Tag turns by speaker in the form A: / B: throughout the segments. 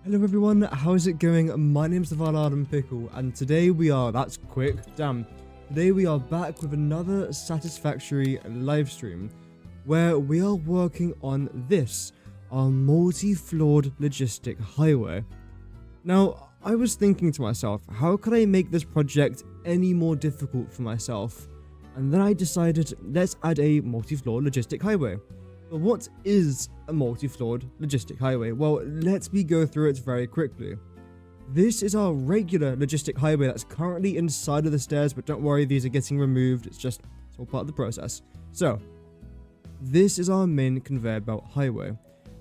A: Hello everyone, how's it going? My name's the Adam Pickle, and today that's quick, damn. Today we are back with another Satisfactory live stream, where we are working on this, our multi-floored logistic highway. Now, I was thinking to myself, how could I make this project any more difficult for myself? And then I decided, let's add a multi-floored logistic highway. But what is a multi-floored logistic highway? Well, let me go through it very quickly. This is our regular logistic highway that's currently inside of the stairs, but don't worry, these are getting removed. It's all part of the process. So, this is our main conveyor belt highway.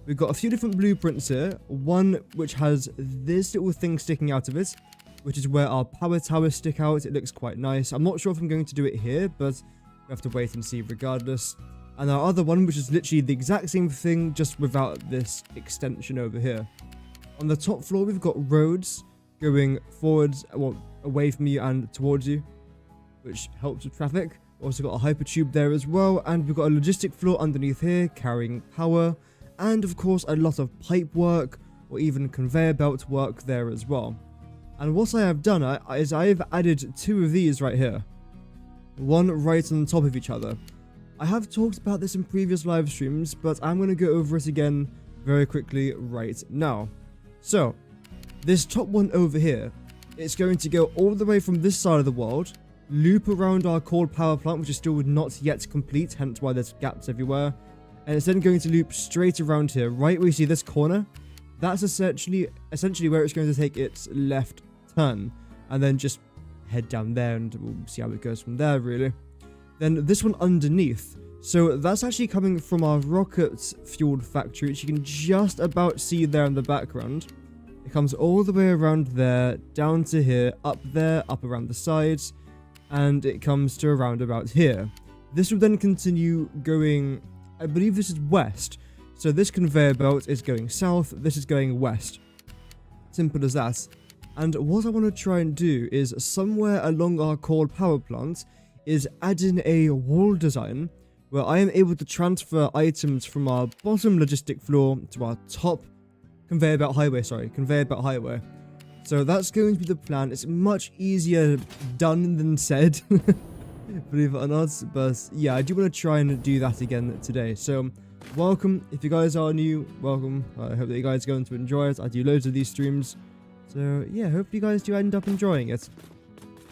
A: We've got a few different blueprints here. One which has this little thing sticking out of it, which is where our power towers stick out. It looks quite nice. I'm not sure if I'm going to do it here, but we have to wait and see regardless. And our other one, which is literally the exact same thing, just without this extension over here. On the top floor, we've got roads going forwards, well, away from you and towards you, which helps with traffic. Also got a hypertube there as well, and we've got a logistic floor underneath here, carrying power, and of course a lot of pipe work, or even conveyor belt work there as well. And what I have done is I've added two of these right here. One right on top of each other. I have talked about this in previous live streams, but I'm going to go over it again very quickly right now. So, this top one over here, it's going to go all the way from this side of the world, loop around our coal power plant, which is still not yet complete, hence why there's gaps everywhere, and it's then going to loop straight around here, right where you see this corner. That's essentially where it's going to take its left turn, and then just head down there, and we'll see how it goes from there, really. Then this one underneath, so that's actually coming from our rocket-fueled factory, which you can just about see there in the background. It comes all the way around there, down to here, up there, up around the sides, and it comes to around about here. This will then continue going, I believe this is west, so this conveyor belt is going south, this is going west. Simple as that. And what I want to try and do is, somewhere along our coal power plant, is add in a wall design where I am able to transfer items from our bottom logistic floor to our top conveyor belt highway. So that's going to be the plan. It's much easier done than said, believe it or not. But yeah, I do want to try and do that again today. So welcome. If you guys are new, welcome. I hope that you guys are going to enjoy it. I do loads of these streams. So yeah, hope you guys do end up enjoying it.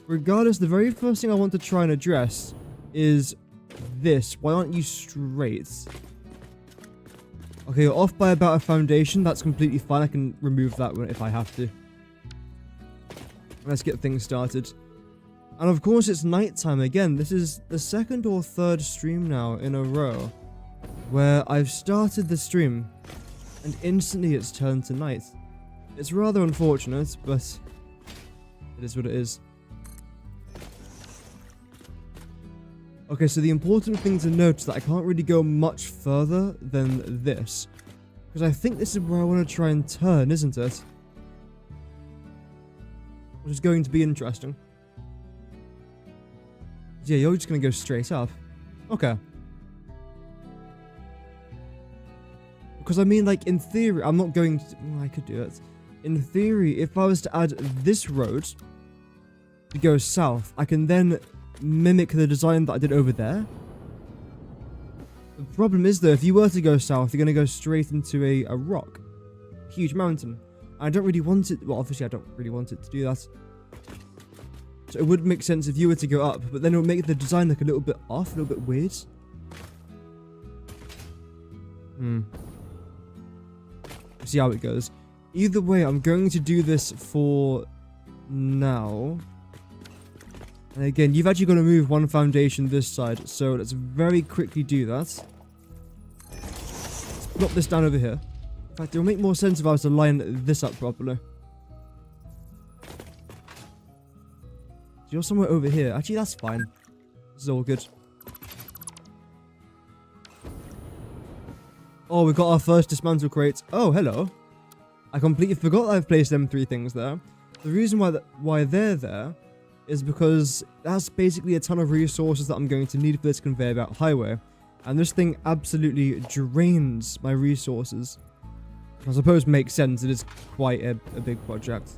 A: Regardless, the very first thing I want to try and address is this. Why aren't you straight? Okay, you're off by about a foundation. That's completely fine. I can remove that one if I have to. Let's get things started. And of course, it's nighttime again. This is the second or third stream now in a row where I've started the stream and instantly it's turned to night. It's rather unfortunate, but it is what it is. Okay, so the important thing to note is that I can't really go much further than this, because I think this is where I want to try and turn, isn't it? Which is going to be interesting. Yeah, you're just going to go straight up. Okay. Because I mean, like, in theory, I'm not going to... Well, I could do it. In theory, if I was to add this road to go south, I can then mimic the design that I did over there. The problem is, though, if you were to go south, you're going to go straight into a rock. A huge mountain. I don't really want it... Well, obviously, I don't really want it to do that. So it would make sense if you were to go up, but then it would make the design look a little bit off, a little bit weird. See how it goes. Either way, I'm going to do this for now. And again, you've actually got to move one foundation this side, so let's very quickly do that. Let's plop this down over here. In fact, it will make more sense if I was to line this up properly. So you're somewhere over here. Actually, that's fine. This is all good. Oh, we've got our first dismantle crate. Oh, hello. I completely forgot that I've placed them three things there. The reason why they're there is because that's basically a ton of resources that I'm going to need for this conveyor belt highway. And this thing absolutely drains my resources. I suppose makes sense. It is quite a big project.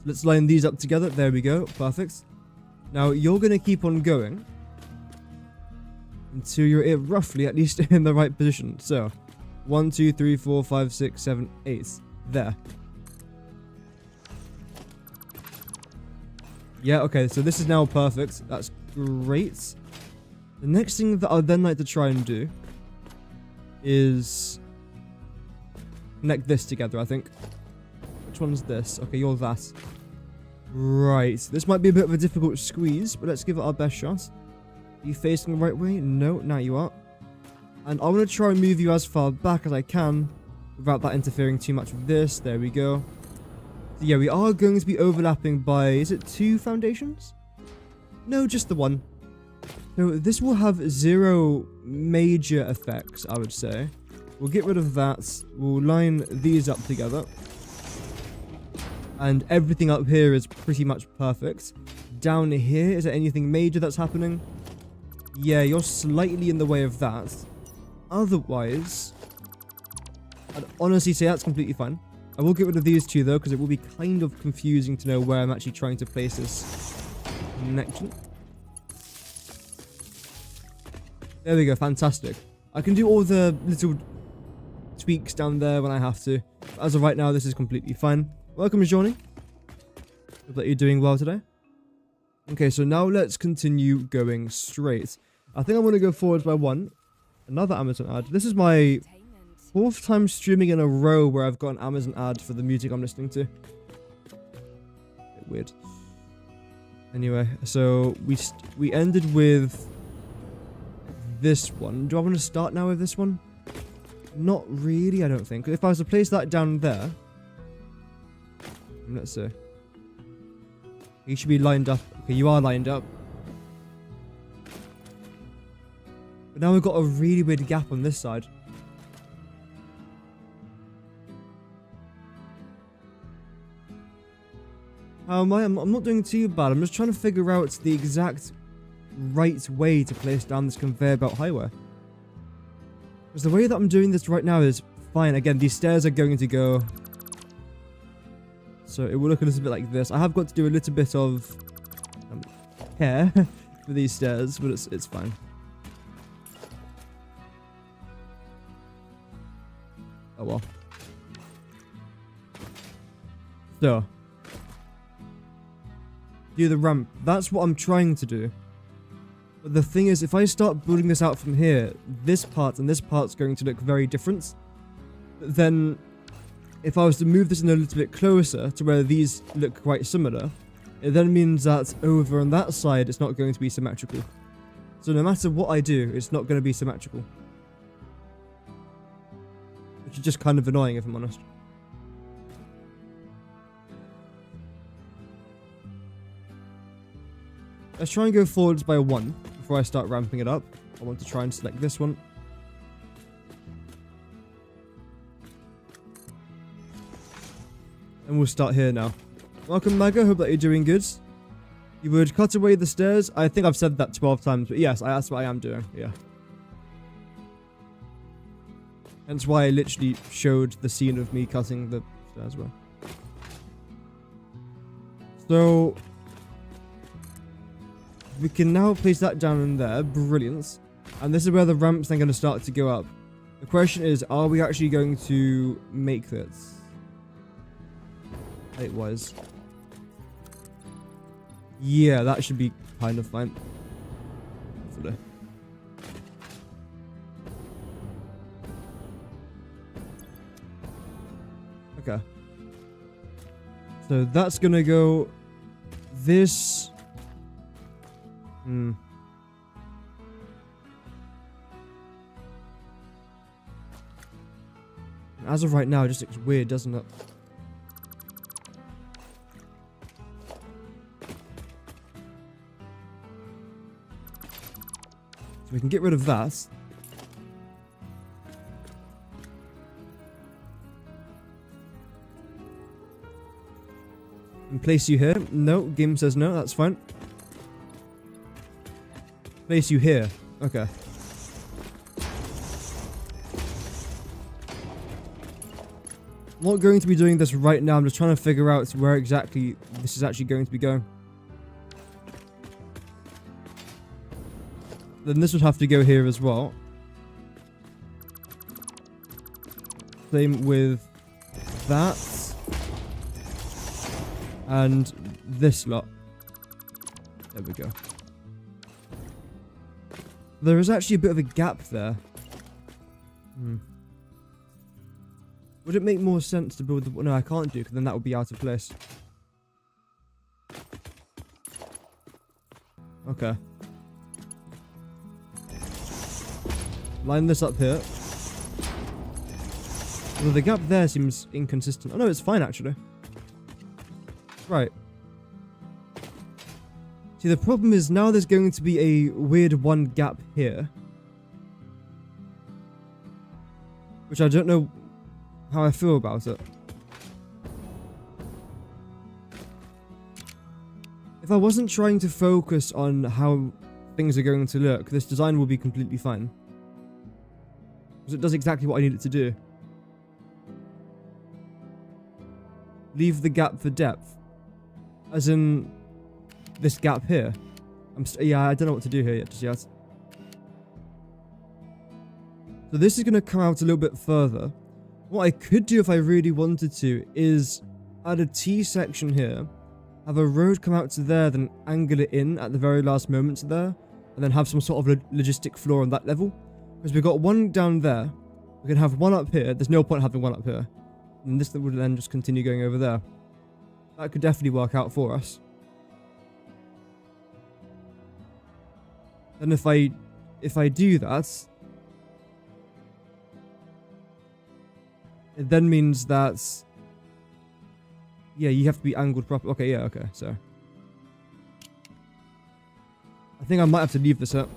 A: Let's line these up together. There we go. Perfect. Now, you're going to keep on going until you're roughly, at least, in the right position. So, 1, 2, 3, 4, 5, 6, 7, 8. There. Yeah, okay. So, this is now perfect. That's great. The next thing that I'd then like to try and do is connect this together, I think. Which one's this? Okay, you're that. Right. This might be a bit of a difficult squeeze, but let's give it our best shot. Are you facing the right way? No, now you are. And I want to try and move you as far back as I can without that interfering too much with this. There we go. So yeah, we are going to be overlapping by, is it 2 foundations? No, just the one. So this will have 0 major effects, I would say. We'll get rid of that. We'll line these up together. And everything up here is pretty much perfect. Down here, is there anything major that's happening? Yeah, you're slightly in the way of that. Otherwise, I'd honestly say that's completely fine. I will get rid of these 2 though, because it will be kind of confusing to know where I'm actually trying to place this connection. There we go, fantastic. I can do all the little tweaks down there when I have to. But as of right now, this is completely fine. Welcome, Johnny. Hope that you're doing well today. Okay, so now let's continue going straight. I think I'm going to go forwards by 1. Another Amazon ad. This is my 4th time streaming in a row where I've got an Amazon ad for the music I'm listening to. Bit weird. Anyway, so we ended with this one. Do I want to start now with this one? Not really, I don't think. If I was to place that down there, let's see. You should be lined up. Okay, you are lined up. But now we've got a really weird gap on this side. How am I? I'm not doing too bad. I'm just trying to figure out the exact right way to place down this conveyor belt highway. Because the way that I'm doing this right now is fine. Again, these stairs are going to go... So it will look a little bit like this. I have got to do a little bit of care for these stairs, but it's fine. Oh well. So. Do the ramp. That's what I'm trying to do. But the thing is, if I start building this out from here, this part and this part's going to look very different. But then... if I was to move this in a little bit closer to where these look quite similar, it then means that over on that side, it's not going to be symmetrical. So no matter what I do, it's not going to be symmetrical. Which is just kind of annoying, if I'm honest. Let's try and go forwards by 1 before I start ramping it up. I want to try and select this one. And we'll start here now. Welcome, Maga. Hope that you're doing good. You would cut away the stairs. I think I've said that 12 times, but yes, that's what I am doing. Yeah. Hence why I literally showed the scene of me cutting the stairs away. So... we can now place that down in there. Brilliant. And this is where the ramp's then going to start to go up. The question is, are we actually going to make this? It was. Yeah, that should be kind of fine. Hopefully. Okay. So that's gonna go this. As of right now, it just looks weird, doesn't it? So we can get rid of that. And place you here. No, game says no, that's fine. Place you here. Okay. I'm not going to be doing this right now. I'm just trying to figure out where exactly this is actually going to be going. Then this would have to go here as well. Same with that. And this lot. There we go. There is actually a bit of a gap there. Would it make more sense to build the... No, I can't do, because then that would be out of place. Okay. Line this up here. Well, the gap there seems inconsistent. Oh no, it's fine actually. Right. See, the problem is now there's going to be a weird one gap here. Which I don't know how I feel about it. If I wasn't trying to focus on how things are going to look, this design will be completely fine. Because it does exactly what I need it to do. Leave the gap for depth. As in, this gap here. Yeah, I don't know what to do here yet, just yet. So this is going to come out a little bit further. What I could do if I really wanted to is add a T section here, have a road come out to there, then angle it in at the very last moment to there, and then have some sort of logistic floor on that level. Because we've got one down there, we can have one up here, there's no point having one up here. And this would then just continue going over there. That could definitely work out for us. Then if I do that, it then means that, yeah, you have to be angled properly. Okay, yeah, okay, so. I think I might have to leave this up.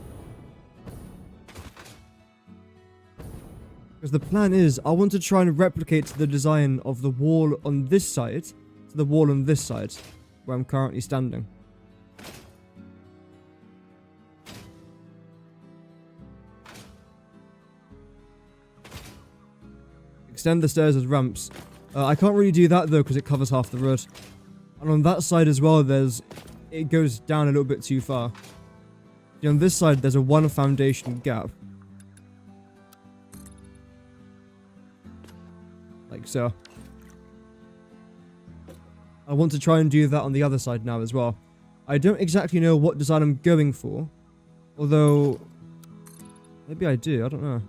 A: Because the plan is, I want to try and replicate the design of the wall on this side to the wall on this side, where I'm currently standing. Extend the stairs as ramps. I can't really do that though because it covers half the road. And on that side as well, it goes down a little bit too far. See, on this side, there's a one foundation gap. Like so. I want to try and do that on the other side now as well. I don't exactly know what design I'm going for. Although, maybe I do, I don't know.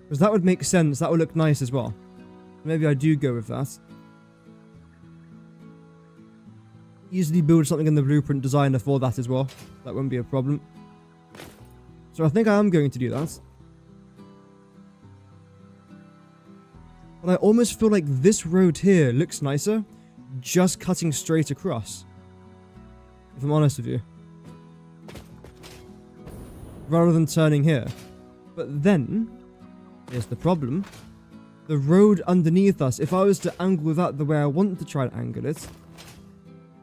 A: Because that would make sense, that would look nice as well. Maybe I do go with that. Easily build something in the blueprint designer for that as well. That won't be a problem. So I think I am going to do that. But I almost feel like this road here looks nicer, just cutting straight across. If I'm honest with you. Rather than turning here. But then, here's the problem. The road underneath us, if I was to angle that the way I want to try and angle it,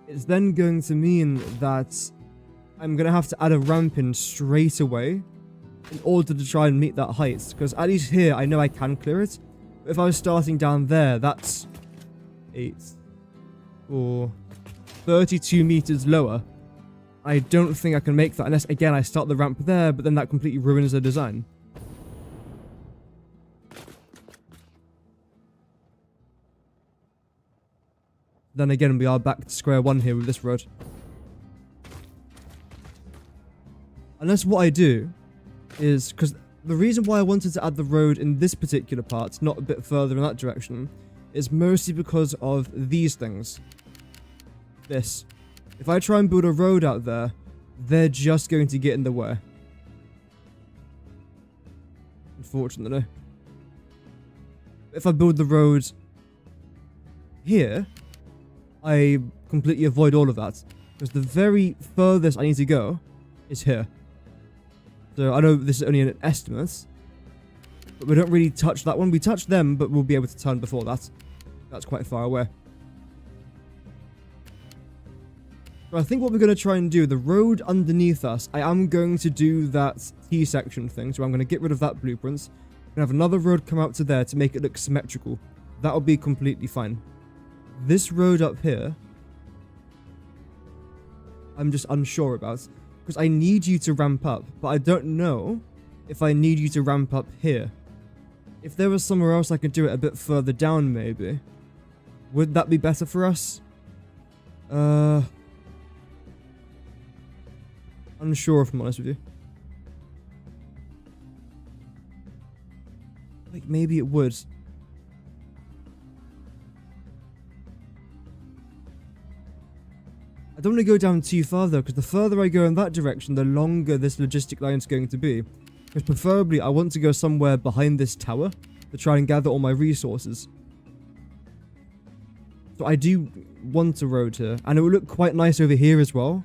A: it's then going to mean that I'm going to have to add a ramp in straight away in order to try and meet that height. Because at least here, I know I can clear it. But if I was starting down there, that's 8 or 32 meters lower. I don't think I can make that unless, again, I start the ramp there, but then that completely ruins the design. Then again, we are back to square one here with this road. Unless what I do is, because the reason why I wanted to add the road in this particular part, not a bit further in that direction, is mostly because of these things. This. If I try and build a road out there, they're just going to get in the way. Unfortunately. If I build the road here, I completely avoid all of that. Because the very furthest I need to go is here. So I know this is only an estimate. But we don't really touch that one. We touch them, but we'll be able to turn before that. That's quite far away. So I think what we're going to try and do, the road underneath us, I am going to do that T-section thing. So I'm going to get rid of that blueprint. I'm going to have another road come out to there to make it look symmetrical. That'll be completely fine. This road up here, I'm just unsure about. Because I need you to ramp up, but I don't know if I need you to ramp up here. If there was somewhere else I could do it a bit further down, maybe. Would that be better for us? Unsure if I'm honest with you. Like, maybe it would. I don't want to go down too far though, because the further I go in that direction, the longer this logistic line is going to be. Because preferably, I want to go somewhere behind this tower to try and gather all my resources. So I do want a road here, and it will look quite nice over here as well.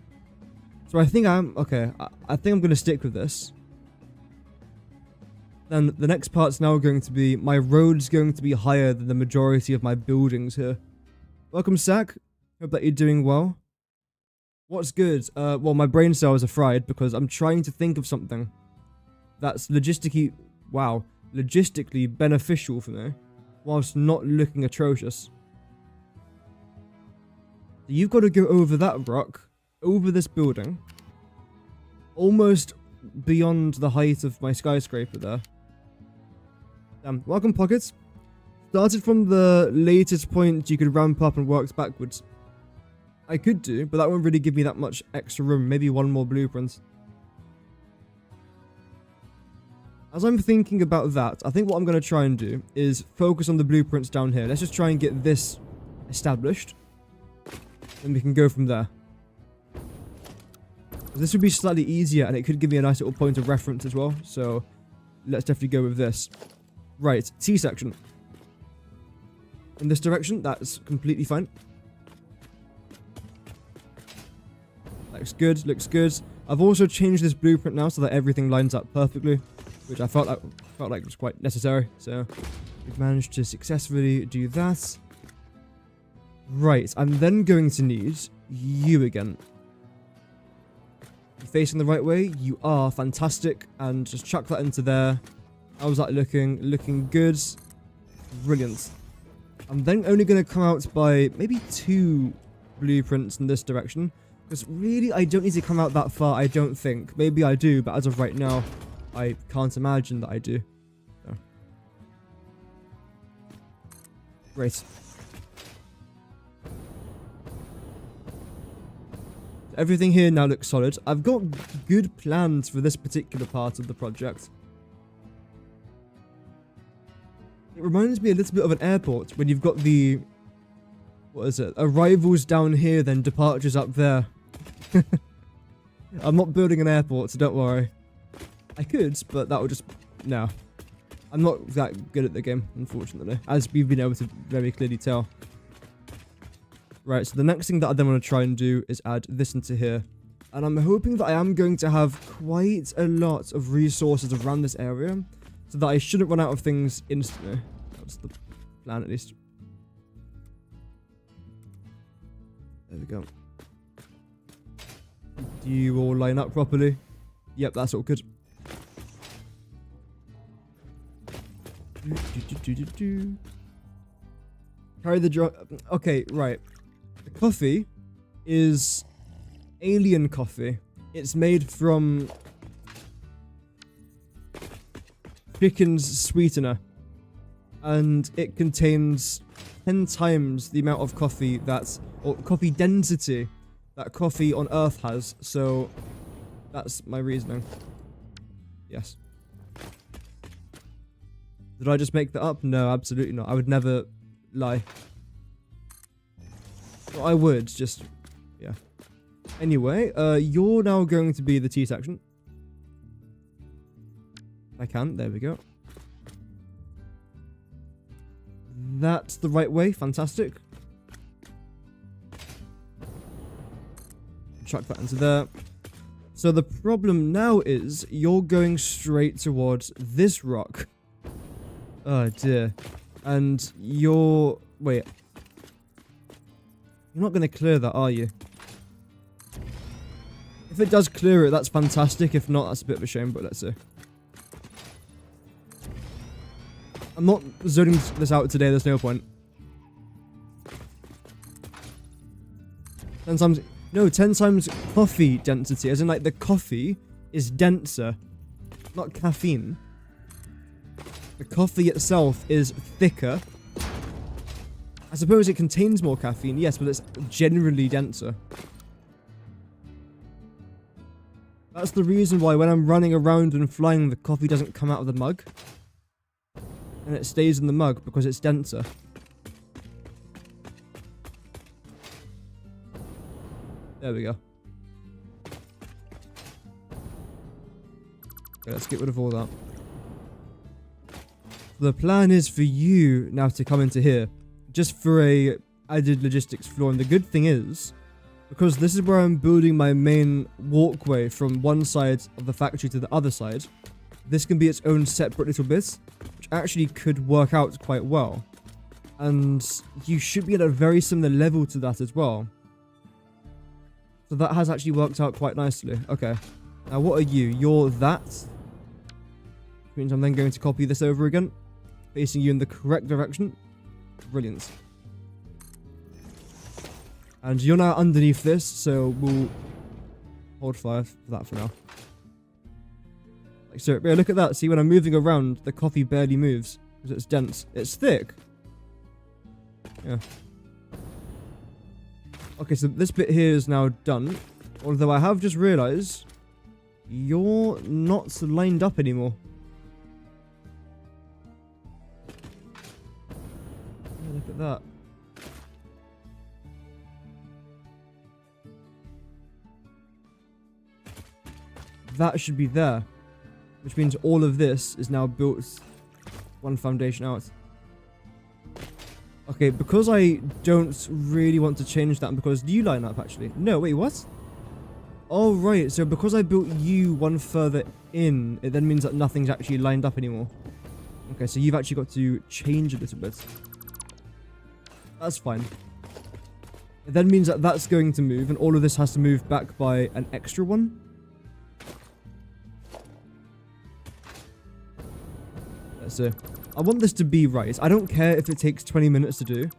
A: So I think okay, I think I'm going to stick with this. Then the next part's now going to be, my road's going to be higher than the majority of my buildings here. Welcome, Sack. Hope that you're doing well. What's good? Well, my brain cells are fried because I'm trying to think of something that's logistically beneficial for me, whilst not looking atrocious. So you've got to go over that rock, over this building, almost beyond the height of my skyscraper there. Damn. Welcome, Pockets. Started from the latest point you could ramp up and worked backwards. I could do, but that won't really give me that much extra room. Maybe one more blueprint. As I'm thinking about that, I think what I'm going to try and do is focus on the blueprints down here. Let's just try and get this established. And we can go from there. This would be slightly easier, and it could give me a nice little point of reference as well. So, let's definitely go with this. Right, T section. In this direction, that's completely fine. Looks good, looks good. I've also changed this blueprint now so that everything lines up perfectly, which I felt like was quite necessary. So, we've managed to successfully do that. Right, I'm then going to need you again. You facing the right way? You are. Fantastic. And just chuck that into there. How's that looking? Looking good. Brilliant. I'm then only going to come out by maybe 2 blueprints in this direction. Because really, I don't need to come out that far, I don't think. Maybe I do, but as of right now, I can't imagine that I do. So. Great. Everything here now looks solid. I've got good plans for this particular part of the project. It reminds me a little bit of an airport when you've got the... What is it? Arrivals down here, then departures up there. I'm not building an airport, so don't worry. I could, but that would just... No. I'm not that good at the game, unfortunately. As we've been able to very clearly tell. Right, so the next thing that I then want to try and do is add this into here. And I'm hoping that I am going to have quite a lot of resources around this area, so that I shouldn't run out of things instantly. That's the plan, at least. There we go. Do you all line up properly? Yep, that's all good. Carry the drum. Okay, right. The coffee is alien coffee. It's made from chicken's sweetener, and it contains 10 times the amount of coffee that's, or coffee density that coffee on Earth has. So that's my reasoning. Yes. Did I just make that up? No, absolutely not. I would never lie. Well, I would, just... yeah. Anyway, you're now going to be the T section. I can. There we go. That's the right way. Fantastic. Chuck that into there. So the problem now is you're going straight towards this rock. Oh dear. And you're... wait. You're not going to clear that, are you? If it does clear it, that's fantastic. If not, that's a bit of a shame, but let's see. I'm not zoning this out today, there's no point. 10 times... No, 10 times coffee density, as in like the coffee is denser, not caffeine. The coffee itself is thicker. I suppose it contains more caffeine, yes, but it's generally denser. That's the reason why when I'm running around and flying, the coffee doesn't come out of the mug. And it stays in the mug because it's denser. There we go. Okay, let's get rid of all that. The plan is for you now to come into here, just for a added logistics floor. And the good thing is, because this is where I'm building my main walkway from one side of the factory to the other side, this can be its own separate little bit, which actually could work out quite well. And you should be at a very similar level to that as well. So that has actually worked out quite nicely. Okay. Now what are you? You're that. Which means I'm then going to copy this over again, facing you in the correct direction. Brilliant. And you're now underneath this, so we'll hold fire for that for now. Like so, yeah, look at that. See, when I'm moving around, the coffee barely moves because it's dense. It's thick. Yeah. Okay, so this bit here is now done. Although I have just realized you're not lined up anymore. Yeah, look at that. That should be there, which means all of this is now built one foundation out. Okay, because I don't really want to change that, because you line up actually. No, wait, what? Oh, right. So because I built you one further in, it then means that nothing's actually lined up anymore. Okay, so you've actually got to change a little bit. That's fine. It then means that that's going to move, and all of this has to move back by an extra one. So I want this to be right. I don't care if it takes 20 minutes to do.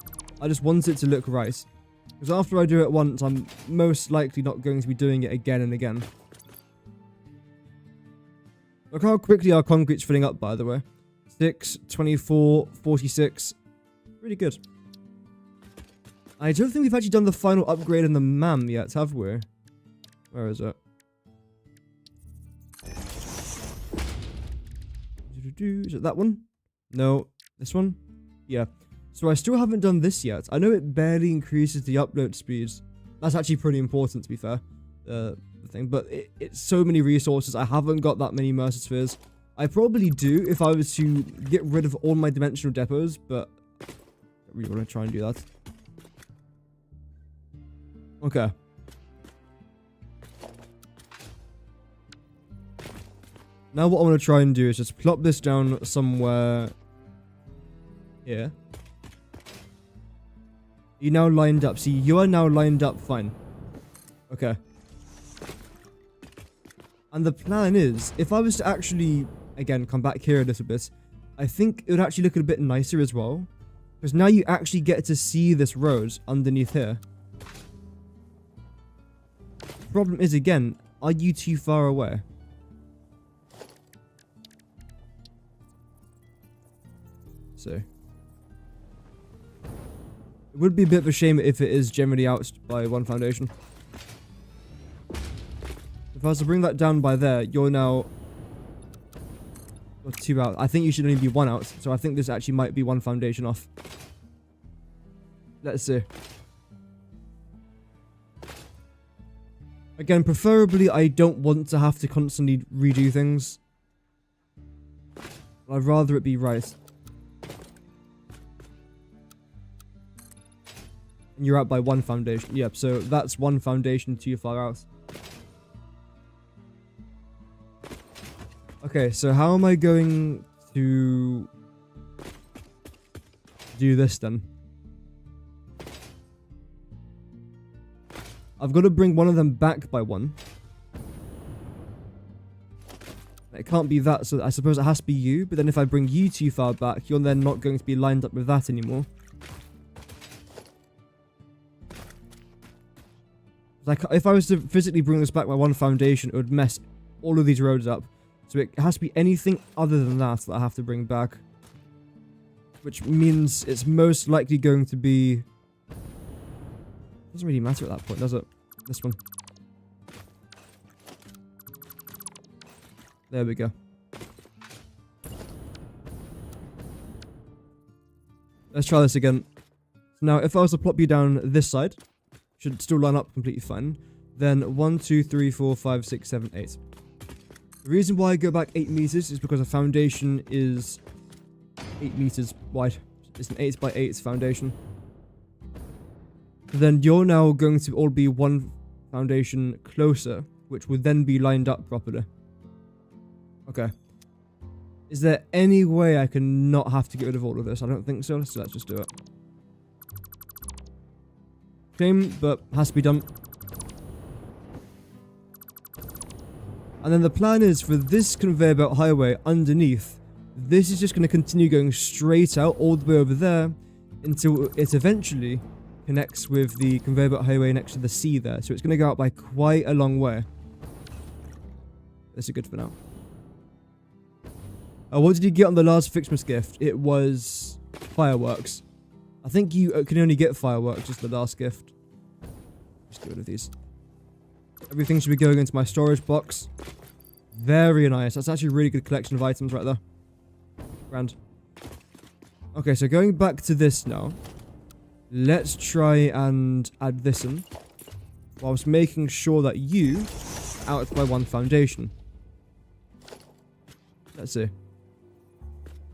A: I just want it to look right. Because after I do it once, I'm most likely not going to be doing it again and again. Look how quickly our concrete's filling up, by the way. 6, 24, 46. Really good. I don't think we've actually done the final upgrade in the MAM yet, have we? Where is it? Is it that one? No. This one? Yeah. So I still haven't done this yet. I know it barely increases the upload speeds. That's actually pretty important, to be fair. The thing. But it's so many resources. I haven't got that many Mercer Spheres. I probably do if I was to get rid of all my dimensional depots, but I don't really want to try and do that. Okay. Now what I want to try and do is just plop this down somewhere here. You now lined up. See, you are now lined up fine. Okay. And the plan is, if I was to actually, again, come back here a little bit, I think it would actually look a bit nicer as well. Because now you actually get to see this road underneath here. The problem is, again, are you too far away? So it would be a bit of a shame if it is generally out by one foundation. If I was to bring that down by there, you're now 2 out. I think you should only be 1 out, so I think this actually might be 1 foundation off. Let's see. Again, preferably I don't want to have to constantly redo things. I'd rather it be right. And you're out by 1 foundation. Yep, so that's 1 foundation too far out. Okay, so how am I going to do this then? I've got to bring one of them back by 1. It can't be that, so I suppose it has to be you. But then if I bring you too far back, you're then not going to be lined up with that anymore. Like, if I was to physically bring this back by one foundation, it would mess all of these roads up. So it has to be anything other than that I have to bring back. Which means it's most likely going to be... Doesn't really matter at that point, does it? This one. There we go. Let's try this again. Now, if I was to plop you down this side, should still line up completely fine. Then 1, 2, 3, 4, 5, 6, 7, 8. The reason why I go back 8 meters is because a foundation is 8 meters wide. It's an 8 by 8 foundation. Then you're now going to all be one foundation closer, which would then be lined up properly. Okay. Is there any way I can not have to get rid of all of this? I don't think so, so let's just do it. Shame, but has to be done. And then the plan is for this conveyor belt highway underneath, this is just going to continue going straight out all the way over there until it eventually connects with the conveyor belt highway next to the sea there. So it's going to go out by quite a long way. This is good for now. What did you get on the last Fixmas gift? It was fireworks. I think you can only get fireworks as the last gift. Just get rid of these. Everything should be going into my storage box. Very nice. That's actually a really good collection of items right there. Grand. Okay, so going back to this now. Let's try and add this in. Whilst making sure that you out by one foundation. Let's see.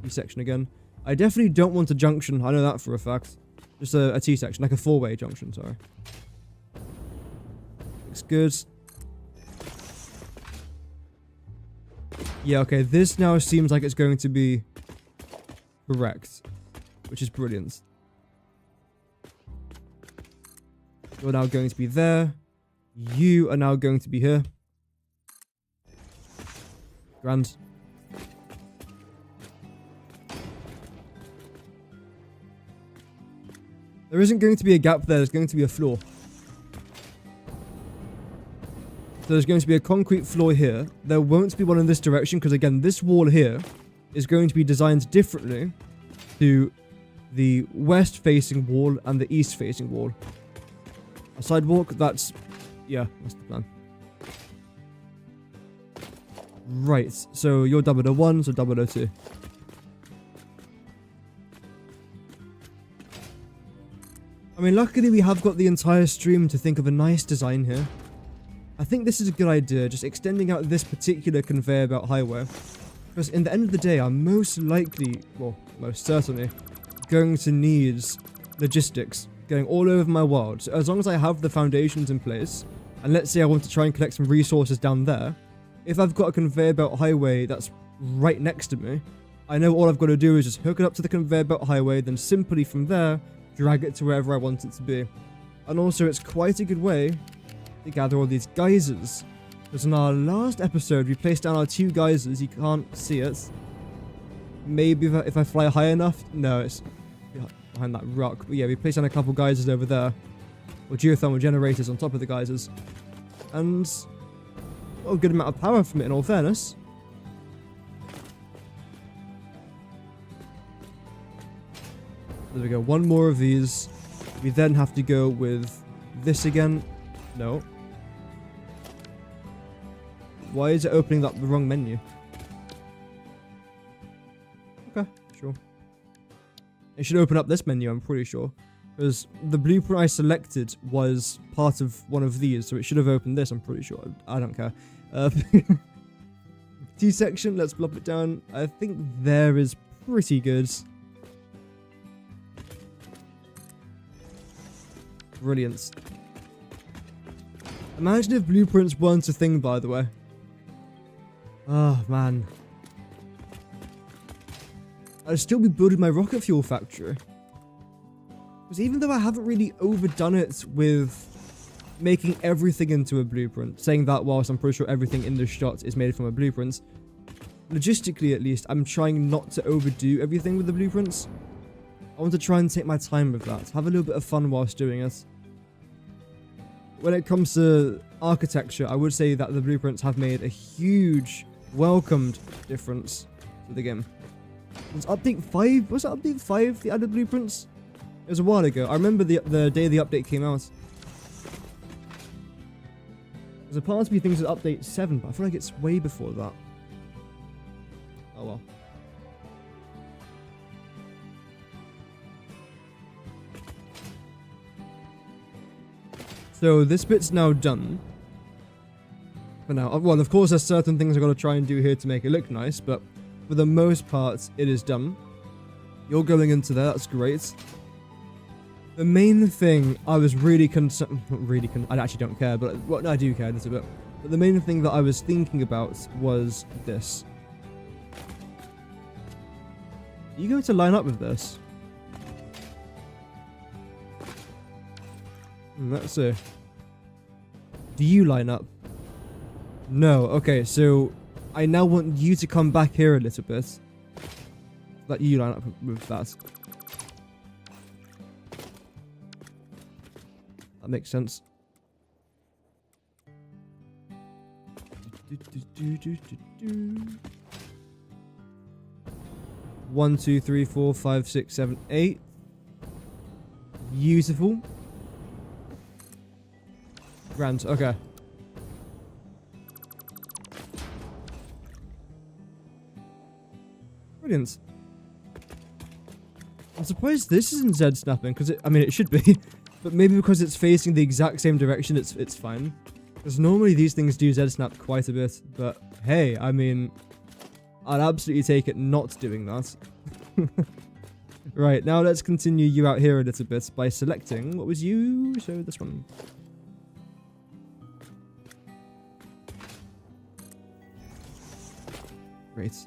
A: T-section again. I definitely don't want a junction. I know that for a fact. Just a T-section, like a 4-way junction, sorry. Looks good. Yeah, okay, this now seems like it's going to be correct, which is brilliant. You're now going to be there. You are now going to be here. Grand. There isn't going to be a gap there, there's going to be a floor. So there's going to be a concrete floor here. There won't be one in this direction, because again, this wall here is going to be designed differently to the west-facing wall and the east-facing wall. A sidewalk, that's the plan. Right, so you're 001, so 002. I mean, luckily we have got the entire stream to think of a nice design here. I think this is a good idea, just extending out this particular conveyor belt highway. Because in the end of the day, I'm most likely, well, most certainly, going to need logistics going all over my world. So as long as I have the foundations in place, and let's say I want to try and collect some resources down there, if I've got a conveyor belt highway that's right next to me, I know all I've got to do is just hook it up to the conveyor belt highway, then simply from there, drag it to wherever I want it to be. And also, it's quite a good way to gather all these geysers. Because in our last episode, we placed down our 2 geysers. You can't see it. Maybe if I fly high enough. No, it's behind that rock. But yeah, we placed down a couple geysers over there. Or geothermal generators on top of the geysers. And got a good amount of power from it, in all fairness. There we go, 1 more of these. We then have to go with this again. No. Why is it opening up the wrong menu? Okay, sure. It should open up this menu, I'm pretty sure. Because the blueprint I selected was part of one of these, so it should have opened this, I'm pretty sure. I don't care. T-section, let's plop it down. I think there is pretty good. Brilliant. Imagine if blueprints weren't a thing, by the way. Oh, man. I'd still be building my rocket fuel factory. Because even though I haven't really overdone it with making everything into a blueprint, saying that whilst I'm pretty sure everything in this shot is made from a blueprint, logistically at least, I'm trying not to overdo everything with the blueprints. I want to try and take my time with that. Have a little bit of fun whilst doing it. When it comes to architecture, I would say that the blueprints have made a huge, welcomed difference to the game. Was update 5? Was that update 5, the added blueprints? It was a while ago. I remember the day the update came out. There's a part of me thinks it's update 7, but I feel like it's way before that. Oh well. So this bit's now done. For now. Well, of course there's certain things I've got to try and do here to make it look nice, but for the most part, it is done. You're going into there, that's great. The main thing I was really concerned... I actually don't care, but well, no, I do care a little bit. But the main thing that I was thinking about was this. Are you going to line up with this? Let's see. Do you line up? No. Okay, so I now want you to come back here a little bit. Let you line up with that. That makes sense. 1, 2, 3, 4, 5, 6, 7, 8. Beautiful. Grand. Okay. Brilliant. I'm surprised this isn't Z snapping, because I mean, it should be. But maybe because it's facing the exact same direction, it's fine. Because normally these things do Z-snap quite a bit. But hey, I mean, I'd absolutely take it not doing that. Right, now let's continue you out here a little bit by selecting, what was you? So this one. Great.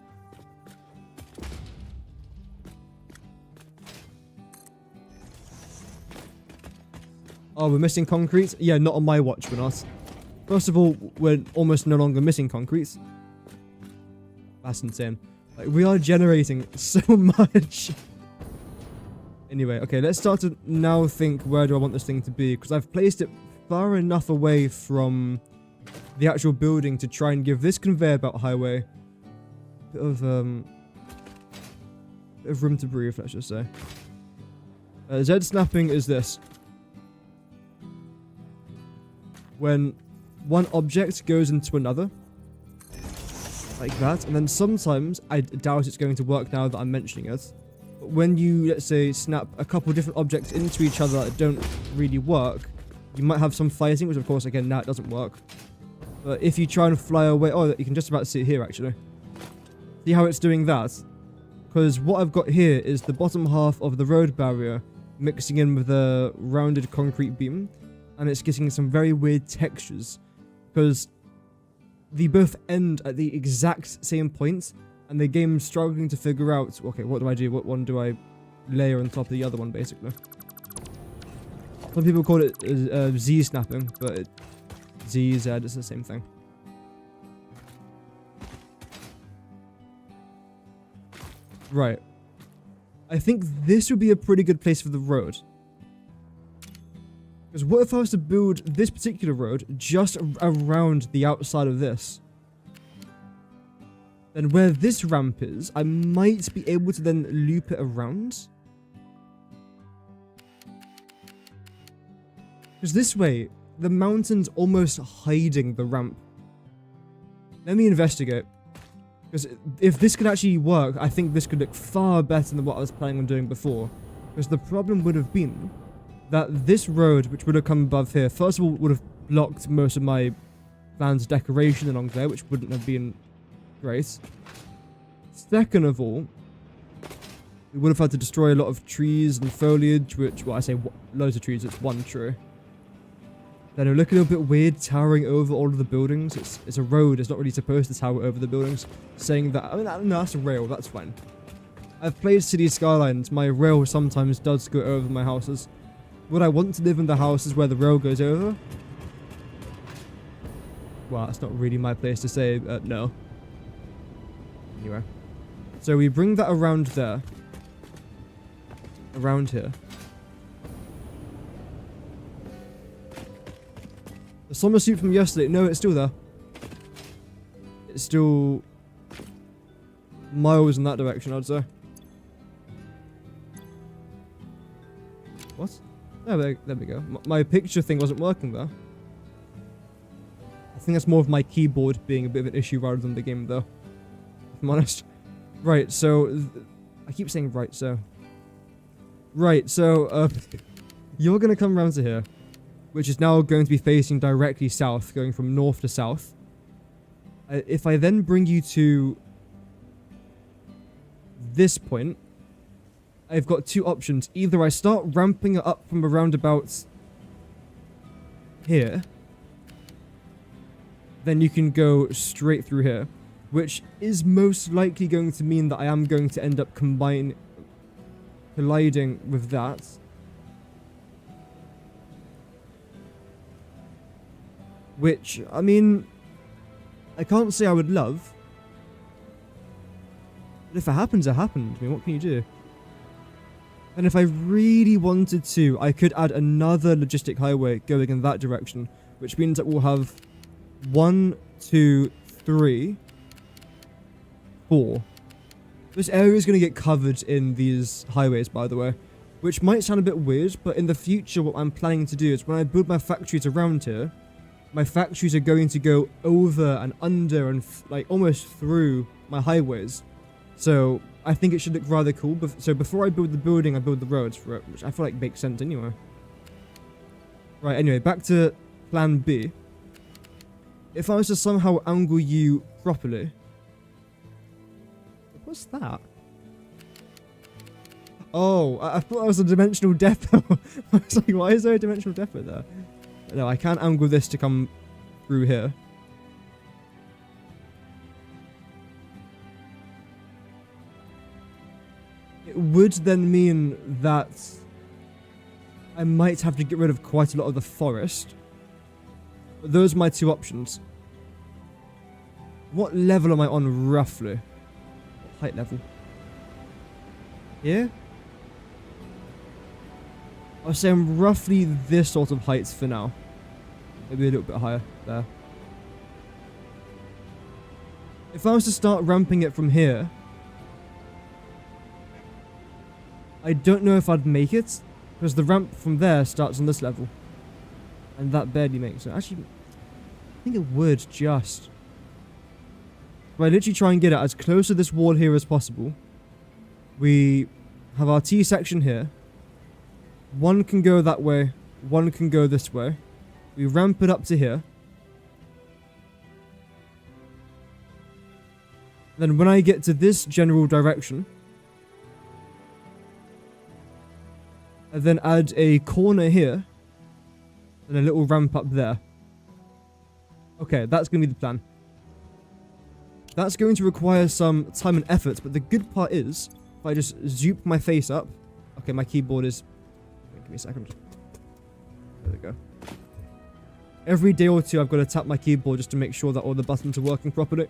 A: Oh, we're missing concrete? Yeah, not on my watch, we're not. First of all, we're almost no longer missing concrete. That's insane. Like, we are generating so much. Anyway, okay, let's start to now think, where do I want this thing to be? Because I've placed it far enough away from the actual building to try and give this conveyor belt highway a bit of room to breathe, let's just say. Z snapping is this. When one object goes into another, like that, and then sometimes, I doubt it's going to work now that I'm mentioning it, but when you, let's say, snap a couple different objects into each other that don't really work, you might have some fighting, which of course, again, now it doesn't work. But if you try and fly away, oh, you can just about see it here, actually. See how it's doing that? Because what I've got here is the bottom half of the road barrier mixing in with the rounded concrete beam, and it's getting some very weird textures, because they both end at the exact same point, and the game's struggling to figure out, okay, what do I do? What one do I layer on top of the other one, basically? Some people call it Z snapping, but Z, Z, it's the same thing. Right. I think this would be a pretty good place for the road. Because what if I was to build this particular road just around the outside of this? Then where this ramp is, I might be able to then loop it around. Because this way, the mountain's almost hiding the ramp. Let me investigate. Because if this could actually work, I think this could look far better than what I was planning on doing before. Because the problem would have been that this road, which would have come above here, first of all, would have blocked most of my planned decoration along there, which wouldn't have been great. Second of all, we would have had to destroy a lot of trees and foliage, which, well, I say loads of trees, it's one tree. Then it would look a little bit weird towering over all of the buildings. It's a road, it's not really supposed to tower over the buildings. Saying that, I mean, no, that's a rail, that's fine. I've played City Skylines, my rail sometimes does go over my houses. Would I want to live in the houses where the rail goes over? Well, that's not really my place to say, no. Anyway. So we bring that around there. Around here. The summer suit from yesterday. No, it's still there. It's still miles in that direction, I'd say. What? Oh, there we go. My picture thing wasn't working there. I think that's more of my keyboard being a bit of an issue rather than the game, though. If I'm honest. Right, so... I keep saying right, so... Right, so... you're going to come around to here. Which is now going to be facing directly south, going from north to south. If I then bring you to... this point... I've got two options. Either I start ramping it up from around about... here. Then you can go straight through here. Which is most likely going to mean that I am going to end up colliding with that. Which, I mean, I can't say I would love. But if it happens, it happened. I mean, what can you do? And if I really wanted to, I could add another logistic highway going in that direction. Which means that we'll have 1, 2, 3, 4. This area is going to get covered in these highways, by the way. Which might sound a bit weird, but in the future what I'm planning to do is when I build my factories around here, my factories are going to go over and under and like almost through my highways. So I think it should look rather cool. So before I build the building, I build the roads for it, which I feel like makes sense anyway. Right, anyway, back to plan B. If I was to somehow angle you properly... What's that? Oh, I thought that was a dimensional depot. I was like, why is there a dimensional depot there? No, I can't angle this to come through here. It would then mean that I might have to get rid of quite a lot of the forest. But those are my two options. What level am I on roughly? What height level? Here? I was saying roughly this sort of heights for now. Maybe a little bit higher there. If I was to start ramping it from here, I don't know if I'd make it, because the ramp from there starts on this level. And that barely makes it. Actually, I think it would just. But I literally try and get it as close to this wall here as possible. We have our T section here. One can go that way, one can go this way. We ramp it up to here. Then when I get to this general direction, I then add a corner here, and a little ramp up there. Okay, that's going to be the plan. That's going to require some time and effort, but the good part is, if I just zoop my face up... Okay, my keyboard is... Give me a second. There we go. Every day or two, I've got to tap my keyboard just to make sure that all the buttons are working properly.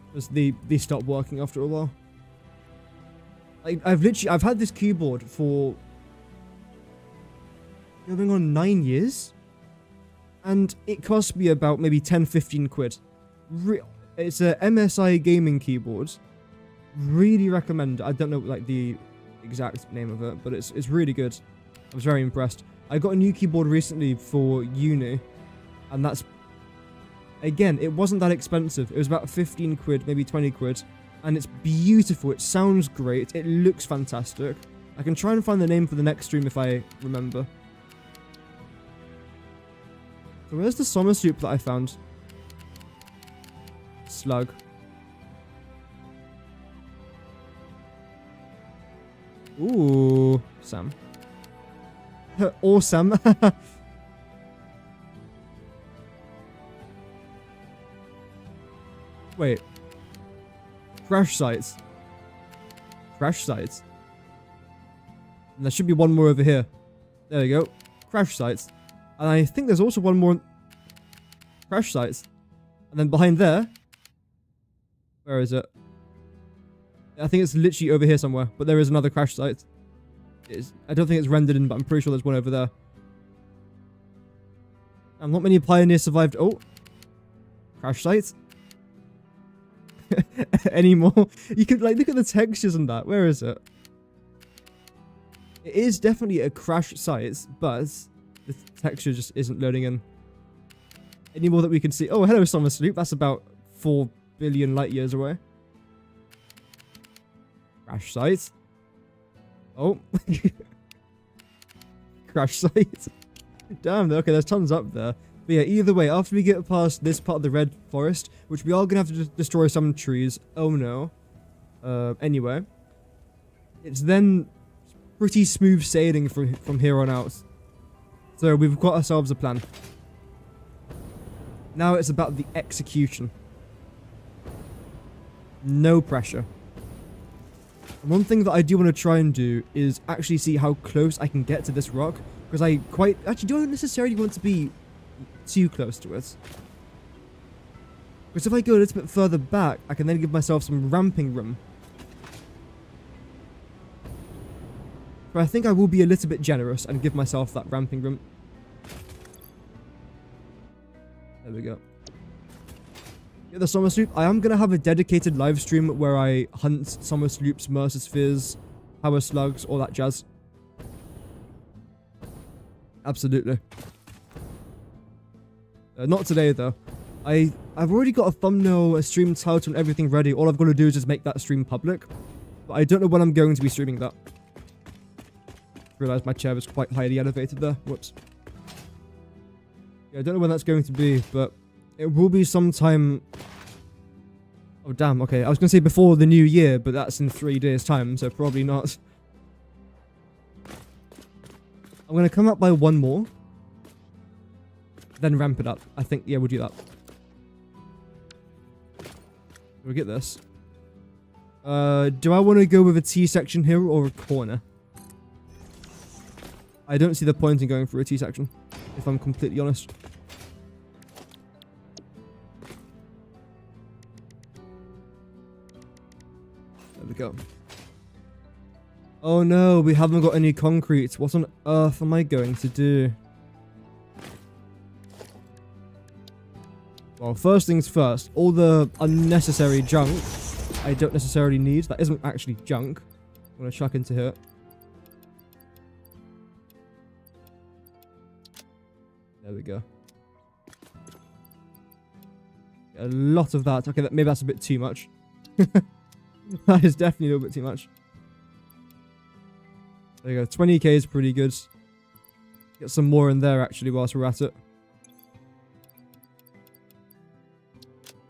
A: Because they stop working after a while. I've had this keyboard for going on 9 years, and it cost me about maybe 10-15 quid. It's a MSI gaming keyboard. Really recommend it. I don't know like the exact name of it, but it's really good. I was very impressed. I got a new keyboard recently for uni, and that's, again, it wasn't that expensive. It was about 15 quid, maybe 20 quid, and it's beautiful. It sounds great. It looks fantastic. I can try and find the name for the next stream if I remember. So where's the summer soup that I found? Slug. Ooh, Sam. Awesome. Wait. Crash sites. Crash sites. And there should be one more over here. There we go. Crash sites. And I think there's also one more. Crash sites. And then behind there. Where is it? I think it's literally over here somewhere, but there is another crash site. I don't think it's rendered in, but I'm pretty sure there's one over there. And not many pioneers survived. Oh, crash site. Anymore? You could like look at the textures and that. Where is it? It is definitely a crash site, but the texture just isn't loading in. Any more that we can see? Oh, hello, Summer Sloop. That's about 4 billion light years away. Crash site. Oh. Crash site. Damn, okay, there's tons up there. But yeah, either way, after we get past this part of the red forest, which we are going to have to destroy some trees. Oh no. Anyway. It's then pretty smooth sailing from here on out. So we've got ourselves a plan. Now it's about the execution. No pressure. And one thing that I do want to try and do is actually see how close I can get to this rock. Because I actually don't necessarily want to be too close to it. Because if I go a little bit further back, I can then give myself some ramping room. But I think I will be a little bit generous and give myself that ramping room. There we go. Yeah, the Summer Sloop. I am going to have a dedicated live stream where I hunt Summer Sloops, Mercer Spheres, Power Slugs, all that jazz. Absolutely. Not today, though. I've already got a thumbnail, a stream title, and everything ready. All I've got to do is just make that stream public. But I don't know when I'm going to be streaming that. Realised my chair was quite highly elevated there. Whoops. Yeah, I don't know when that's going to be, but it will be sometime... Oh, damn. Okay, I was going to say before the new year, but that's in 3 days' time, so probably not. I'm going to come up by one more. Then ramp it up. I think, yeah, we'll do that. We'll get this. Do I want to go with a T-section here or a corner? I don't see the point in going for a T-section, if I'm completely honest. There we go. Oh no, we haven't got any concrete. What on earth am I going to do? Well, first things first, all the unnecessary junk I don't necessarily need. That isn't actually junk. I'm going to chuck into here. There we go. A lot of that. Okay, maybe that's a bit too much. That is definitely a little bit too much. There you go. 20k is pretty good. Get some more in there, actually, whilst we're at it.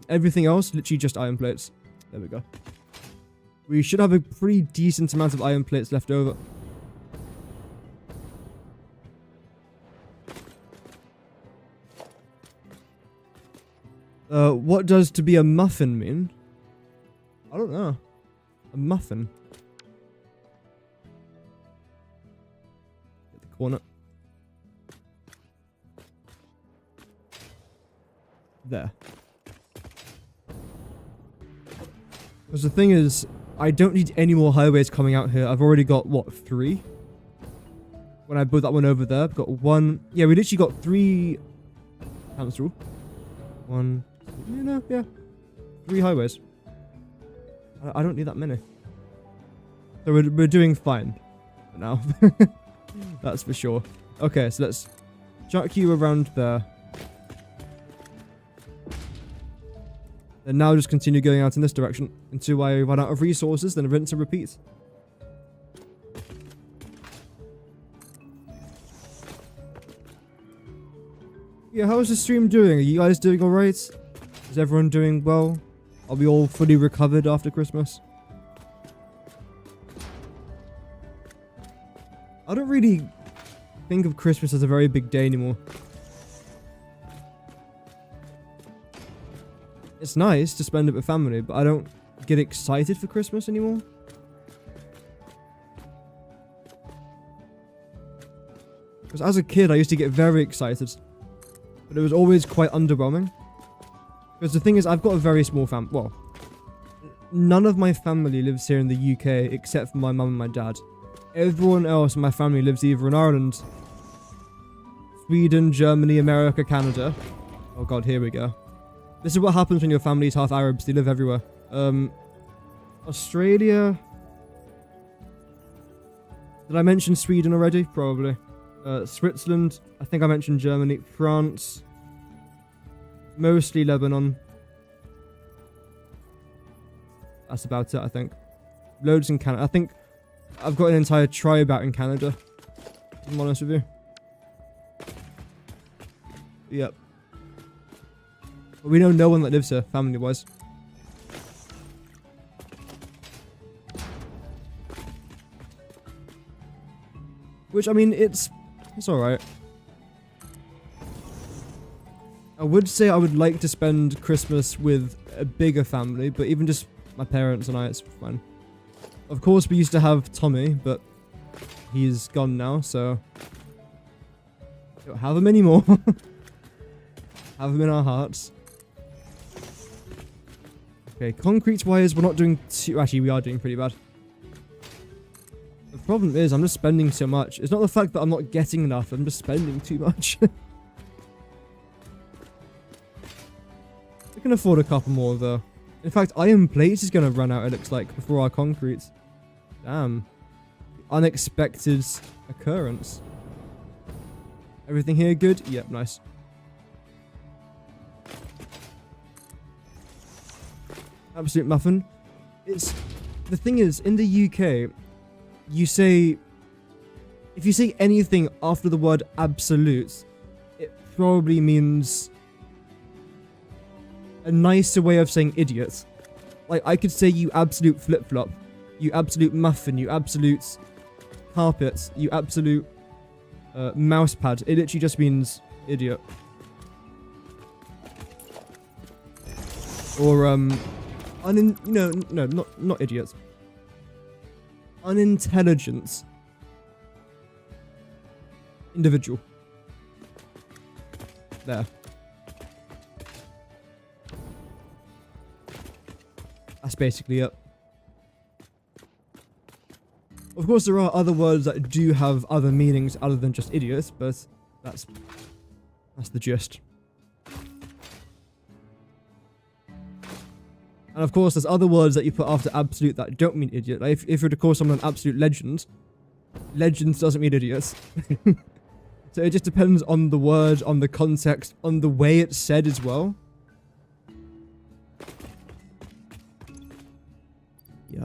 A: Everything else, literally just iron plates. There we go. We should have a pretty decent amount of iron plates left over. What does to be a muffin mean? I don't know. A muffin. Get the corner. There. Because the thing is, I don't need any more highways coming out here. I've already got, what, 3? When I built that one over there, I've got 1. Yeah, we literally got 3. Cancel. 1. You know, yeah. 3 highways. I don't need that many. So we're doing fine for now. That's for sure. Okay, so let's chuck you around there. And now just continue going out in this direction until I run out of resources, then rinse and repeat. Yeah, how's the stream doing? Are you guys doing alright? Is everyone doing well? Are we all fully recovered after Christmas? I don't really think of Christmas as a very big day anymore. It's nice to spend it with family, but I don't get excited for Christmas anymore. Because as a kid, I used to get very excited. But it was always quite underwhelming. Because the thing is, I've got a very small family. Well, none of my family lives here in the UK except for my mum and my dad. Everyone else in my family lives either in Ireland, Sweden, Germany, America, Canada. Oh god, here we go. This is what happens when your family's half Arabs. They live everywhere. Australia. Did I mention Sweden already? Probably. Switzerland. I think I mentioned Germany. France. Mostly Lebanon. That's about it, I think. Loads in Canada. I think I've got an entire tribe out in Canada. If I'm honest with you. Yep. But we know no one that lives here, family-wise. Which, I mean, it's alright. I would say I would like to spend Christmas with a bigger family, but even just my parents and I, it's fine. Of course, we used to have Tommy, but he's gone now, so we don't have him anymore. Have him in our hearts. Okay, concrete wise, we're not doing too... Actually, we are doing pretty bad. The problem is, I'm just spending so much. It's not the fact that I'm not getting enough, I'm just spending too much. We can afford a couple more, though. In fact, iron plates is going to run out, it looks like, before our concrete. Damn. Unexpected occurrence. Everything here good? Yep, nice. Absolute muffin. It's... The thing is, in the UK, you say... If you say anything after the word absolute, it probably means a nicer way of saying idiot. Like, I could say you absolute flip-flop, you absolute muffin, you absolute carpet, you absolute mouse pad. It literally just means idiot. Or, no, not idiots. Unintelligent. Individual. There. That's basically it. Of course, there are other words that do have other meanings other than just idiots, but that's the gist. And of course, there's other words that you put after absolute that don't mean idiot. Like if you were to call someone an absolute legend, legend doesn't mean idiots. So it just depends on the word, on the context, on the way it's said as well. Yeah.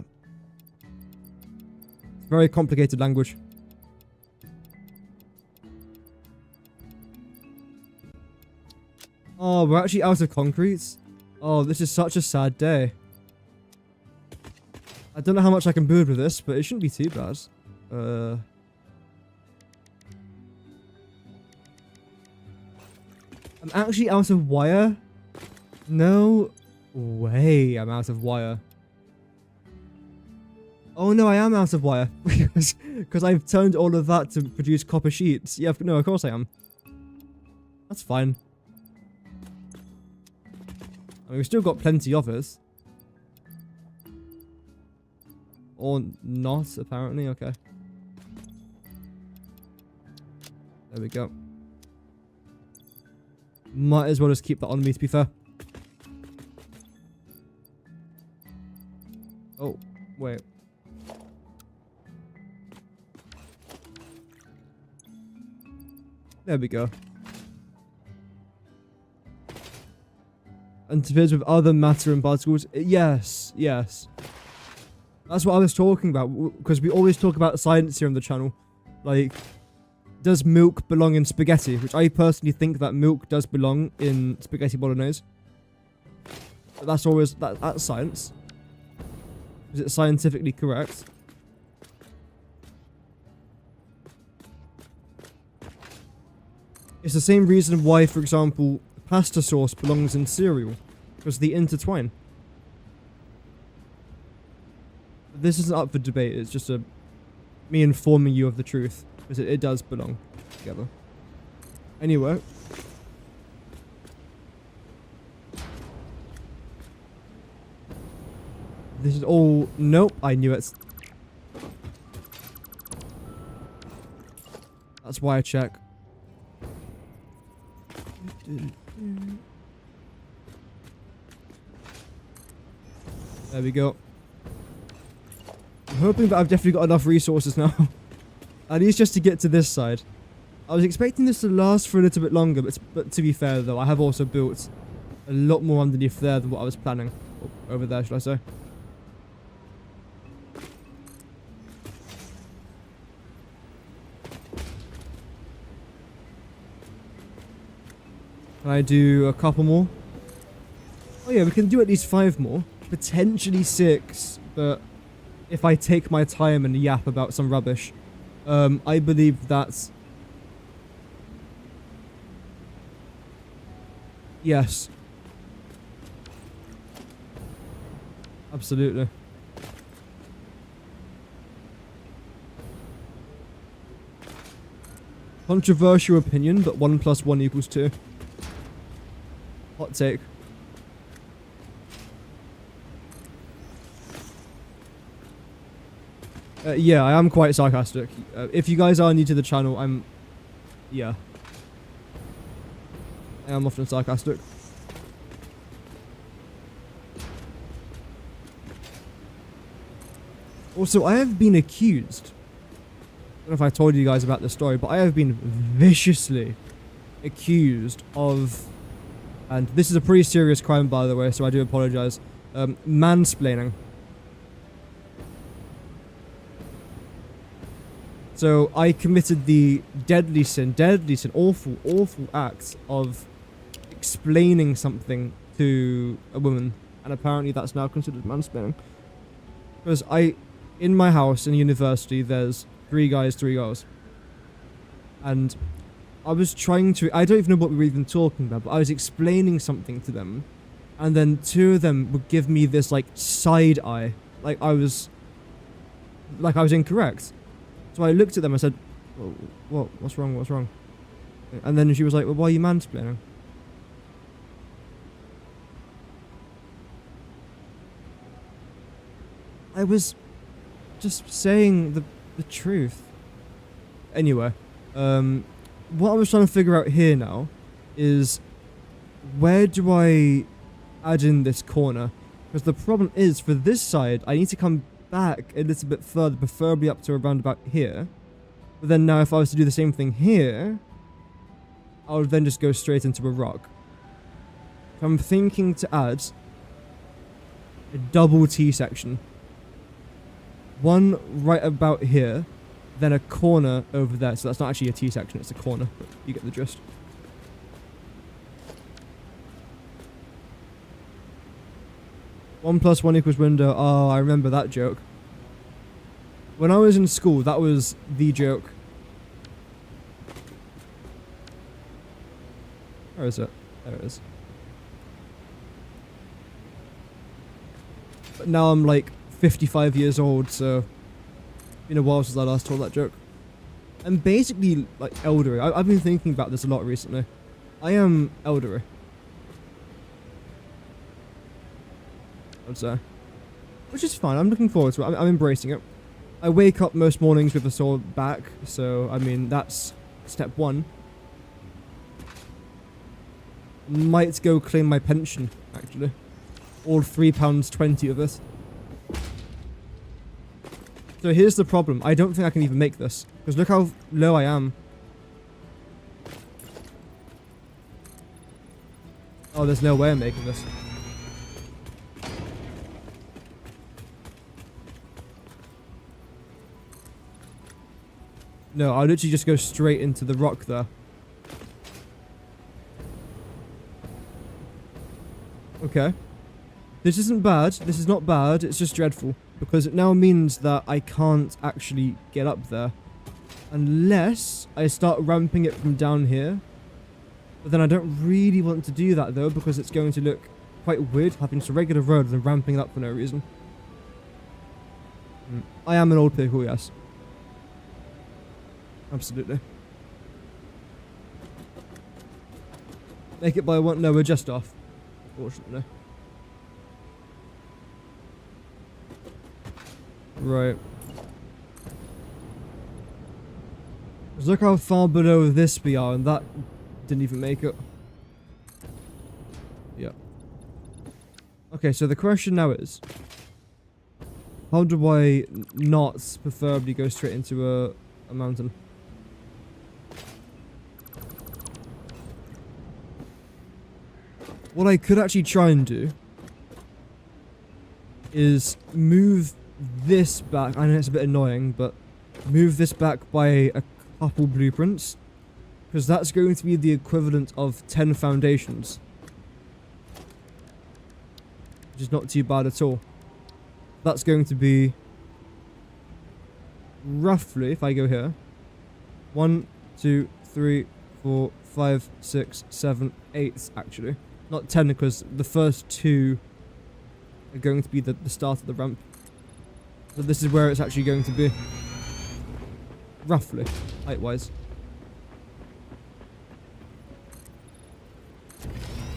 A: Very complicated language. Oh, we're actually out of concrete. Oh, this is such a sad day. I don't know how much I can build with this, but it shouldn't be too bad. I'm actually out of wire? No way I'm out of wire. Oh no, I am out of wire. Because I've turned all of that to produce copper sheets. Yeah, no, of course I am. That's fine. I mean, we've still got plenty of it. Or not, apparently. Okay. There we go. Might as well just keep that on me, to be fair. Oh, wait. There we go. Interferes with other matter and particles. Yes, yes. That's what I was talking about, because we always talk about science here on the channel. Like, does milk belong in spaghetti? Which I personally think that milk does belong in spaghetti bolognese. But that's always, that's science. Is it scientifically correct? It's the same reason why, for example, pasta sauce belongs in cereal, because they intertwine. This isn't up for debate, it's just me informing you of the truth, because it does belong together. Anyway. This is all... Nope, I knew it. That's why I check. There we go. I'm hoping that I've definitely got enough resources now. At least just to get to this side. I was expecting this to last for a little bit longer, but to be fair though, I have also built a lot more underneath there than what I was planning. Oh, over there, should I say. Can I do a couple more? Oh yeah, we can do at least 5 more. Potentially 6, but if I take my time and yap about some rubbish, I believe that's... Yes. Absolutely. Controversial opinion, but 1 + 1 = 2. Hot take. Yeah, I am quite sarcastic. If you guys are new to the channel, yeah. I am often sarcastic. Also, I have been accused. I don't know if I told you guys about this story, but I have been viciously accused of, and this is a pretty serious crime by the way, so I do apologize, mansplaining. So I committed the deadly sin, awful, awful act of explaining something to a woman, and apparently that's now considered mansplaining. Because in my house in university, there's 3 guys, 3 girls, and I was trying to, I don't even know what we were even talking about, but I was explaining something to them, and then 2 of them would give me this like side eye, like I was incorrect. So I looked at them and said, "What? What's wrong? What's wrong?" And then she was like, "Well, why are you mansplaining?" I was just saying the truth. Anyway, what I was trying to figure out here now is, where do I add in this corner? Because the problem is, for this side, I need to come back a little bit further, preferably up to around about here. But then now if I was to do the same thing here, I would then just go straight into a rock. So I'm thinking to add a double T section. One right about here, then a corner over there. So that's not actually a T section, it's a corner, but you get the gist. One plus 1 = window. Oh, I remember that joke. When I was in school, that was the joke. Where is it? There it is. But now I'm like 55 years old, so it's been a while since I last told that joke. I'm basically like elderly. I've been thinking about this a lot recently. I am elderly, I'd say. Which is fine, I'm looking forward to it, I'm embracing it. I wake up most mornings with a sore back, so I mean, that's step 1. Might go claim my pension, actually. All £3.20 of it. So here's the problem, I don't think I can even make this, because look how low I am. Oh, there's no way I'm making this. No, I'll literally just go straight into the rock there. Okay. This isn't bad. This is not bad. It's just dreadful. Because it now means that I can't actually get up there. Unless I start ramping it from down here. But then I don't really want to do that though, because it's going to look quite weird having just a regular road and ramping it up for no reason. I am an old pickle, yes. Absolutely. Make it by 1. No, we're just off. Fortunately. Right. Just look how far below this we are, and that didn't even make it. Yeah. Okay, so the question now is, how do I not preferably go straight into a mountain? What I could actually try and do is move this back. I know it's a bit annoying, but move this back by a couple blueprints, because that's going to be the equivalent of 10 foundations, which is not too bad at all. That's going to be roughly, if I go here, 1, 2, 3, 4, 5, 6, 7, 8 actually. Not 10, because the first 2 are going to be the start of the ramp. So this is where it's actually going to be. Roughly, height-wise.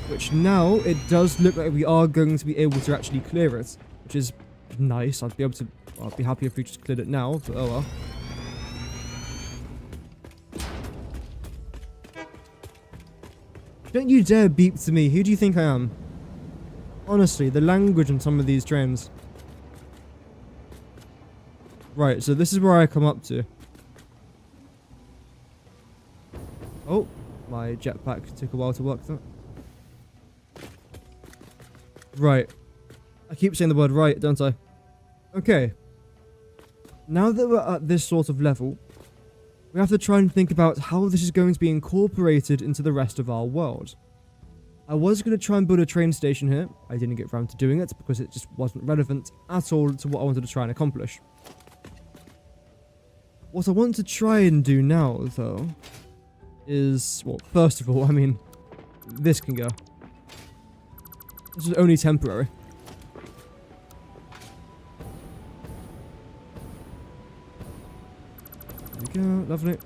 A: Which now, it does look like we are going to be able to actually clear it. Which is nice. I'd be happy if we just cleared it now, but oh well. Don't you dare beep to me. Who do you think I am? Honestly, the language on some of these trains. Right, so this is where I come up to. Oh, my jetpack took a while to work that. Right. I keep saying the word right, don't I? Okay. Now that we're at this sort of level, we have to try and think about how this is going to be incorporated into the rest of our world. I was going to try and build a train station here. I didn't get around to doing it because it just wasn't relevant at all to what I wanted to try and accomplish. What I want to try and do now, though, is... Well, first of all, I mean, this can go. This is only temporary. There we go, lovely.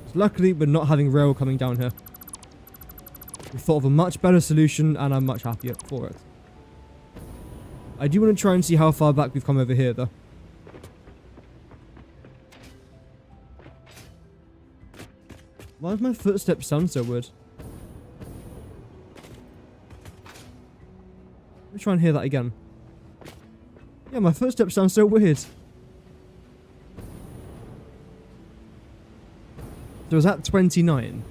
A: So luckily, we're not having rail coming down here. We thought of a much better solution, and I'm much happier for it. I do want to try and see how far back we've come over here, though. Why does my footsteps sound so weird? Let me try and hear that again. Yeah, my footsteps sound so weird. So is that 29?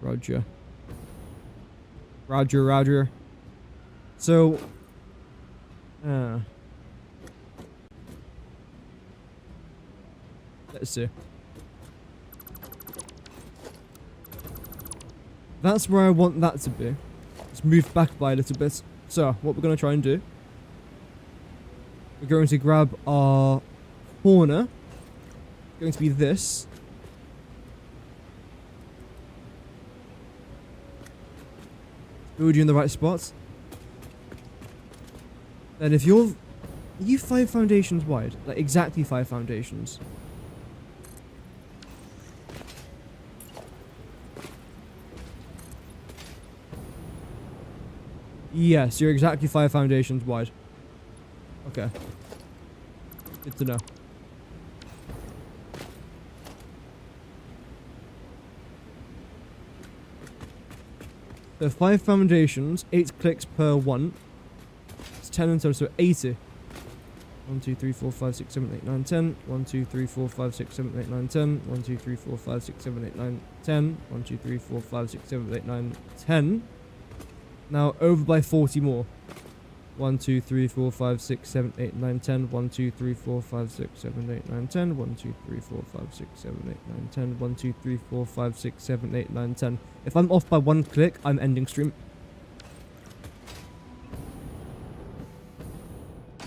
A: Roger. Roger, roger. So... let's see. That's where I want that to be. Let's move back by a little bit. So, what we're going to try and do... We're going to grab our corner. It's going to be this. Build you in the right spot. Then if you're... Are you 5 foundations wide? Like, exactly 5 foundations. Yes, you're exactly 5 foundations wide. Okay. Good to know. So 5 foundations, 8 clicks per one. It's 10 in total, so 80. 1, 2, 3, 4, 5, 6, 7, 8, 9, 10. 1, 2, 3, 4, 5, 6, 7, 8, 9, 10. 1, 2, 3, 4, 5, 6, 7, 8, 9, 10. 1, 2, 3, 4, 5, 6, 7, 8, 9, 10. Now over by 40 more. 1, 2, 3, 4, 5, 6, 7, 8, 9, 10. 1, 2, 3, 4, 5, 6, 7, 8, 9, 10. 1, 2, 3, 4, 5, 6, 7, 8, 9, 10. 1, 2, 3, 4, 5, 6, 7, 8, 9, 10. If I'm off by 1 click, I'm ending stream.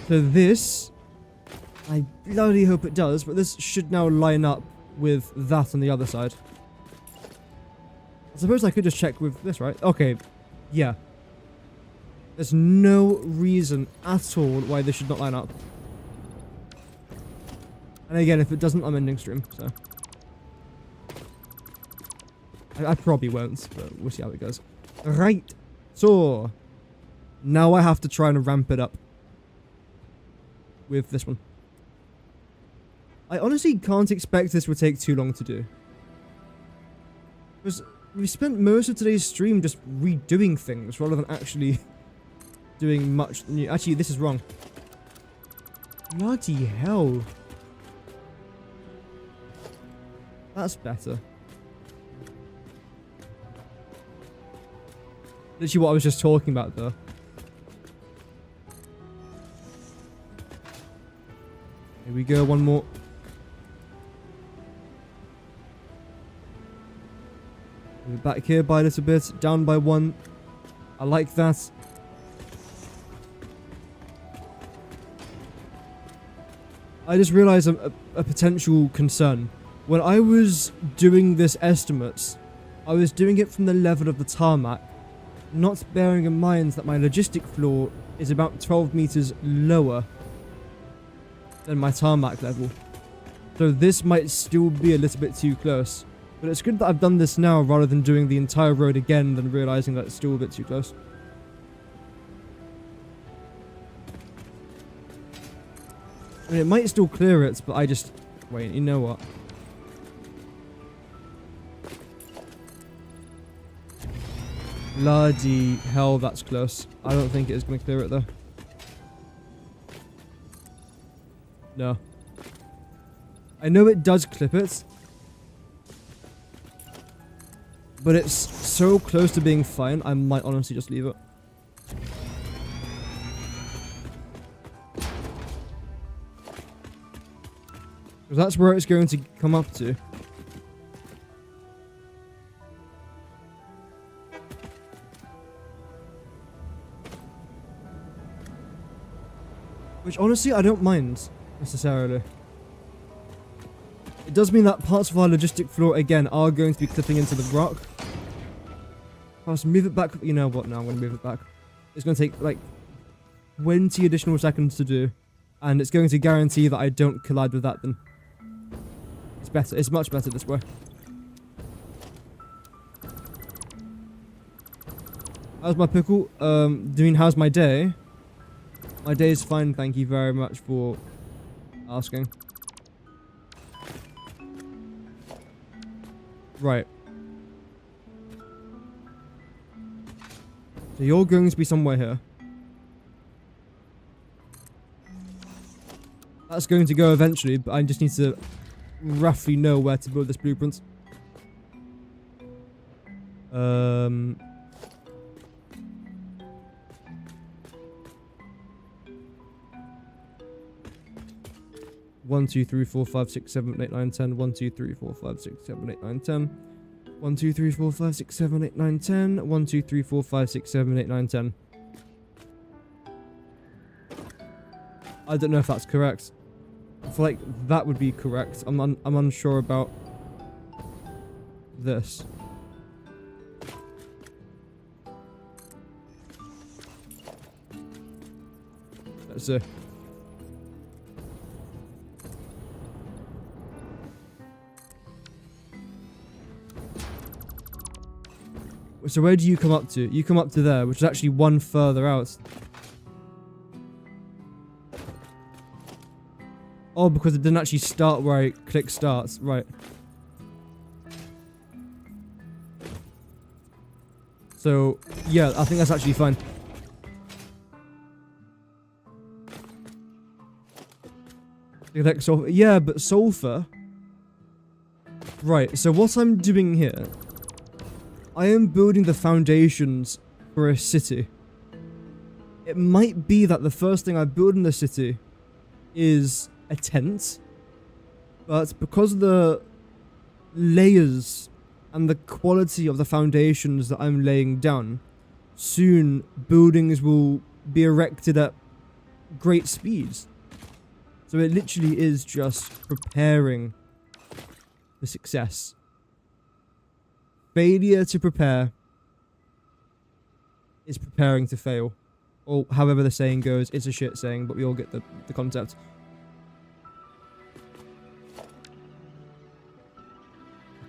A: So this, I bloody hope it does, but this should now line up with that on the other side. I suppose I could just check with this, right? Okay, yeah. There's no reason at all why this should not line up. And again, if it doesn't, I'm ending stream, so. I probably won't, but we'll see how it goes. Right. So, now I have to try and ramp it up. with this one. I honestly can't expect this would take too long to do. Because we spent most of today's stream just redoing things rather than actually doing much new. Actually, this is wrong. Bloody hell. That's better. Literally what I was just talking about though. Here we go, one more. We're back here by a little bit, down by one. I like that. I just realized a potential concern. When I was doing this estimates, I was doing it from the level of the tarmac, not bearing in mind that my logistic floor is about 12 meters lower than my tarmac level. So this might still be a little bit too close. But it's good that I've done this now rather than doing the entire road again than realizing that it's still a bit too close. I mean, it might still clear it, but I just... Wait, you know what? Bloody hell, that's close. I don't think it is going to clear it, though. No. I know it does clip it. But it's so close to being fine, I might honestly just leave it. Because that's where it's going to come up to. Which honestly, I don't mind, necessarily. It does mean that parts of our logistic floor, again, are going to be clipping into the rock. I'll just move it back. You know what? No, I'm going to move it back. It's going to take, like, 20 additional seconds to do. And it's going to guarantee that I don't collide with that then. It's better. It's much better this way. How's my pickle? How's my day? My day is fine, thank you very much for asking. Right. So you're going to be somewhere here. That's going to go eventually, but I just need to roughly know where to build this blueprint. 1, 2, 3, 4, 5, 6, 7, 8, 9, 10. 1, 2, 3, 4, 5, 6, 7, 8, 9, 10. 1, 2, 3, 4, 5, 6, 7, 8, 9, 10. 1, 2, 3, 4, 5, 6, 7, 8, 9, 10. I don't know if that's correct. I feel like that would be correct. I'm unsure about this. Let's see. So where do you come up to? You come up to there, which is actually one further out. Oh, because it didn't actually start where I click starts. Right. So, yeah, I think that's actually fine. Yeah, but sulfur. Right, so what I'm doing here, I am building the foundations for a city. It might be that the first thing I build in the city is a tent, but because of the layers and the quality of the foundations that I'm laying down, soon buildings will be erected at great speeds. So it literally is just preparing for success. Failure to prepare is preparing to fail. Or however the saying goes, it's a shit saying, but we all get the concept.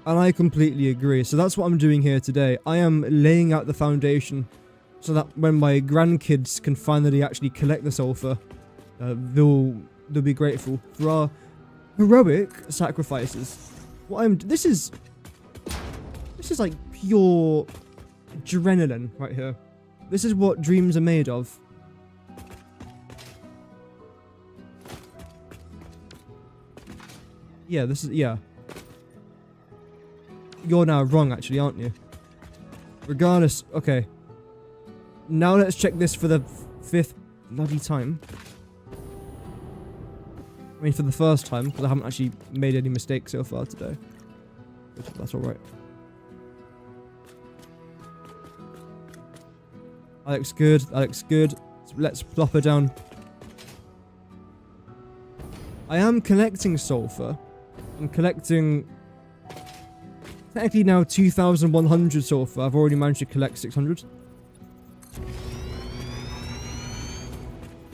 A: And I completely agree. So that's what I'm doing here today. I am laying out the foundation so that when my grandkids can finally actually collect the sulfur, they'll be grateful for our heroic sacrifices. This is like pure adrenaline right here. This is what dreams are made of. Yeah, yeah. You're now wrong, actually, aren't you? Regardless, okay. Now let's check this for the 5th bloody time. I mean, for the first time, because I haven't actually made any mistakes so far today. But that's alright. That looks good, that looks good. So let's plop her down. I am collecting sulfur. I'm collecting technically now 2,100 sulfur. I've already managed to collect 600.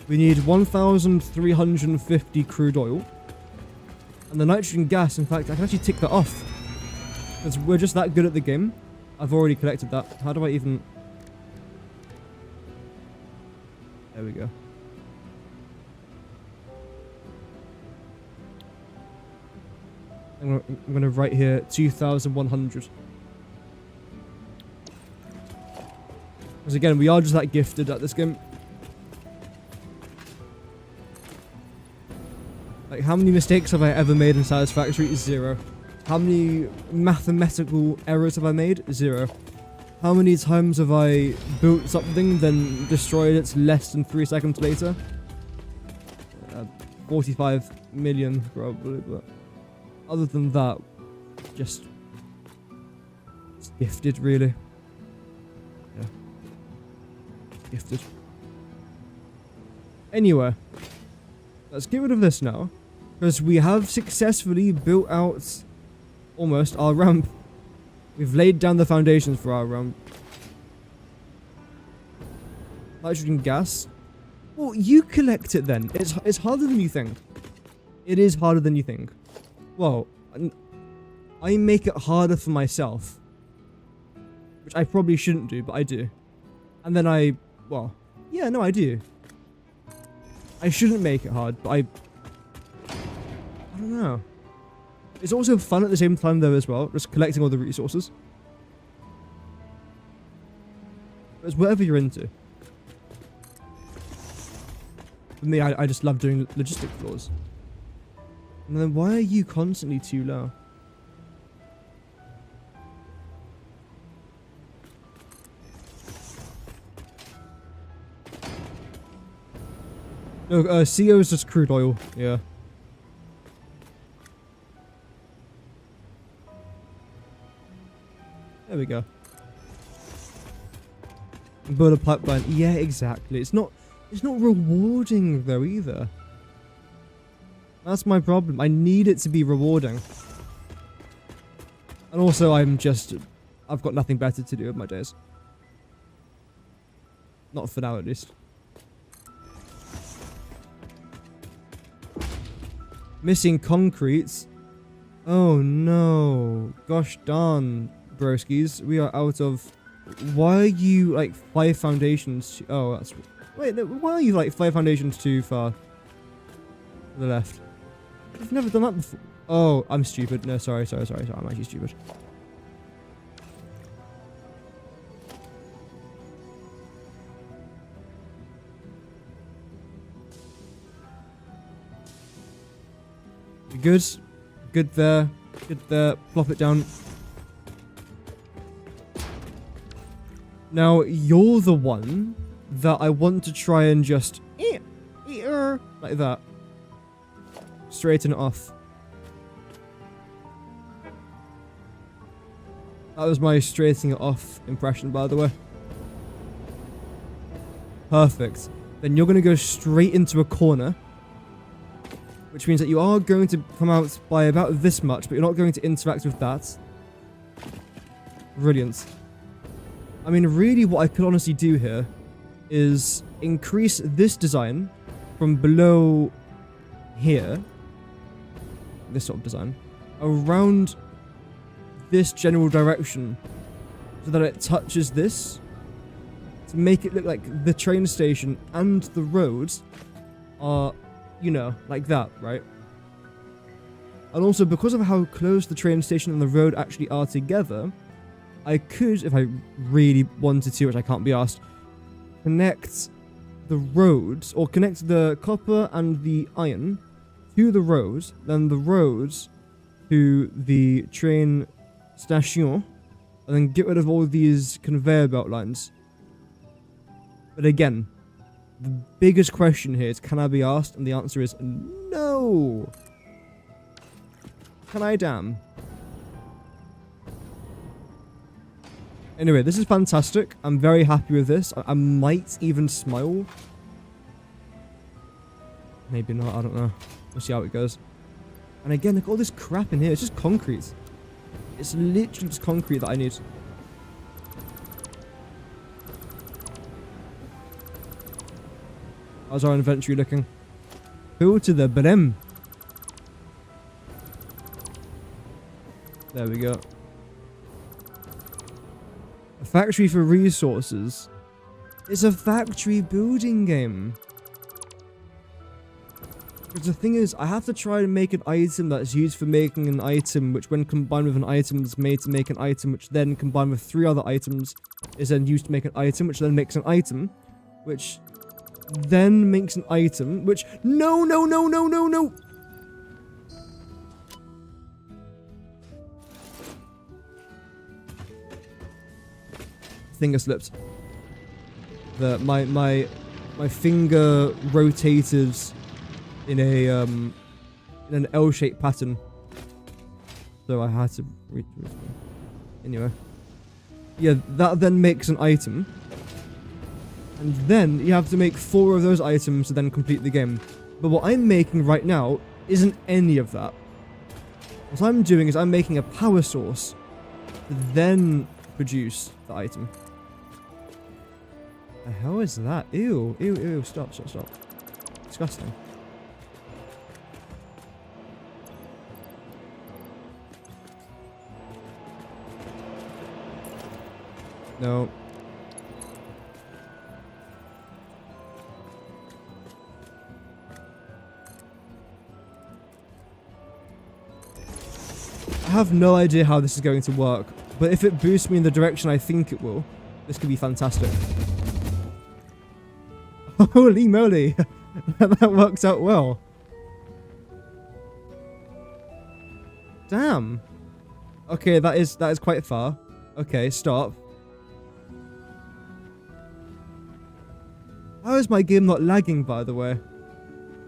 A: We need 1,350 crude oil. And the nitrogen gas, in fact, I can actually tick that off. Because we're just that good at the game. I've already collected that. How do I even... There we go. I'm gonna write here 2,100. Because again, we are just that gifted at this game. Like, how many mistakes have I ever made in Satisfactory? 0. How many mathematical errors have I made? 0. How many times have I built something, then destroyed it less than 3 seconds later? 45 million, probably, but... Other than that, just gifted, really. Yeah. Gifted. Anyway, let's get rid of this now, because we have successfully built out almost our ramp. We've laid down the foundations for our ramp. Nitrogen gas. Well, you collect it then. It's harder than you think. It is harder than you think. Well, I make it harder for myself. Which I probably shouldn't do, but I do. And then well, yeah, no, I do. I shouldn't make it hard, but I don't know. It's also fun at the same time though as well, just collecting all the resources. It's whatever you're into. For me, I just love doing logistic floors. And then why are you constantly too low? No, CO is just crude oil, yeah. There we go. Build a pipeline. Yeah, exactly. It's not rewarding though either. That's my problem. I need it to be rewarding. And also I've got nothing better to do with my days. Not for now at least. Missing concrete. Oh no. Gosh darn, broskies. We are out of... Why are you like 5 foundations? Oh, that's... Wait, no, why are you like 5 foundations too far to the left? I've never done that before. Oh, I'm stupid. No, sorry. I'm actually stupid. Good. Good there. Good there. Plop it down. Now, you're the one that I want to try and just... like that. Straighten it off. That was my straightening it off impression, by the way. Perfect. Then you're going to go straight into a corner. Which means that you are going to come out by about this much, but you're not going to interact with that. Brilliant. I mean, really what I could honestly do here is increase this design from below here, this sort of design, around this general direction so that it touches this to make it look like the train station and the roads are you know, like that, right? And also, because of how close the train station and the road actually are together, I could, if I really wanted to, which I can't be asked, connect the roads, or connect the copper and the iron to the roads, then the roads to the train station, and then get rid of all these conveyor belt lines. But again, the biggest question here is, can I be asked? And the answer is no. Can I damn? Anyway, this is fantastic. I'm very happy with this. I might even smile. Maybe not, I don't know. We'll see how it goes. And again, look at all this crap in here. It's just concrete. It's literally just concrete that I need. How's our inventory looking? Full to the brim. There we go. A factory for resources. It's a factory building game. Because the thing is, I have to try and make an item that's used for making an item, which when combined with an item is made to make an item, which then combined with 3 other items is then used to make an item, which then makes an item, which then makes an item, which... No! Finger slipped. My finger rotated in a in an L-shaped pattern, so I had to reach. Anyway, yeah, that then makes an item, and then you have to make 4 of those items to then complete the game. But what I'm making right now isn't any of that. What I'm doing is I'm making a power source to then produce the item. The hell is that? Ew, stop. Disgusting. No. I have no idea how this is going to work, but if it boosts me in the direction I think it will, this could be fantastic. Holy moly! That works out well. Damn. Okay, that is quite far. Okay, stop. How is my game not lagging, by the way?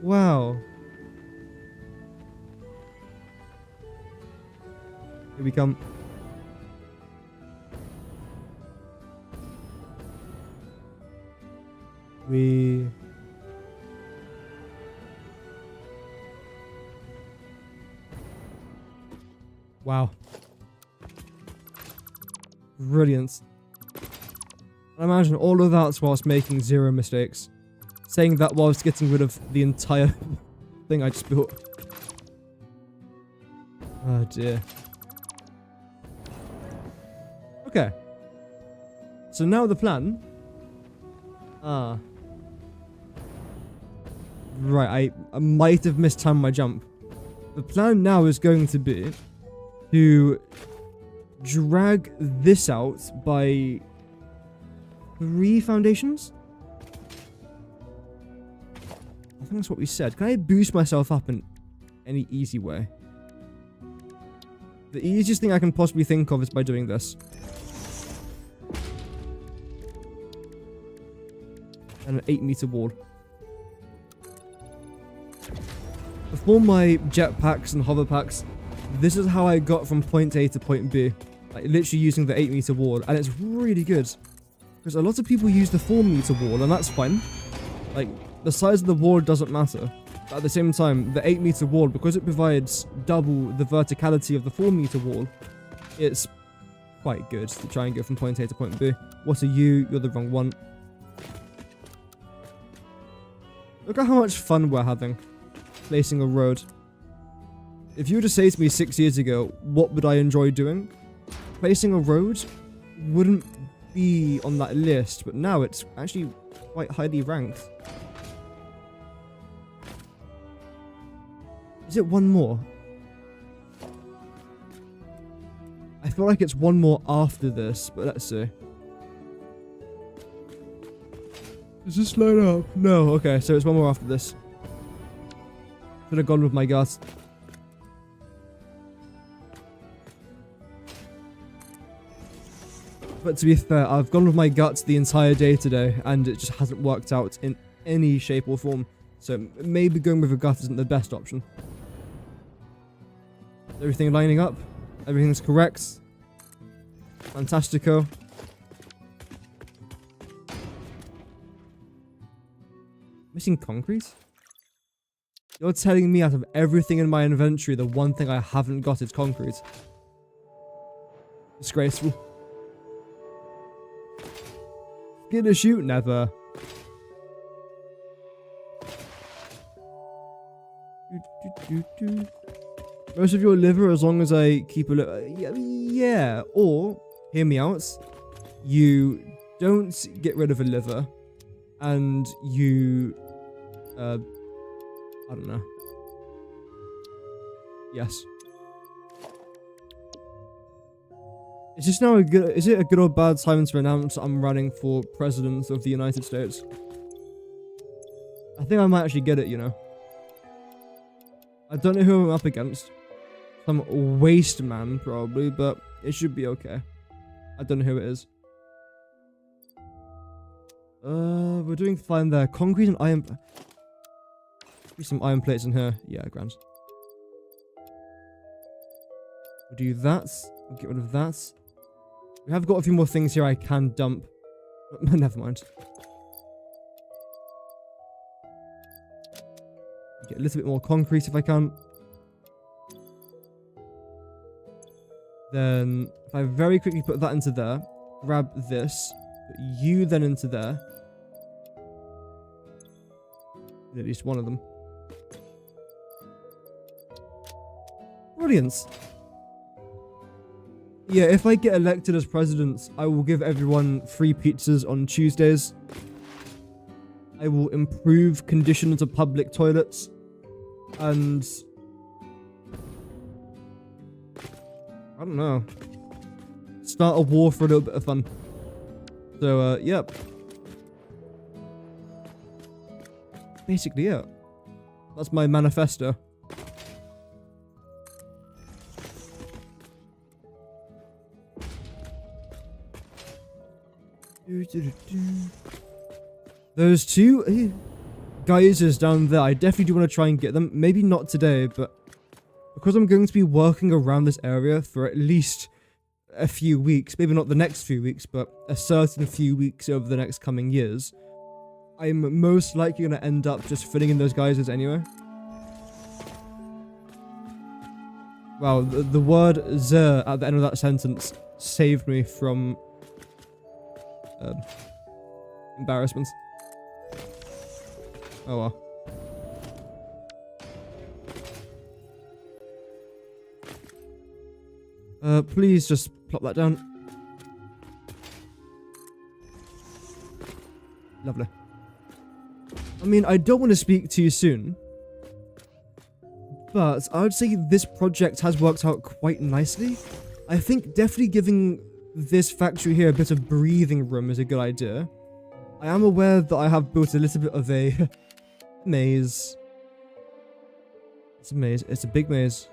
A: Wow. Here we come. Wow. Brilliant. I imagine all of that whilst making 0 mistakes. Saying that whilst getting rid of the entire thing I just built. Oh dear. Okay. So now the plan... Right, I might have mistimed my jump. The plan now is going to be to drag this out by 3 foundations? I think that's what we said. Can I boost myself up in any easy way? The easiest thing I can possibly think of is by doing this. And an 8-meter wall. Before my jetpacks and hoverpacks, this is how I got from point A to point B. Like, literally using the 8-meter wall, and it's really good. Because a lot of people use the 4-meter wall, and that's fine. Like, the size of the wall doesn't matter. But at the same time, the 8-meter wall, because it provides double the verticality of the 4-meter wall, it's quite good to try and go from point A to point B. What are you? You're the wrong one. Look at how much fun we're having placing a road. If you were to say to me 6 years ago, what would I enjoy doing? Placing a road wouldn't be on that list, but now it's actually quite highly ranked. Is it one more? I feel like it's one more after this, but let's see. Does this line up? No, okay, so it's one more after this. Should have gone with my guts. But to be fair, I've gone with my guts the entire day today, and it just hasn't worked out in any shape or form. So maybe going with a gut isn't the best option. Everything lining up. Everything's correct. Fantastico. Missing concrete? You're telling me out of everything in my inventory, the one thing I haven't got is concrete. Disgraceful. Get a shoot? Never. Most of your liver, as long as I keep a look. Yeah, or, hear me out, you don't get rid of a liver, and you, I don't know. Yes. Is this now is it a good or bad time to announce I'm running for President of the United States? I think I might actually get it, you know. I don't know who I'm up against. Some waste man, probably, but it should be okay. I don't know who it is. We're doing fine there. Concrete and iron. Some iron plates in here. Yeah, grand. We'll do that. We'll get rid of that. We have got a few more things here I can dump. Never mind. Get a little bit more concrete if I can. Then, if I very quickly put that into there, grab this, put you then into there. At least one of them. Brilliant. Yeah, if I get elected as president, I will give everyone free pizzas on Tuesdays. I will improve conditions of public toilets. And I don't know. Start a war for a little bit of fun. So, yep. Basically, yeah. That's my manifesto. Those two geysers down there, I definitely do want to try and get them. Maybe not today, but because I'm going to be working around this area for at least a few weeks, maybe not the next few weeks, but a certain few weeks over the next coming years, I'm most likely going to end up just filling in those geysers anyway. Wow, the word "zer" at the end of that sentence saved me from embarrassment. Oh well. Please just plop that down. Lovely. I mean, I don't want to speak too soon, but I would say this project has worked out quite nicely. I think definitely giving this factory here a bit of breathing room is a good idea. I am aware that I have built a little bit of a maze. It's a maze. It's a big maze.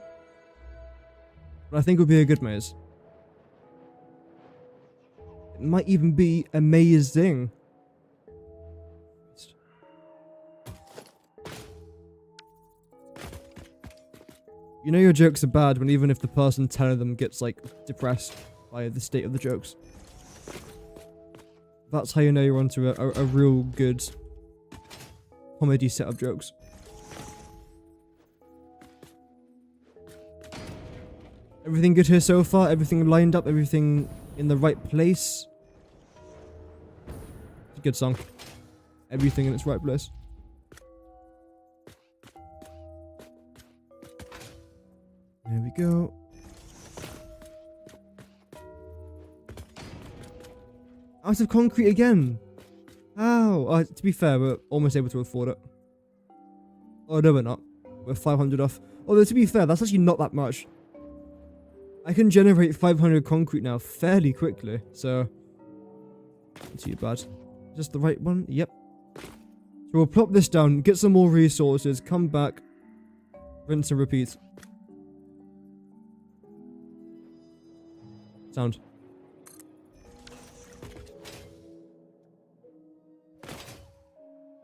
A: But I think it would be a good maze. It might even be amazing. You know your jokes are bad when even if the person telling them gets, like, depressed by the state of the jokes. That's how you know you're onto a real good comedy set of jokes. Everything good here so far? Everything lined up? Everything in the right place? It's a good song. Everything in its right place. There we go. Out of concrete again. How? To be fair, we're almost able to afford it. Oh, no, we're not. We're 500 off. Although, to be fair, that's actually not that much. I can generate 500 concrete now fairly quickly, so... Not too bad. Is this the right one? Yep. So we'll plop this down, get some more resources, come back, rinse and repeat. Sound.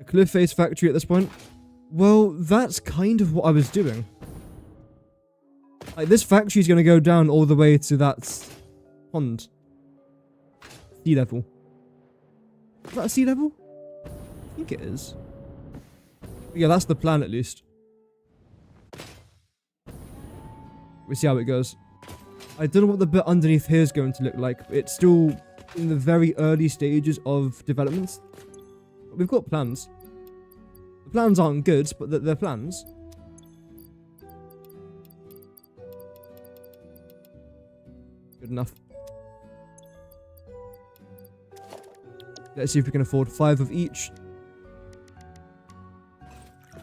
A: A cliff face factory at this point? Well, that's kind of what I was doing. Like, this factory's gonna go down all the way to that pond. Sea level. Is that a sea level? I think it is. But yeah, that's the plan at least. We'll see how it goes. I don't know what the bit underneath here is going to look like. It's still in the very early stages of development. But we've got plans. The plans aren't good, but they're plans. Good enough. Let's see if we can afford 5 of each.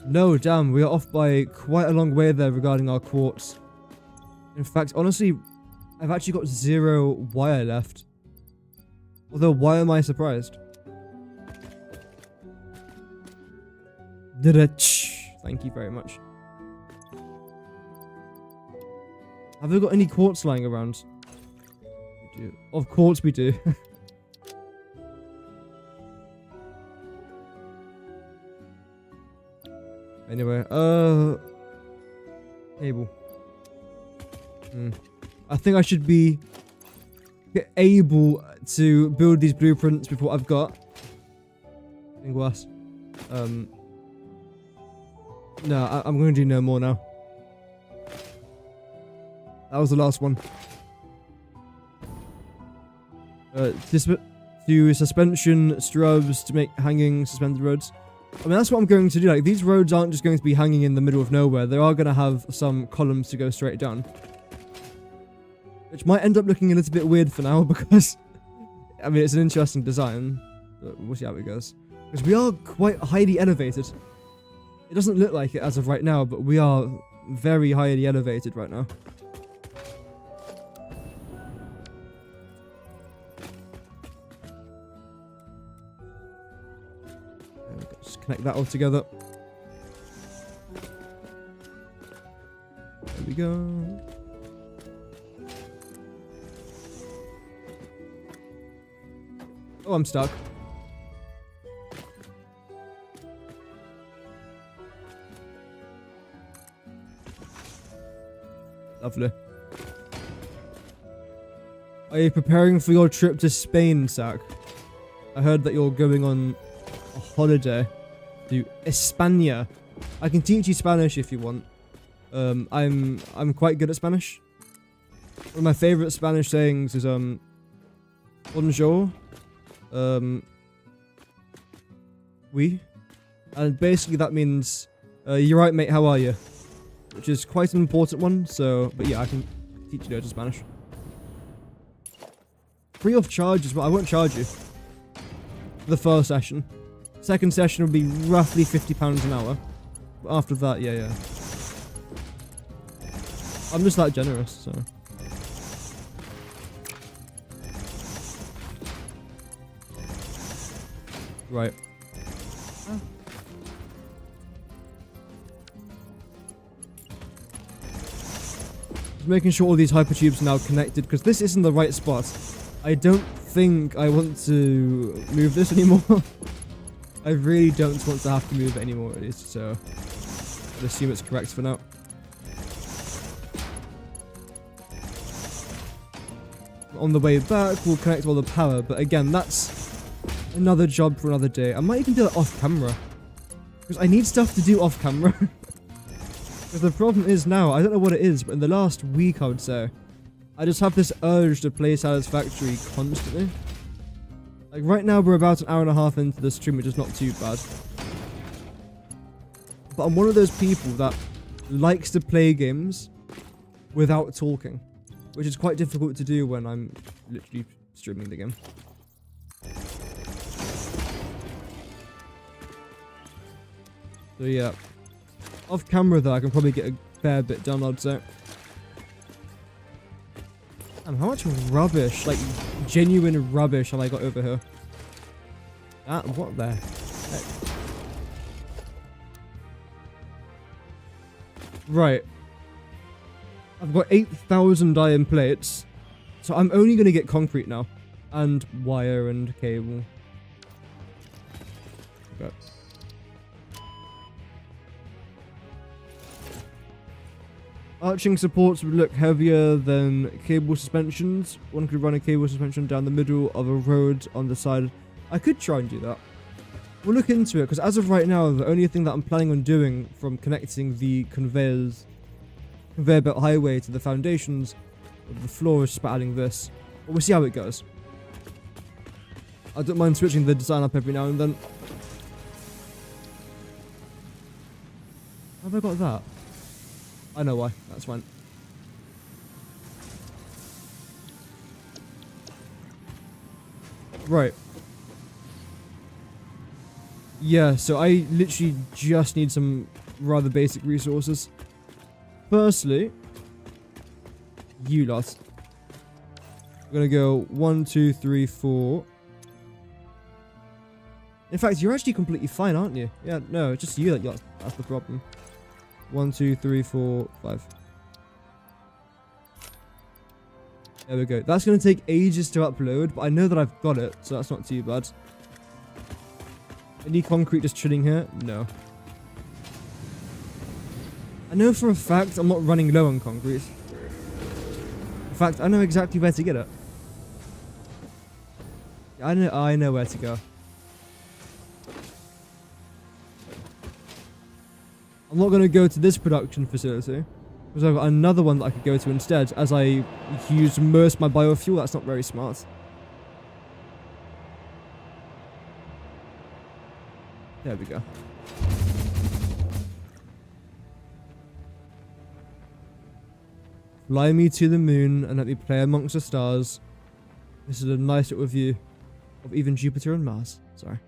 A: No, damn, we are off by quite a long way there regarding our quartz. In fact, honestly, I've actually got 0 wire left. Although, why am I surprised? Thank you very much. Have we got any quartz lying around? We do. Of course we do. Anyway, cable. I think I should be able to build these blueprints with what I've got. In glass. No, I'm going to do no more now. That was the last one. To suspension strubs to make hanging suspended roads. I mean, that's what I'm going to do. Like, these roads aren't just going to be hanging in the middle of nowhere. They are going to have some columns to go straight down. Which might end up looking a little bit weird for now because, I mean, it's an interesting design. But we'll see how it goes. Because we are quite highly elevated. It doesn't look like it as of right now, but we are very highly elevated right now. Just connect that all together. There we go. Oh, I'm stuck. Lovely. Are you preparing for your trip to Spain, Zach? I heard that you're going on a holiday to España. I can teach you Spanish if you want. I'm quite good at Spanish. One of my favorite Spanish sayings is bonjour, oui, and basically that means you're right, mate. How are you? Which is quite an important one. So, but yeah, I can teach you loads of Spanish. Free of charge as well. I won't charge you for the first session. Second session will be roughly £50 an hour. But after that, yeah. I'm just that generous, so. Right. Just making sure all these hypertubes are now connected, because this isn't the right spot. I don't think I want to move this anymore. I really don't want to have to move it anymore, at least, so I'll assume it's correct for now. On the way back, we'll connect all the power, but again, that's another job for another day. I might even do it off camera, because I need stuff to do off camera. Because the problem is now, I don't know what it is, but in the last week, I would say, I just have this urge to play Satisfactory constantly. Like right now, we're about an hour and a half into the stream, which is not too bad. But I'm one of those people that likes to play games without talking, which is quite difficult to do when I'm literally streaming the game. So yeah, off camera though, I can probably get a fair bit done, I'd say. Damn, how much rubbish, like genuine rubbish, have I got over here? What the heck? Right. I've got 8,000 iron plates, so I'm only going to get concrete now. And wire and cable. Okay. Arching supports would look heavier than cable suspensions. One could run a cable suspension down the middle of a road on the side. I could try and do that. We'll look into it, because as of right now, the only thing that I'm planning on doing from connecting the conveyor belt highway to the foundations of the floor is just adding this. But we'll see how it goes. I don't mind switching the design up every now and then. How have I got that? I know why. That's fine. Right. Yeah, so I literally just need some rather basic resources. Firstly, you lot. We're gonna go 1, 2, 3, 4. In fact, you're actually completely fine, aren't you? Yeah, no, it's just you that's the problem. 1, 2, 3, 4, 5. There we go. That's going to take ages to upload, but I know that I've got it, so that's not too bad. Any concrete just chilling here? No. I know for a fact I'm not running low on concrete. In fact, I know exactly where to get it. I know where to go. I'm not going to go to this production facility, because I've got another one that I could go to instead, as I use most of my biofuel. That's not very smart. There we go. Fly me to the moon and let me play amongst the stars. This is a nice little view of even Jupiter and Mars. Sorry.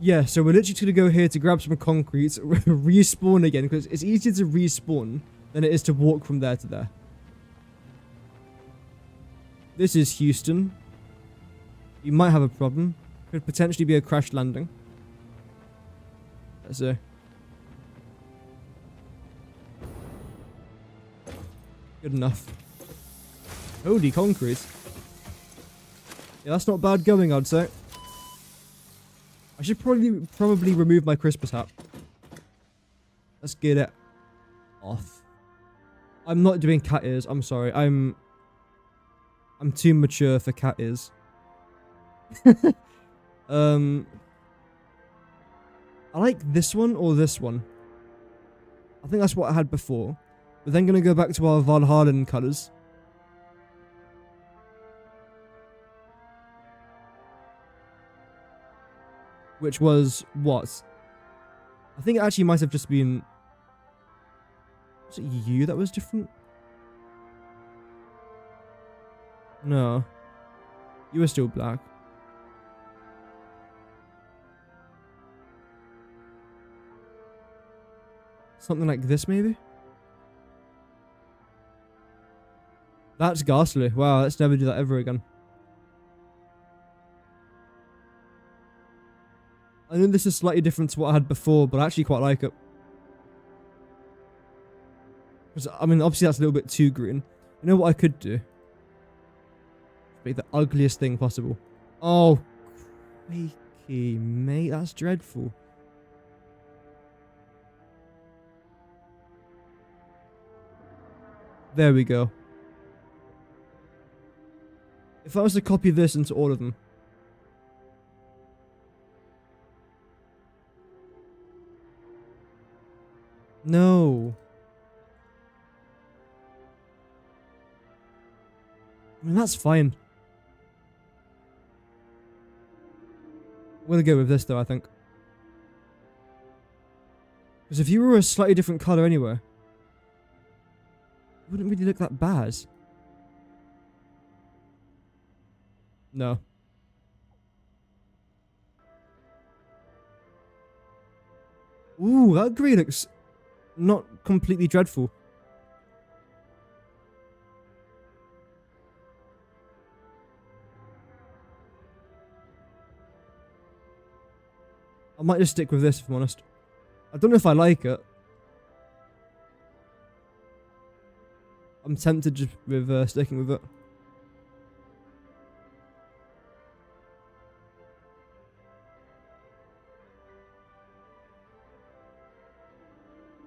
A: Yeah, so we're literally going to go here to grab some concrete, respawn again, because it's easier to respawn than it is to walk from there to there. This is Houston. You might have a problem. Could potentially be a crash landing. Let's see. Good enough. Holy concrete. Yeah, that's not bad going, I'd say. I should probably remove my Christmas hat. Let's get it off. I'm not doing cat ears. I'm sorry. I'm too mature for cat ears. I like this one or this one. I think that's what I had before. We're then going to go back to our Valhalla colours. Which was what? I think it actually might have just been... Was it you that was different? No. You were still black. Something like this, maybe? That's ghastly. Wow, let's never do that ever again. I know this is slightly different to what I had before, but I actually quite like it. I mean, obviously that's a little bit too green. You know what I could do? Make the ugliest thing possible. Oh, crikey, mate, that's dreadful. There we go. If I was to copy this into all of them. No. I mean, that's fine. I'm gonna go with this though, I think. Because if you were a slightly different colour anyway, it wouldn't really look that bad. No. Ooh, that grey looks not completely dreadful. I might just stick with this, if I'm honest. I don't know if I like it. I'm tempted just with sticking with it.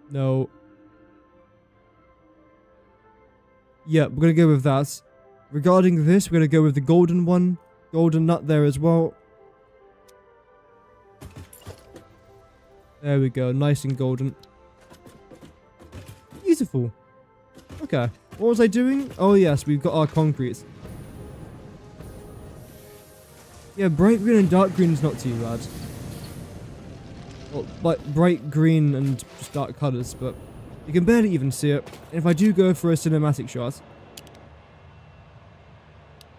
A: No. Yeah, we're gonna go with that. Regarding this, we're gonna go with the golden one. Golden nut there as well. There we go, nice and golden. Beautiful. Okay, what was I doing? Oh yes, we've got our concrete. Yeah, bright green and dark green is not too bad. Well, like bright green and just dark colours, but you can barely even see it. And if I do go for a cinematic shot,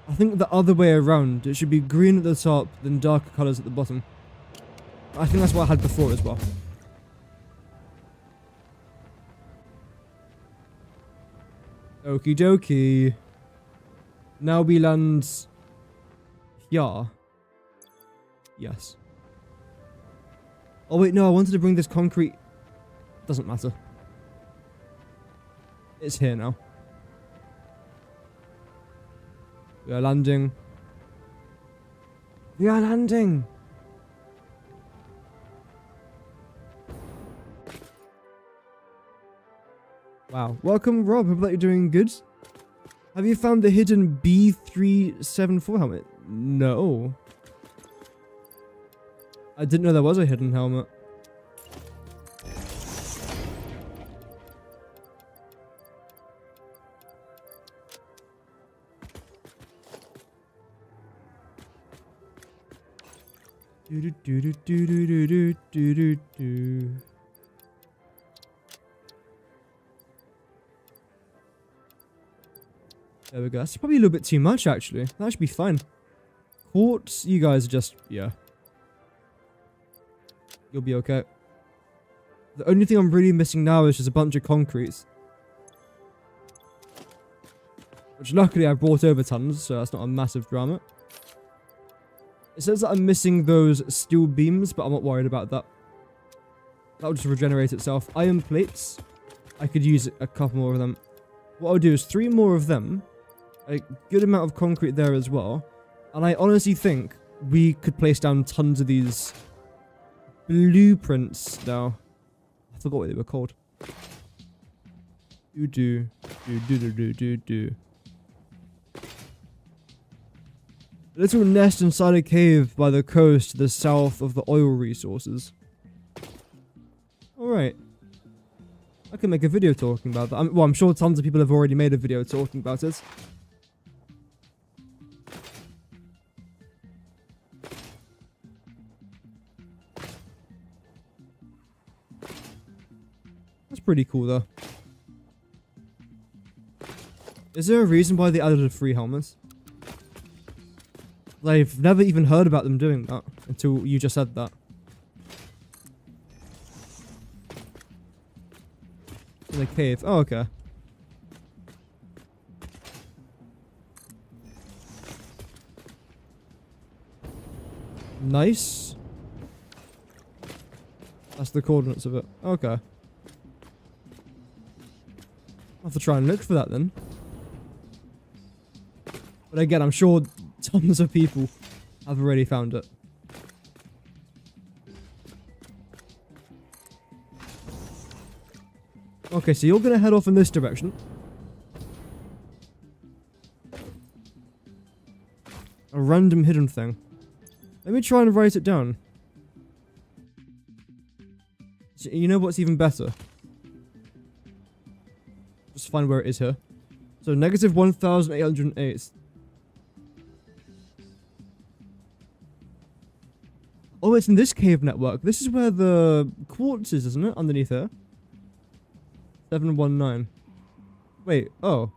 A: I think the other way around, it should be green at the top, then darker colours at the bottom. I think that's what I had before as well. Okie dokie. Now we land here. Yes. Oh wait, no, I wanted to bring this concrete. Doesn't matter. It's here now. We are landing. We are landing. Wow. Welcome, Rob. Hope that you're doing good. Have you found the hidden B374 helmet? No. I didn't know there was a hidden helmet. Do do do do do do do do do. There we go. That's probably a little bit too much, actually. That should be fine. Quartz, you guys are just, yeah. You'll be okay. The only thing I'm really missing now is just a bunch of concretes. Which luckily I brought over tons, so that's not a massive drama. It says that I'm missing those steel beams, but I'm not worried about that. That'll just regenerate itself. Iron plates. I could use a couple more of them. What I'll do is 3 more of them. A good amount of concrete there as well. And I honestly think we could place down tons of these blueprints now. I forgot what they were called. Do. A little nest inside a cave by the coast to the south of the oil resources. Alright. I can make a video talking about that. Well, I'm sure tons of people have already made a video talking about it. That's pretty cool, though. Is there a reason why they added a free helmet? I've never even heard about them doing that until you just said that. In the cave. Oh, okay. Nice. That's the coordinates of it. Okay. I'll have to try and look for that then. But again, I'm sure tons of people have already found it. Okay, so you're going to head off in this direction. A random hidden thing. Let me try and write it down. So you know what's even better? Just find where it is here. So negative 1,808. Oh, it's in this cave network. This is where the quartz is, isn't it? Underneath here. 719. Wait, oh.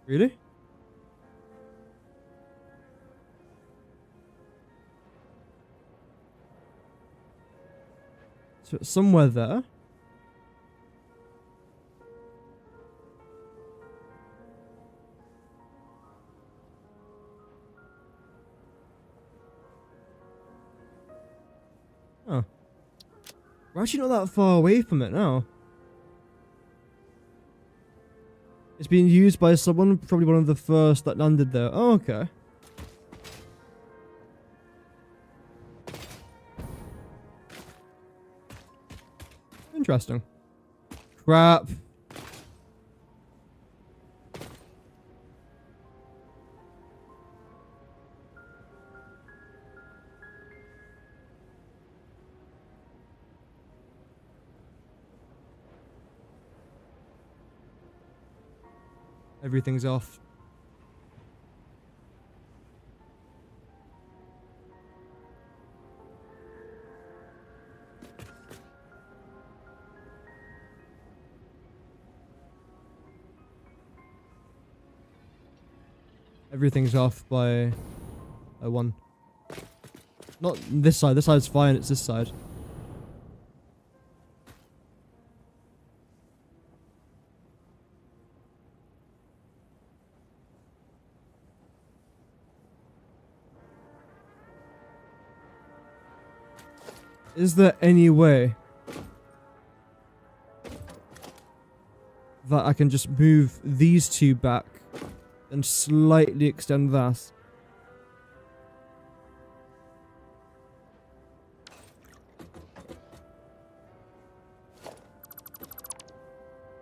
A: Really? So it's somewhere there. Oh. We're actually not that far away from it now. It's being used by someone, probably one of the first that landed there. Oh, okay. Interesting. Crap. Everything's off. Everything's off by one. Not this side. This side's fine. It's this side. Is there any way that I can just move these two back and slightly extend that?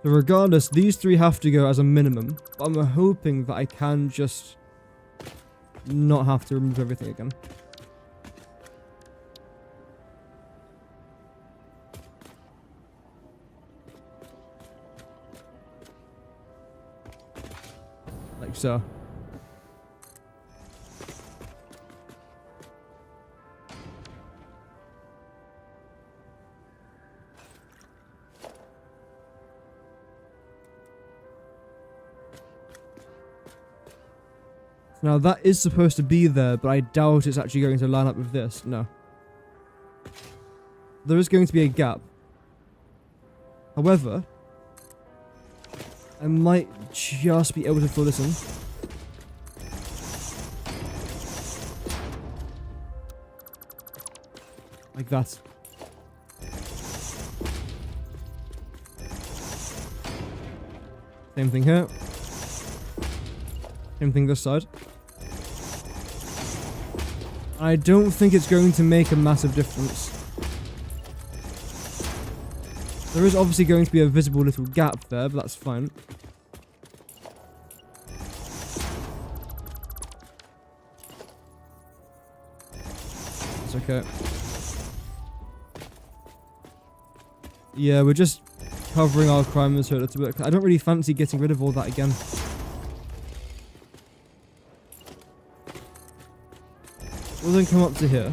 A: So regardless, these three have to go as a minimum, but I'm hoping that I can just not have to remove everything again. Like so. Now that is supposed to be there, but I doubt it's actually going to line up with this. No. There is going to be a gap. However, I might just be able to fill this in. Like that. Same thing here. Same thing this side. I don't think it's going to make a massive difference. There is obviously going to be a visible little gap there, but that's fine. It's okay. Yeah, we're just covering our crime so a little bit. I don't really fancy getting rid of all that again. We'll then come up to here.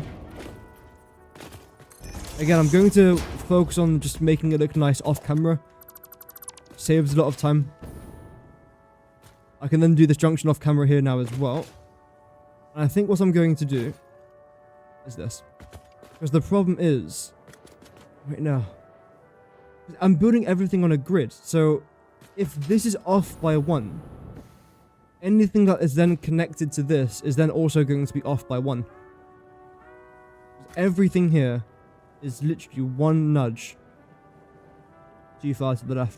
A: Again, I'm going to focus on just making it look nice off camera. Saves a lot of time. I can then do this junction off camera here now as well. And I think what I'm going to do is this. Because the problem is, right now, I'm building everything on a grid. So if this is off by 1, anything that is then connected to this is then also going to be off by 1. Everything here is literally one nudge too far to the left.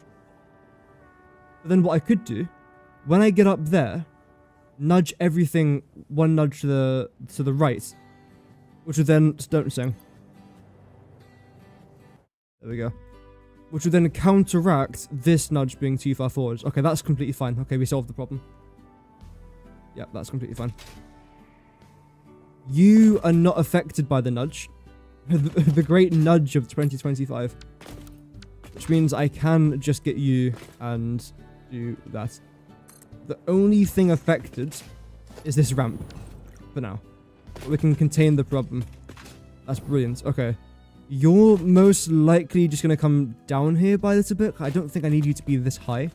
A: But then what I could do, when I get up there, nudge everything one nudge to the right, which would then don't sing. There we go. Which would then counteract this nudge being too far forward. Okay, that's completely fine. Okay, we solved the problem. Yeah, that's completely fine. You are not affected by the nudge. The great nudge of 2025. Which means I can just get you and do that. The only thing affected is this ramp. For now. But we can contain the problem. That's brilliant. Okay. You're most likely just going to come down here by a little bit. I don't think I need you to be this high.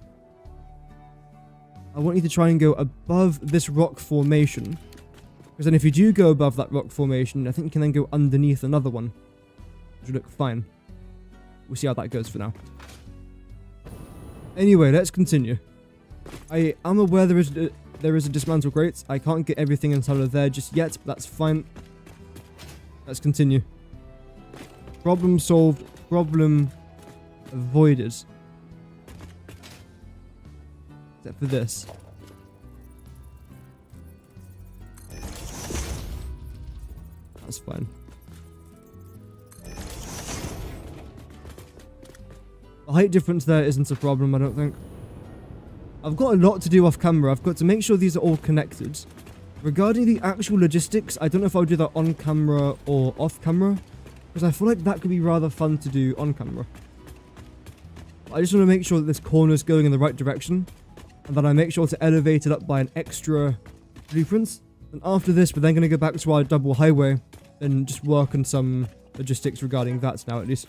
A: I want you to try and go above this rock formation. Because then if you do go above that rock formation, I think you can then go underneath another one. Which would look fine. we'll see how that goes for now. Anyway, let's continue. I am aware there is a dismantle crate. I can't get everything inside of there just yet, but that's fine. Let's continue. Problem solved. Problem avoided. Except for this. That's fine. The height difference there isn't a problem, I don't think. I've got a lot to do off camera. I've got to make sure these are all connected. Regarding the actual logistics, I don't know if I'll do that on camera or off camera, because I feel like that could be rather fun to do on camera. I just want to make sure that this corner is going in the right direction, and that I make sure to elevate it up by an extra blueprint. And after this, we're then going to go back to our double highway and just work on some logistics regarding that now, at least.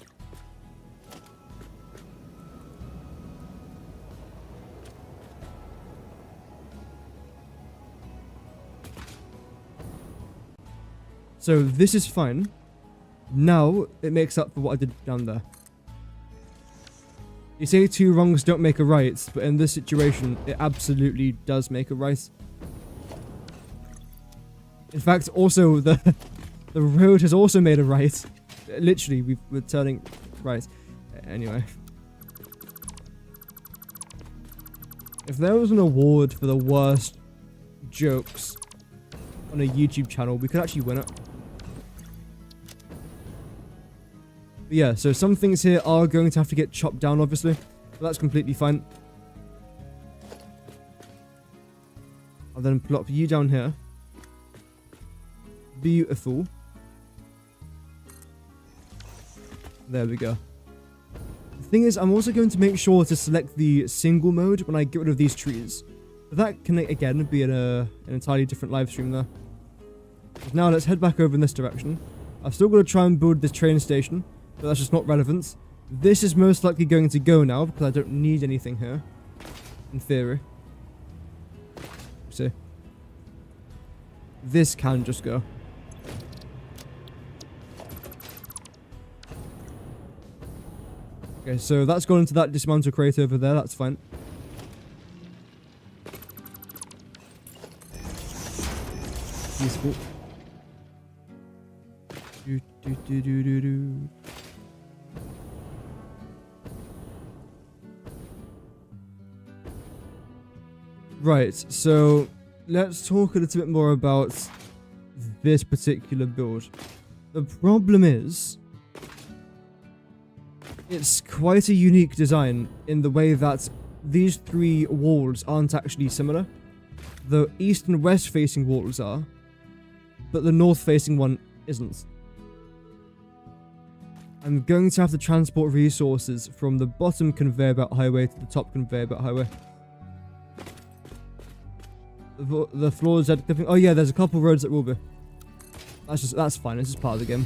A: So this is fine. Now it makes up for what I did down there. You say two wrongs don't make a right, but in this situation, it absolutely does make a right. In fact, also the road has also made a right. Literally, we're turning right. Anyway. If there was an award for the worst jokes on a YouTube channel, we could actually win it. But yeah, so some things here are going to have to get chopped down, obviously. But that's completely fine. I'll then plop you down here. Beautiful. There we go. The thing is, I'm also going to make sure to select the single mode when I get rid of these trees. But that can, again, be an entirely different live stream there. Now let's head back over in this direction. I've still got to try and build this train station, but that's just not relevant. This is most likely going to go now, because I don't need anything here. In theory. See. This can just go. Okay, so that's gone into that dismantle crate over there, that's fine. Useful. Right, so let's talk a little bit more about this particular build. The problem is, it's quite a unique design in the way that these three walls aren't actually similar. The east and west facing walls are, but the north facing one isn't. I'm going to have to transport resources from the bottom conveyor belt highway to the top conveyor belt highway. The floors are clipping. Oh yeah, there's a couple roads that will be. That's fine. This is part of the game.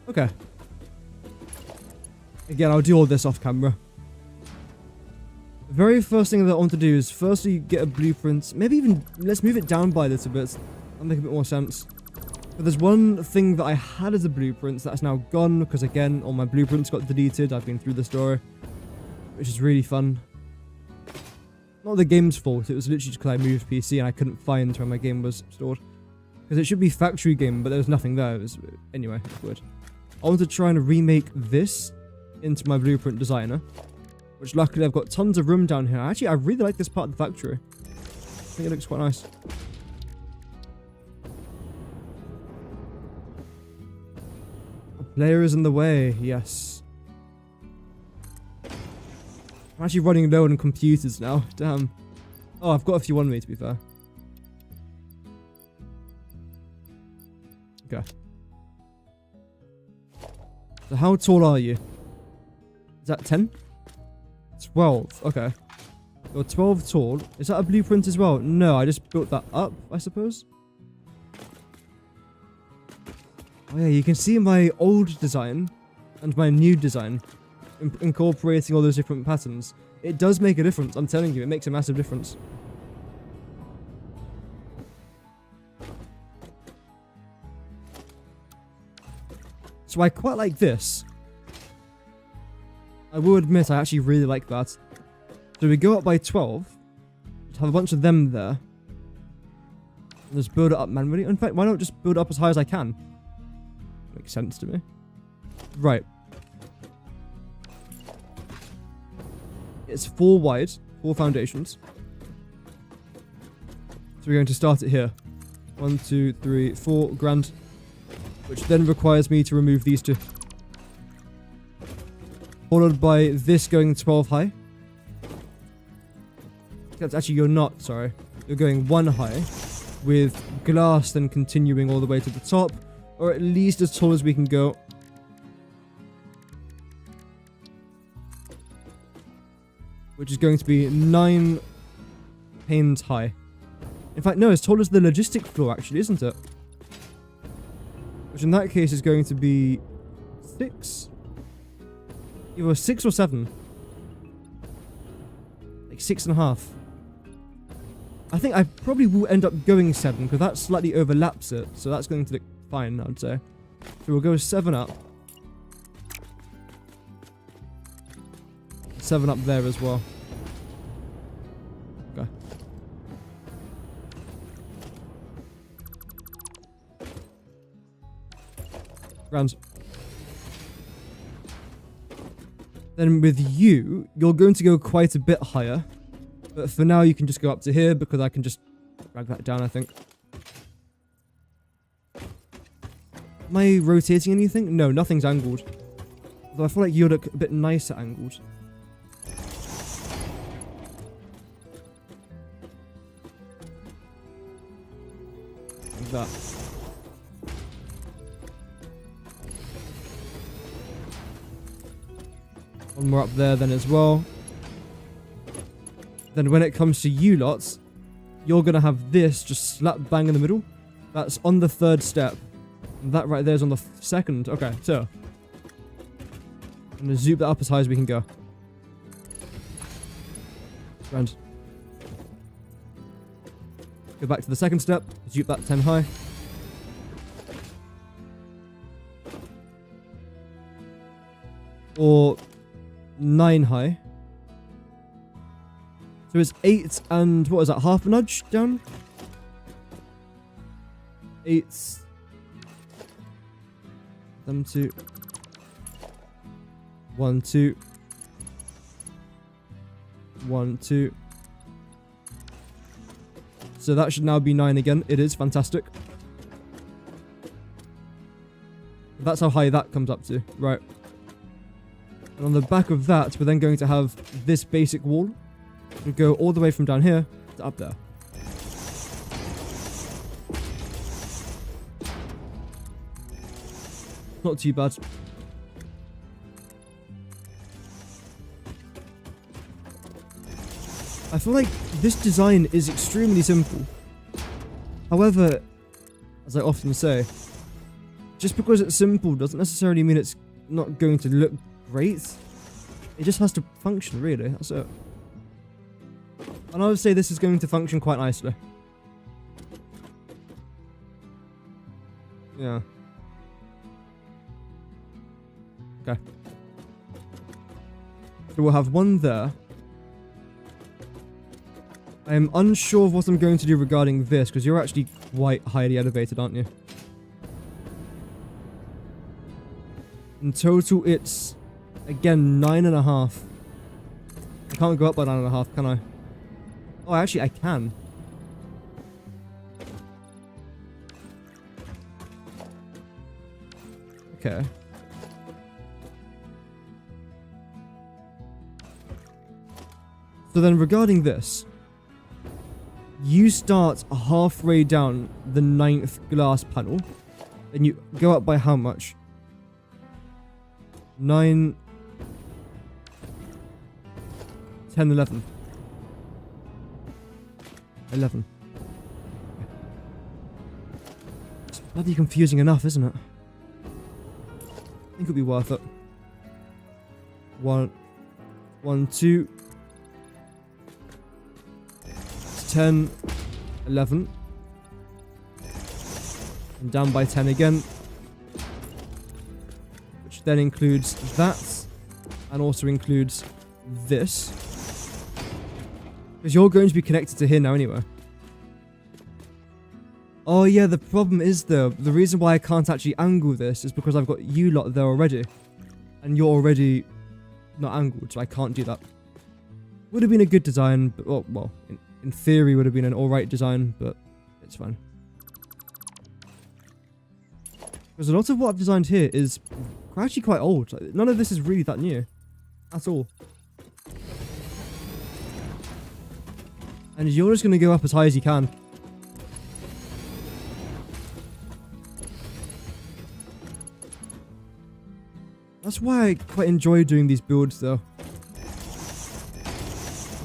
A: Okay. Again, I'll do all this off camera. The very first thing that I want to do is firstly get a blueprint. Maybe even let's move it down by a little bit. That'll make a bit more sense. But there's one thing that I had as a blueprint that's now gone because again, all my blueprints got deleted. I've been through the story, which is really fun. Not the game's fault. It was literally just because I moved PC and I couldn't find where my game was stored. Because it should be factory game, but there was nothing there. It was, anyway, it's weird. I want to try and remake this into my blueprint designer, which luckily I've got tons of room down here. Actually, I really like this part of the factory. I think it looks quite nice. A player is in the way, yes. I'm actually running low on computers now, damn. Oh, I've got a few on me, to be fair. Okay. So how tall are you? Is that 10? 12, okay. You're 12 tall. Is that a blueprint as well? No, I just built that up, I suppose. Oh yeah, you can see my old design and my new design incorporating all those different patterns. It does make a difference, I'm telling you, it makes a massive difference. So I quite like this. I will admit I actually really like that. So we go up by 12. Just have a bunch of them there. And just build it up manually. In fact, why not just build it up as high as I can? Makes sense to me. Right. It's 4 wide, 4 foundations. So we're going to start it here. 1, 2, 3, 4 grand. Which then requires me to remove these 2. Followed by this going 12 high. That's actually, you're not, sorry. You're going 1 high. With glass then continuing all the way to the top. Or at least as tall as we can go. Which is going to be 9 panes high. In fact, no, as tall as the logistic floor, actually, isn't it? Which in that case is going to be 6? Either 6 or 7. Like 6.5. I think I probably will end up going 7, because that slightly overlaps it. So that's going to look fine, I'd say. So we'll go 7 up. 7 up there as well. Okay. Grand. Then with you, you're going to go quite a bit higher. But for now, you can just go up to here because I can just drag that down, I think. Am I rotating anything? No, nothing's angled. Although I feel like you look a bit nicer angled. Like that. One more up there then as well. Then when it comes to you lots, you're going to have this just slap bang in the middle. That's on the 3rd step. And that right there is on the 2nd. Okay, so. I'm going to zoom that up as high as we can go. Grand. Go back to the 2nd step. Zoom that 10 high. Or 9 high. So it's 8 and what is that? Half a nudge down? 8. Them 2. 1, 2. 1, 2. So that should now be 9 again. It is fantastic. That's how high that comes up to. Right. And on the back of that, we're then going to have this basic wall. We'll go all the way from down here to up there. Not too bad. I feel like this design is extremely simple. However, as I often say, just because it's simple doesn't necessarily mean it's not going to look great. It just has to function, really. That's it. And I would say this is going to function quite nicely. Yeah. Okay. So we'll have one there. I am unsure of what I'm going to do regarding this, because you're actually quite highly elevated, aren't you? In total, it's, again, 9.5. I can't go up by 9.5, can I? Oh, actually, I can. Okay. So then, regarding this, you start halfway down the 9th glass panel, and you go up by how much? 9, 10, 11. 11. It's bloody confusing enough, isn't it? I think it'll be worth it. 1, 2. 10, 11. And down by 10 again. which then includes that, and also includes this. Because you're going to be connected to here now anyway. Oh yeah, the problem is though, the reason why I can't actually angle this is because I've got you lot there already. And you're already not angled, so I can't do that. Would have been a good design, but well, in theory would have been an alright design, but it's fine. Because a lot of what I've designed here is actually quite old. Like, none of this is really that new. At all. And you're just going to go up as high as you can. That's why I quite enjoy doing these builds though. I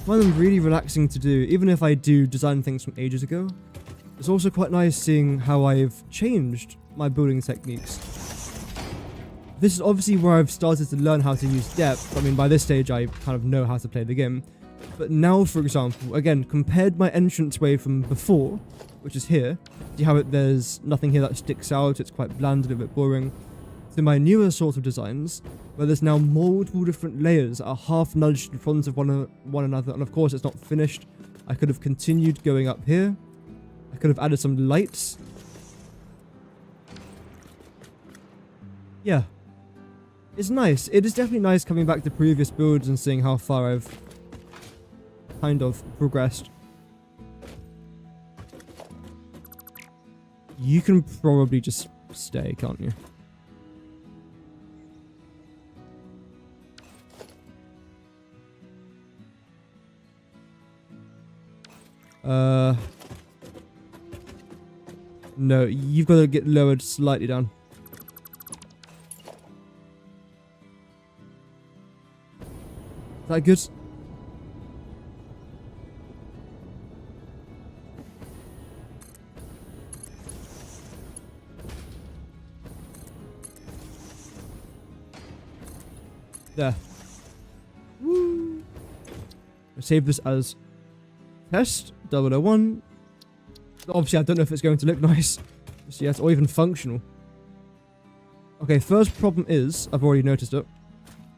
A: find them really relaxing to do, even if I do design things from ages ago. It's also quite nice seeing how I've changed my building techniques. This is obviously where I've started to learn how to use depth. I mean, by this stage I kind of know how to play the game. But now, for example, again, compared my entranceway from before, which is here, see how there's nothing here that sticks out, it's quite bland and a bit boring, to my newer sort of designs, where there's now multiple different layers that are half nudged in front of one another, and of course it's not finished. I could have continued going up here. I could have added some lights. Yeah. It's nice. It is definitely nice coming back to previous builds and seeing how far I've kind of progressed. You can probably just stay, can't you? No, you've got to get lowered slightly down. Is that good? There. Woo! I'll save this as test 001. Obviously, I don't know if it's going to look nice just yet, or even functional. Okay, first problem is, I've already noticed it.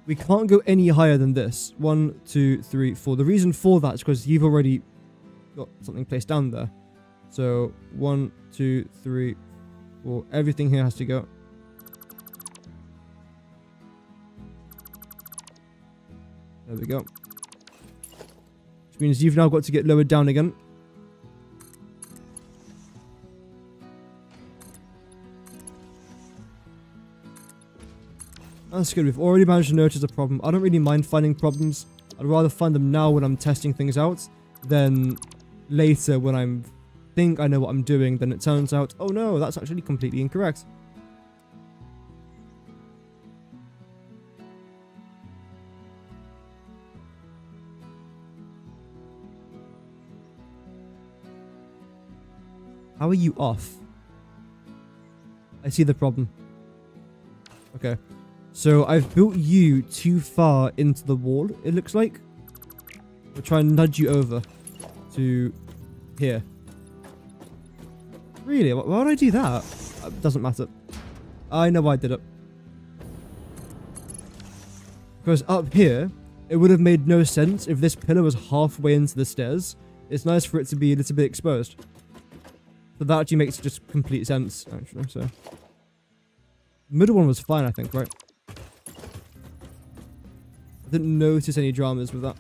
A: We can't go any higher than this. 1, 2, 3, 4. The reason for that is because you've already got something placed down there. So, 1, 2, 3, 4. Everything here has to go. There we go. Which means you've now got to get lowered down again. That's good. We've already managed to notice a problem. I don't really mind finding problems. I'd rather find them now when I'm testing things out than later when I think I know what I'm doing. Then it turns out, oh no, that's actually completely incorrect. How are you off? I see the problem. Okay. So I've built you too far into the wall, it looks like. We'll try and nudge you over to here. Really? Why would I do that? Doesn't matter. I know why I did it. Because up here, it would have made no sense if this pillar was halfway into the stairs. It's nice for it to be a little bit exposed. So that actually makes just complete sense, actually. So, the middle one was fine, I think, right? I didn't notice any dramas with that.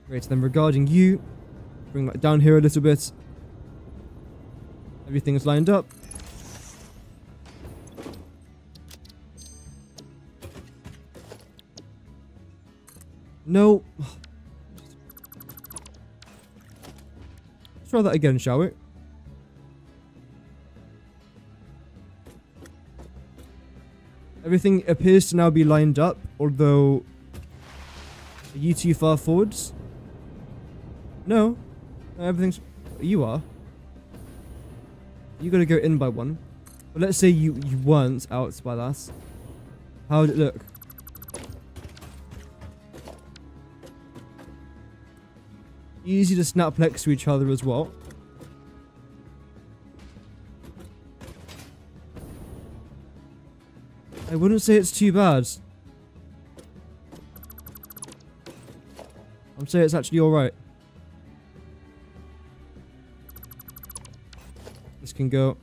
A: Great, then regarding you, bring that down here a little bit. Everything's lined up. No. Let's try that again, shall we? Everything appears to now be lined up, although... Are you too far forwards? No. Everything's... You are. You gotta go in by one. But let's say you weren't out by that. How would it look? Easy to snap next to each other as well. I wouldn't say it's too bad. I'm saying it's actually alright. This can go.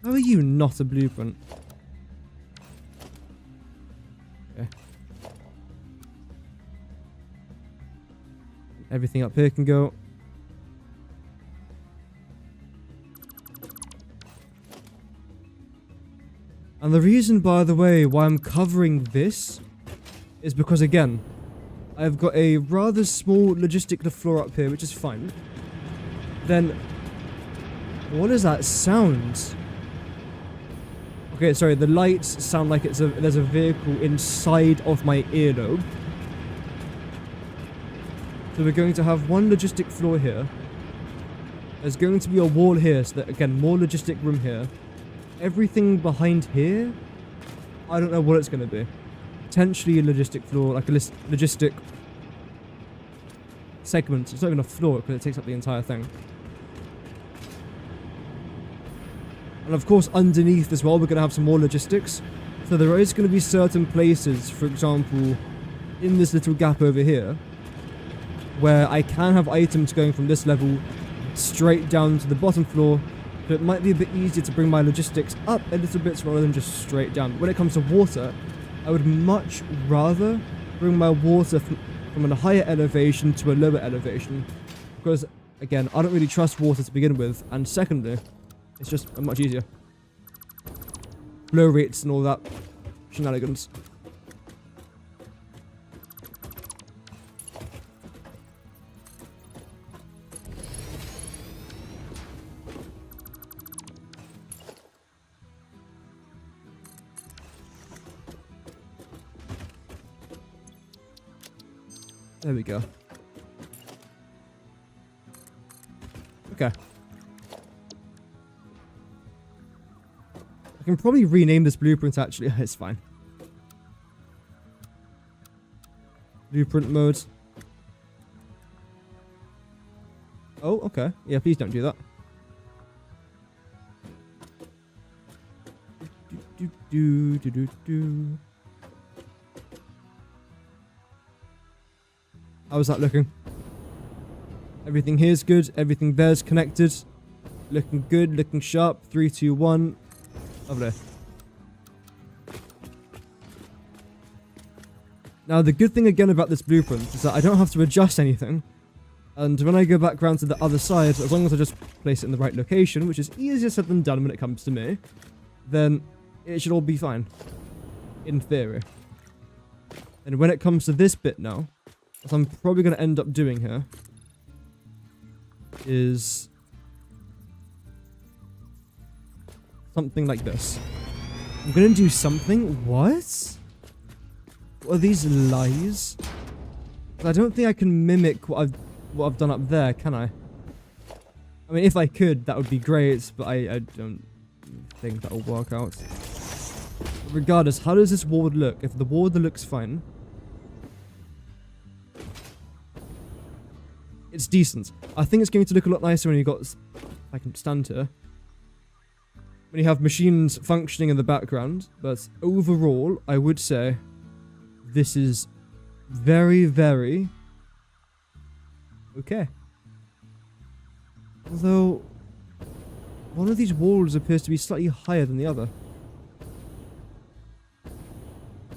A: How are you not a blueprint? Okay. Everything up here can go. And the reason, by the way, why I'm covering this is because, again, I've got a rather small logistic floor up here, which is fine. Then, what is that sound? Okay, sorry, the lights sound like there's a vehicle inside of my earlobe. So we're going to have one logistic floor here. There's going to be a wall here, so that, again, more logistic room here. Everything behind here, I don't know what it's going to be. Potentially a logistic floor, like a logistic segment. It's not even a floor because it takes up the entire thing. And of course, underneath as well, we're going to have some more logistics. So there is going to be certain places, for example, in this little gap over here, where I can have items going from this level straight down to the bottom floor. But it might be a bit easier to bring my logistics up a little bit rather than just straight down. When it comes to water, I would much rather bring my water from a higher elevation to a lower elevation. Because, again, I don't really trust water to begin with. And secondly, it's just much easier. Flow rates and all that shenanigans. There we go. Okay. I can probably rename this blueprint actually. It's fine. Blueprint mode. Oh, okay. Yeah, please don't do that. How's that looking? Everything here's good. Everything there's connected. Looking good. Looking sharp. 3, 2, 1. Lovely. Now, the good thing again about this blueprint is that I don't have to adjust anything. And when I go back around to the other side, as long as I just place it in the right location, which is easier said than done when it comes to me, then it should all be fine. In theory. And when it comes to this bit now, what I'm probably going to end up doing here is something like this. I'm going to do something. What? What are these lies? I don't think I can mimic what I've done up there, can I? I mean, if I could, that would be great, but I don't think that'll work out. But regardless, how does this ward look? If the ward looks fine, it's decent. I think it's going to look a lot nicer when you got... I can stand here. When you have machines functioning in the background. But overall, I would say this is very, very okay. Although, one of these walls appears to be slightly higher than the other.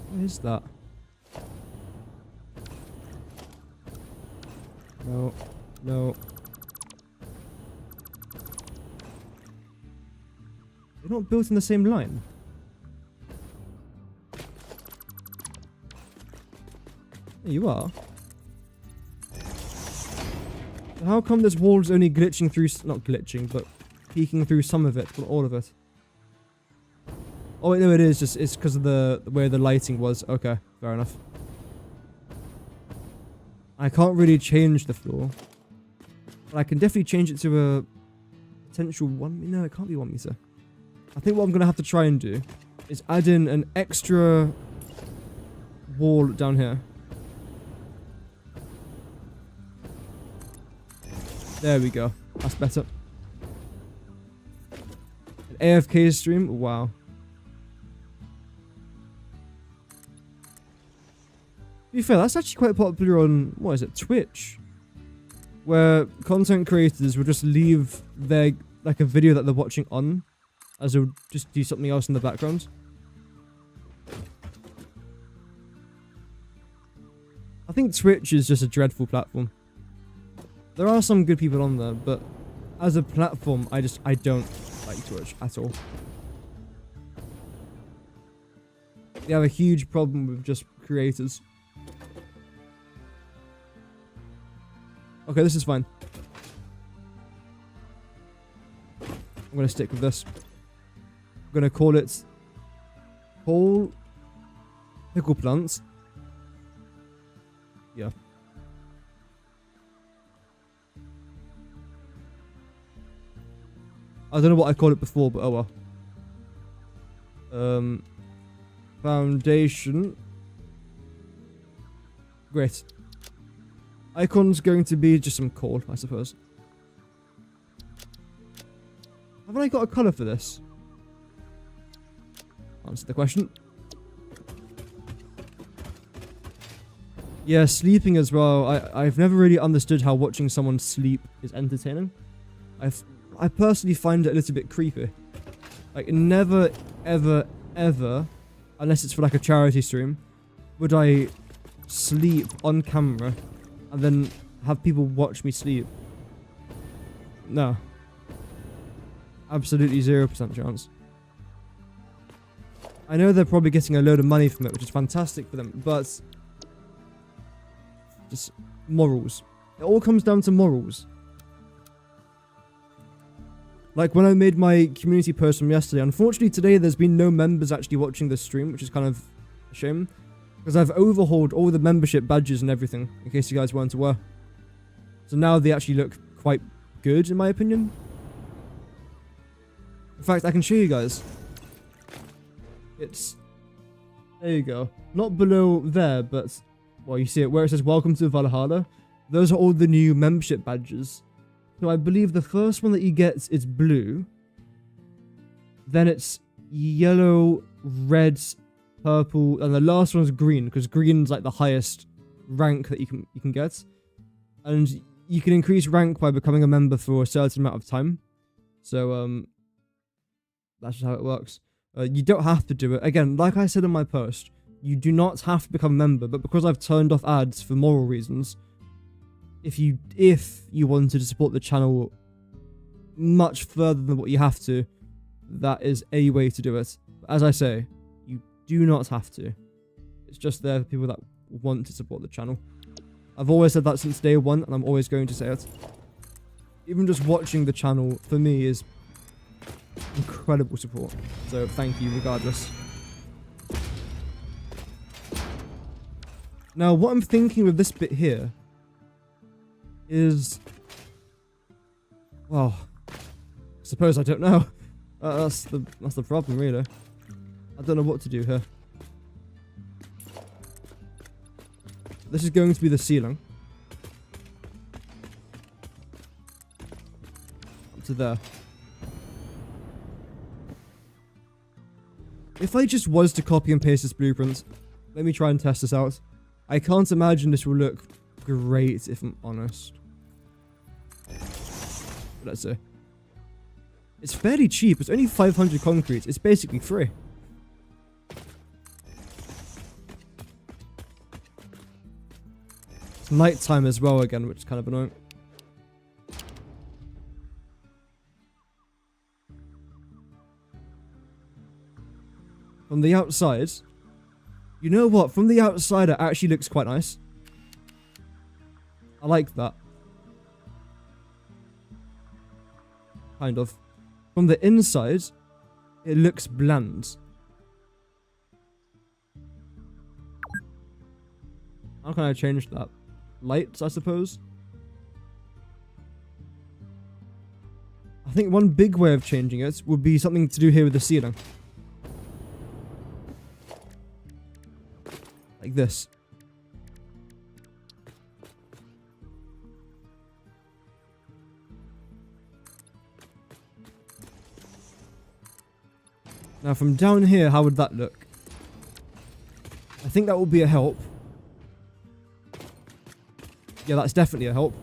A: What is that? No. No. They're not built in the same line. There you are. So how come this wall's only glitching through... Not glitching, but peeking through some of it, but all of it? Oh, wait, no, it is. Just it's because of the way the lighting was. Okay, fair enough. I can't really change the floor. But I can definitely change it to a potential 1... No, it can't be 1 meter. I think what I'm going to have to try and do is add in an extra wall down here. There we go. That's better. An AFK stream? Wow. To be fair, that's actually quite popular on, what is it, Twitch? Where content creators will just leave their, like a video that they're watching on, as they'll just do something else in the background. I think Twitch is just a dreadful platform. There are some good people on there, but as a platform, I don't like Twitch at all. They have a huge problem with just creators. Okay, this is fine. I'm gonna stick with this. I'm gonna call it whole pickle plants. Yeah. I don't know what I called it before, but oh well. Foundation. Great. Icon's going to be just some coal, I suppose. Haven't I got a colour for this? Answer the question. Yeah, sleeping as well. I've never really understood how watching someone sleep is entertaining. I personally find it a little bit creepy. Like, never, ever, ever, unless it's for like a charity stream, would I sleep on camera and then have people watch me sleep. No. Absolutely 0% chance. I know they're probably getting a load of money from it, which is fantastic for them, but just morals. It all comes down to morals. Like when I made my community post from yesterday, unfortunately today there's been no members actually watching this stream, which is kind of a shame. Because I've overhauled all the membership badges and everything, in case you guys weren't aware. So now they actually look quite good, in my opinion. In fact, I can show you guys. It's... There you go. Not below there, but... Well, you see it where it says, Welcome to Valhalla. Those are all the new membership badges. So I believe the first one that you get is blue. Then it's yellow, red, purple, and the last one's green, because green's like the highest rank that you can get. And you can increase rank by becoming a member for a certain amount of time. So, that's just how it works. You don't have to do it. Again, like I said in my post, you do not have to become a member, but because I've turned off ads for moral reasons, if you wanted to support the channel much further than what you have to, that is a way to do it. But as I say, you do not have to. It's just there for people that want to support the channel. I've always said that since day one, and I'm always going to say it. Even just watching the channel, for me, is incredible support. So thank you regardless. Now, what I'm thinking with this bit here is... Well, I suppose I don't know. That's the problem, really. I don't know what to do here. This is going to be the ceiling. Up to there. If I just was to copy and paste this blueprint, let me try and test this out. I can't imagine this will look great, if I'm honest. Let's see. It's fairly cheap. It's only 500 concrete. It's basically free. It's nighttime as well again, which is kind of annoying. From the outside, you know what? From the outside, it actually looks quite nice. I like that. Kind of. From the inside, it looks bland. How can I change that? Lights, I suppose? I think one big way of changing it would be something to do here with the ceiling. Like this. Now from down here, how would that look? I think that would be a help. Yeah, that's definitely a help.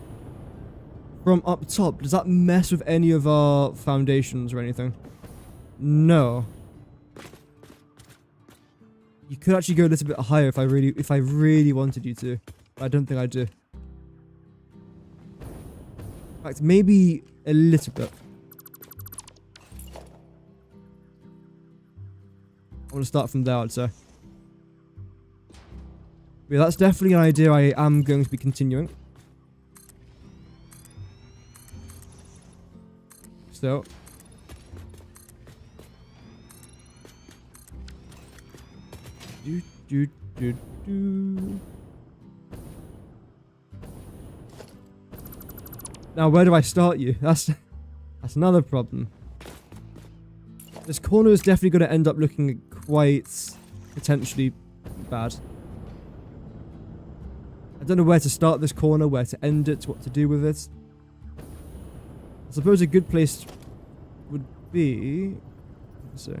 A: From up top, does that mess with any of our foundations or anything? No. You could actually go a little bit higher if I really wanted you to. But I don't think I do. In fact, maybe a little bit. I want to start from there, I'd say. Yeah, that's definitely an idea I am going to be continuing. So. Now, where do I start you? That's another problem. This corner is definitely going to end up looking quite potentially bad. I don't know where to start this corner, where to end it, what to do with it. I suppose a good place would be... Let's see.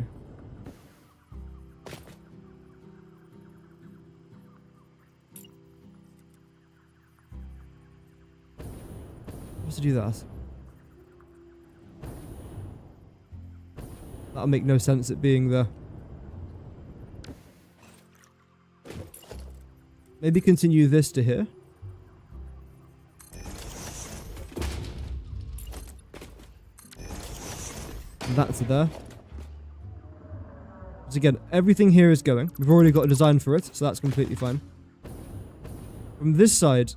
A: What's to do that? That'll make no sense it being there. Maybe continue this to here. And that's there. Because again, everything here is going. We've already got a design for it, so that's completely fine. From this side,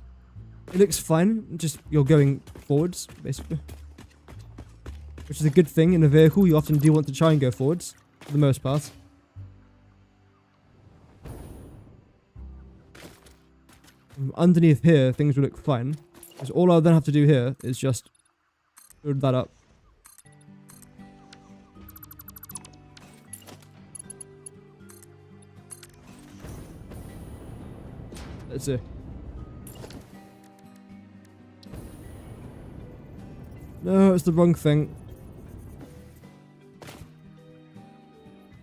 A: it looks fine. Just you're going forwards, basically. Which is a good thing in a vehicle. You often do want to try and go forwards, for the most part. From underneath here, things will look fine. Because all I'll then have to do here is just build that up. Let's see. No, it's the wrong thing.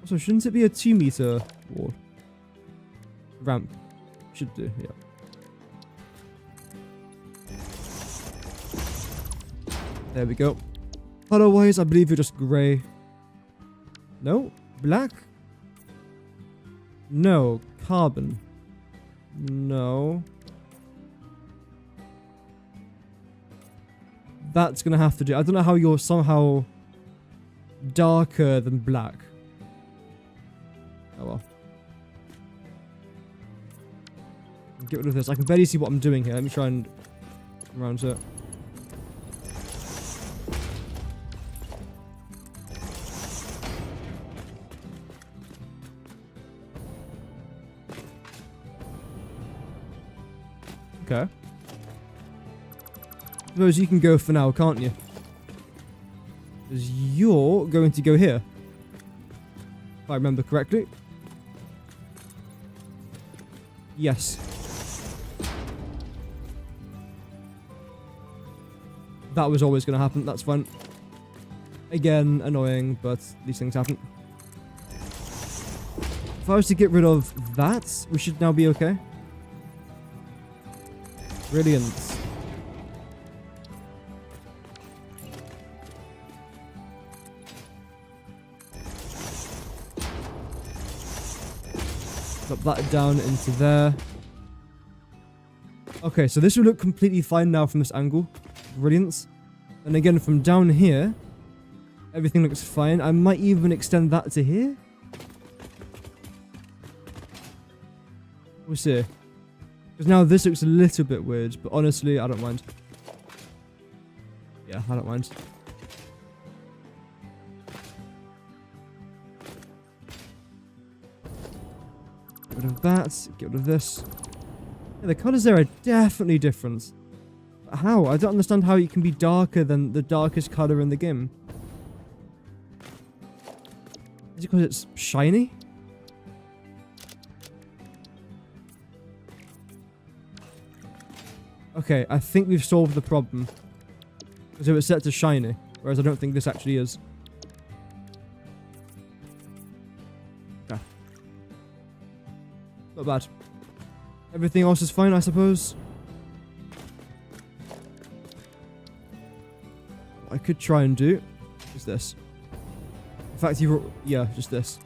A: Also, shouldn't it be a 2-meter wall? Ramp. Should do, yeah. There we go. Otherwise, I believe you're just grey. No? Black? No. Carbon. No. That's gonna have to do. I don't know how you're somehow darker than black. Oh well. Get rid of this. I can barely see what I'm doing here. Let me try and come around to it. Okay. I suppose you can go for now, can't you? Because you're going to go here. If I remember correctly. Yes. That was always going to happen, that's fine. Again, annoying, but these things happen. If I was to get rid of that, we should now be okay. Brilliant. Drop that down into there. Okay, so this will look completely fine now from this angle. Brilliant. And again, from down here, everything looks fine. I might even extend that to here. We'll see. Because now this looks a little bit weird, but honestly, I don't mind. Yeah, I don't mind. Get rid of that. Get rid of this. Yeah, the colours there are definitely different. But how? I don't understand how it can be darker than the darkest colour in the game. Is it because it's shiny? Okay, I think we've solved the problem. Because it was set to shiny, whereas I don't think this actually is. Not bad. Everything else is fine, I suppose. What I could try and do is this. In fact, yeah, just this.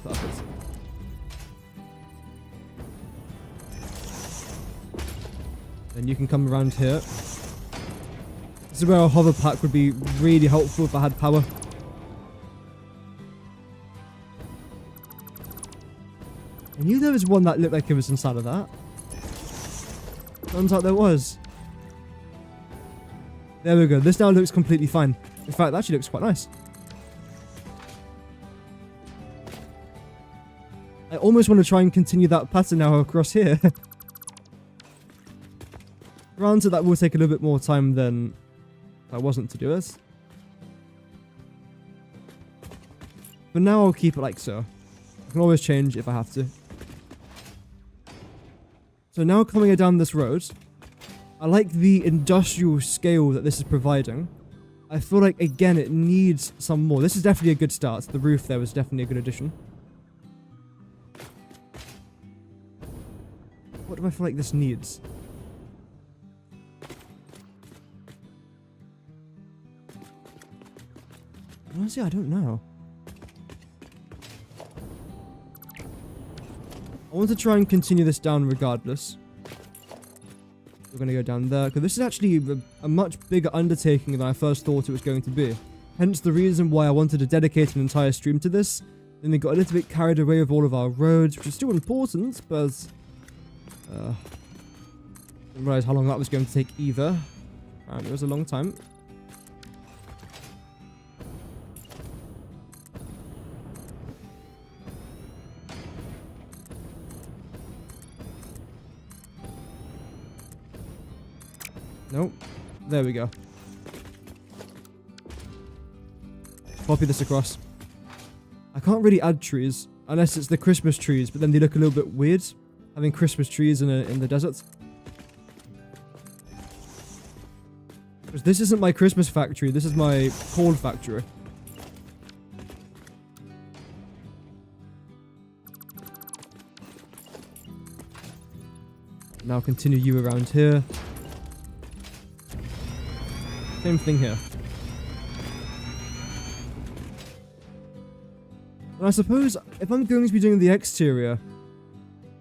A: Perfect. Then you can come around here. This is where a hover pack would be really helpful if I had power. I knew there was one that looked like it was inside of that. Turns out there was. There we go. This now looks completely fine. In fact, that actually looks quite nice. I almost want to try and continue that pattern now across here. Granted, that will take a little bit more time than if I wasn't to do it. But now I'll keep it like so. I can always change if I have to. So now coming down this road, I like the industrial scale that this is providing. I feel like, again, it needs some more. This is definitely a good start. The roof there was definitely a good addition. What do I feel like this needs? Honestly, I don't know. I want to try and continue this down regardless. We're going to go down there, because this is actually a much bigger undertaking than I first thought it was going to be. Hence the reason why I wanted to dedicate an entire stream to this. Then they got a little bit carried away with all of our roads, which is still important, but... didn't realize how long that was going to take either. And it was a long time. Nope. There we go. Copy this across. I can't really add trees unless it's the Christmas trees, but then they look a little bit weird having Christmas trees in the desert. Because this isn't my Christmas factory, this is my corn factory. Now continue you around here. Same thing here. And I suppose if I'm going to be doing the exterior,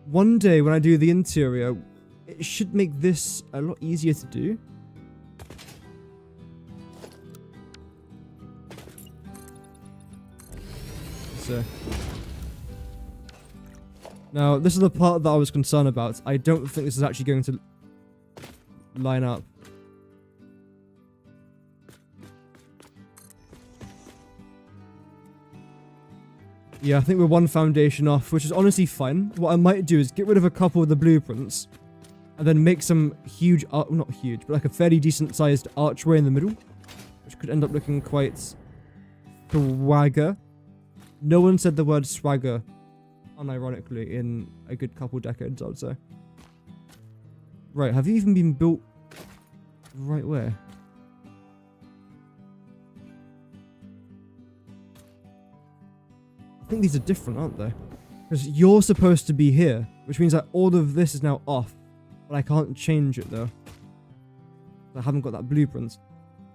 A: one day when I do the interior, it should make this a lot easier to do. So. Now, this is the part that I was concerned about. I don't think this is actually going to line up. Yeah, I think we're one foundation off, which is honestly fine. What I might do is get rid of a couple of the blueprints and then make some huge, not huge, but like a fairly decent sized archway in the middle, which could end up looking quite swagger. No one said the word swagger, unironically, in a good couple decades, I would say. Right, have you even been built right where? I think these are different, aren't they? Because you're supposed to be here, which means that all of this is now off, but I can't change it though. I haven't got that blueprint.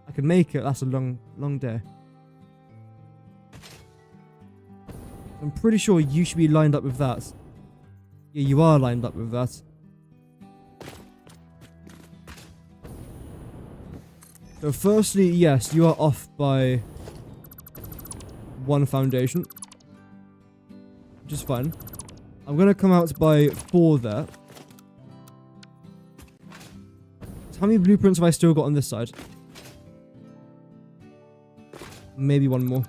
A: I can make it, that's a long day. I'm pretty sure you should be lined up with that. Yeah, you are lined up with that. So firstly, yes, you are off by one foundation. Which is fine. I'm going to come out by 4 there. So how many blueprints have I still got on this side? Maybe one more.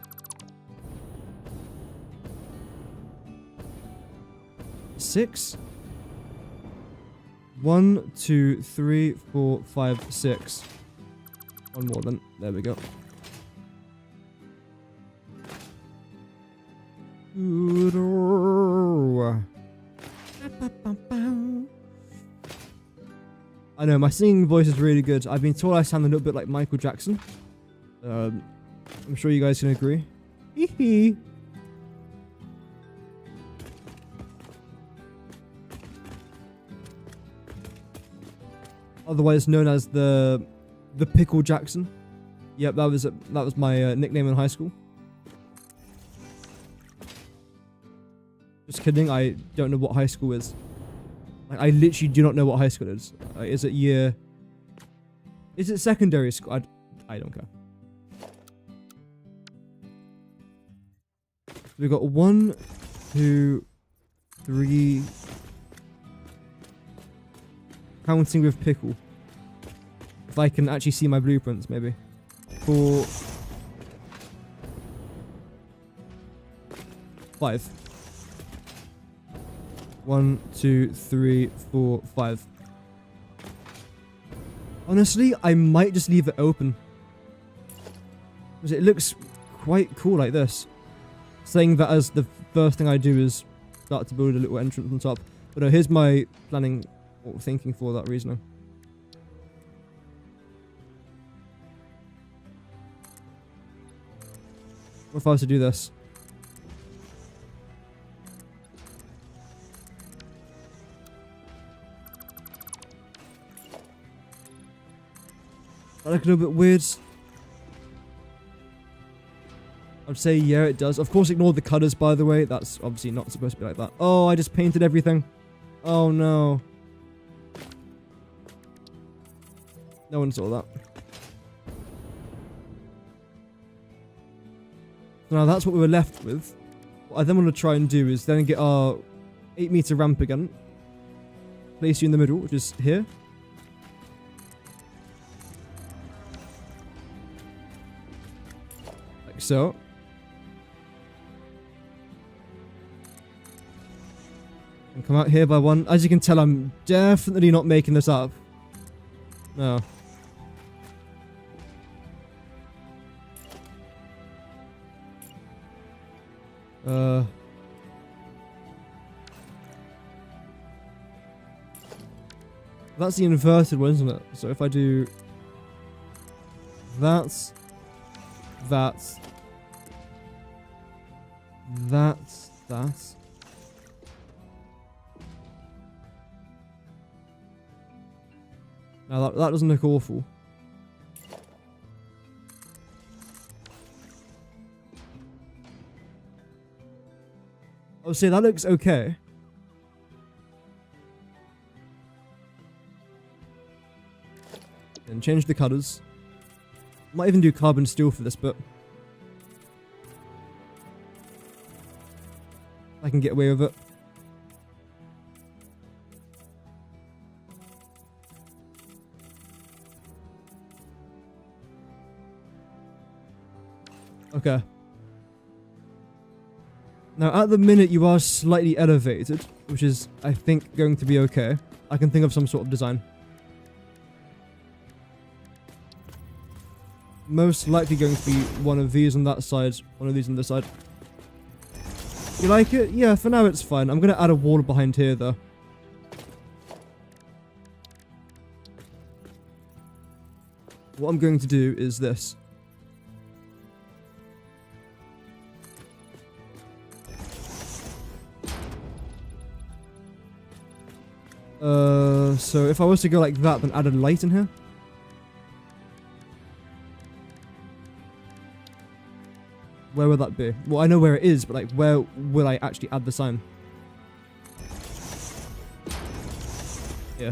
A: 6? 1, 2, 3, 4, 5, 6. One more then. There we go. I know, my singing voice is really good. I've been told I sound a little bit like Michael Jackson. I'm sure you guys can agree. otherwise known as the Pickle Jackson. Yep, that was my nickname in high school. Just kidding, I don't know what high school is. Like, I literally do not know what high school is. Is it secondary school? I don't care. We've got 1, 2, 3. Counting with pickle. If I can actually see my blueprints, maybe. 4, 5. 1, 2, 3, 4, 5. Honestly, I might just leave it open. Because it looks quite cool like this. Saying that as the first thing I do is start to build a little entrance on top. But no, here's my planning or thinking for that reasoning. What if I was to do this? That look a little bit weird. I'd say yeah, it does. Of course, ignore the cutters, by the way. That's obviously not supposed to be like that. Oh, I just painted everything. Oh no. No one saw that. Now that's what we were left with. What I then want to try and do is then get our 8-meter ramp again. Place you in the middle, which is here. Like so. And come out here by 1. As you can tell, I'm definitely not making this up. No. That's the inverted one, isn't it? So if I do that. Now that doesn't look awful. I would say that looks okay. And change the cutters. Might even do carbon steel for this, but I can get away with it. Okay. Now, at the minute, you are slightly elevated, which is, I think, going to be okay. I can think of some sort of design. Most likely going to be one of these on that side, one of these on this side. You like it? Yeah, for now it's fine. I'm going to add a wall behind here, though. What I'm going to do is this. So if I was to go like that, then add a light in here. Where would that be? Well, I know where it is, but like, where will I actually add the sign? Yeah.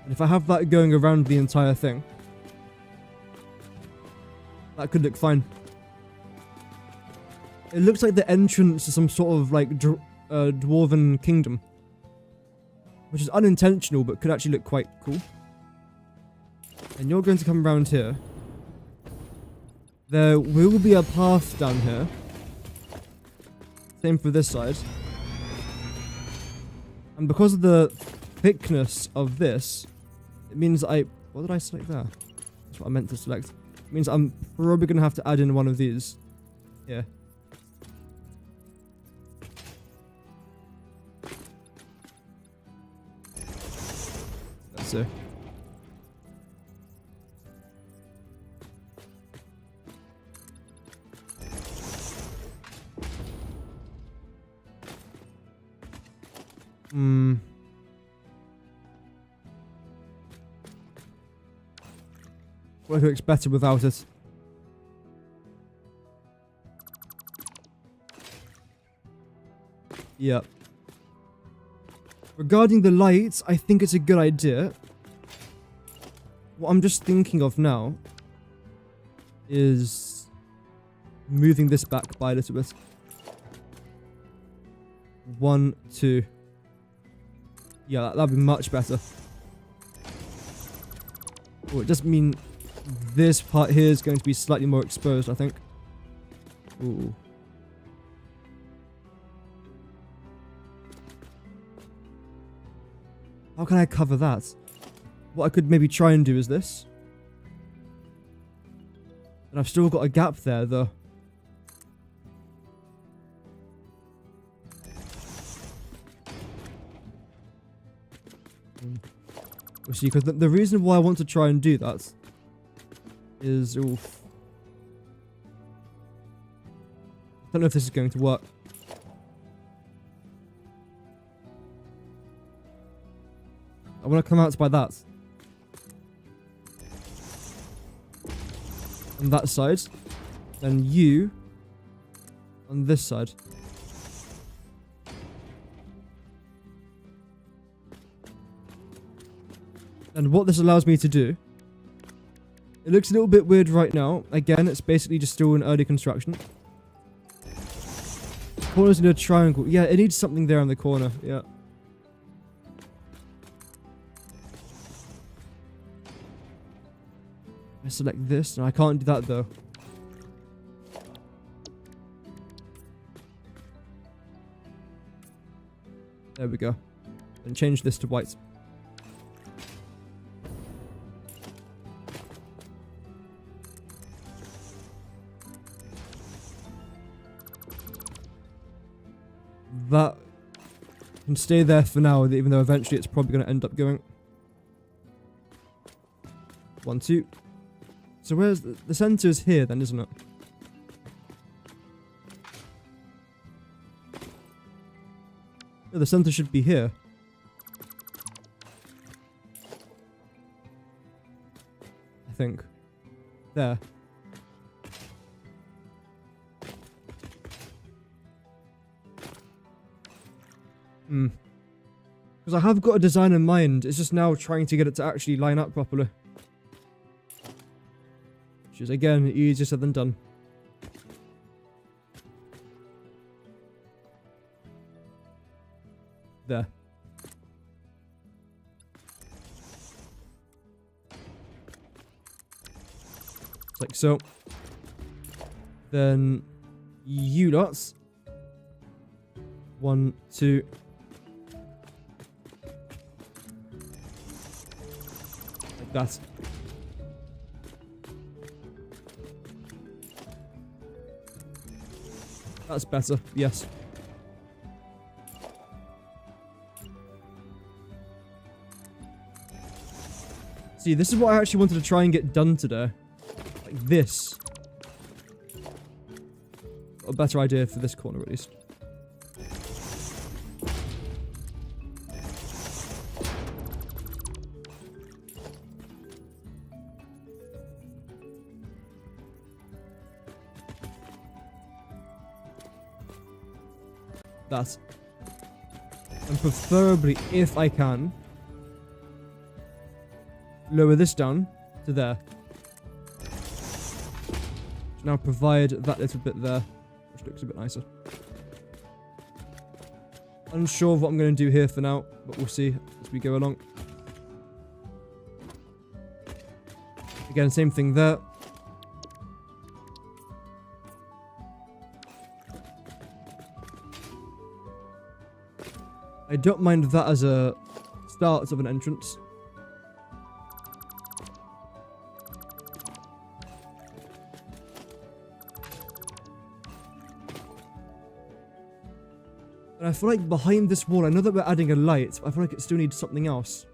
A: And if I have that going around the entire thing, that could look fine. It looks like the entrance to some sort of like dwarven kingdom, which is unintentional but could actually look quite cool. And you're going to come around here. There will be a path down here. Same for this side. And because of the thickness of this, it means what did I select there? That's what I meant to select. It means I'm probably going to have to add in one of these. Yeah. So. Hmm. What looks better without it? Yep. Regarding the lights, I think it's a good idea. What I'm just thinking of now is moving this back by a little bit. 1, 2. Yeah, that'd be much better. Oh, it does mean this part here is going to be slightly more exposed, I think. Ooh. How can I cover that? What I could maybe try and do is this. And I've still got a gap there, though. We'll see, because the reason why I want to try and do that is... Oof. I don't know if this is going to work. I want to come out by that. On that side. Then you on this side. And what this allows me to do... It looks a little bit weird right now. Again, it's basically just still an early construction. Corners in a triangle. Yeah, it needs something there in the corner. Yeah. I select this, and I can't do that though. There we go. And change this to white. That can stay there for now, even though eventually it's probably going to end up going. 1, 2. So where's the center is here then, isn't it? Yeah, the center should be here. I think. There. Because I have got a design in mind, it's just now trying to get it to actually line up properly. Which is, again, easier said than done. There. Like so. Then you lots. 1, 2. Like that. That's better, yes. See, this is what I actually wanted to try and get done today. Like this. A better idea for this corner, at least. That. And preferably, if I can, lower this down to there. Now provide that little bit there, which looks a bit nicer. Unsure of what I'm going to do here for now, but we'll see as we go along. Again, same thing there. I don't mind that as a start of an entrance. And I feel like behind this wall, I know that we're adding a light, but I feel like it still needs something else.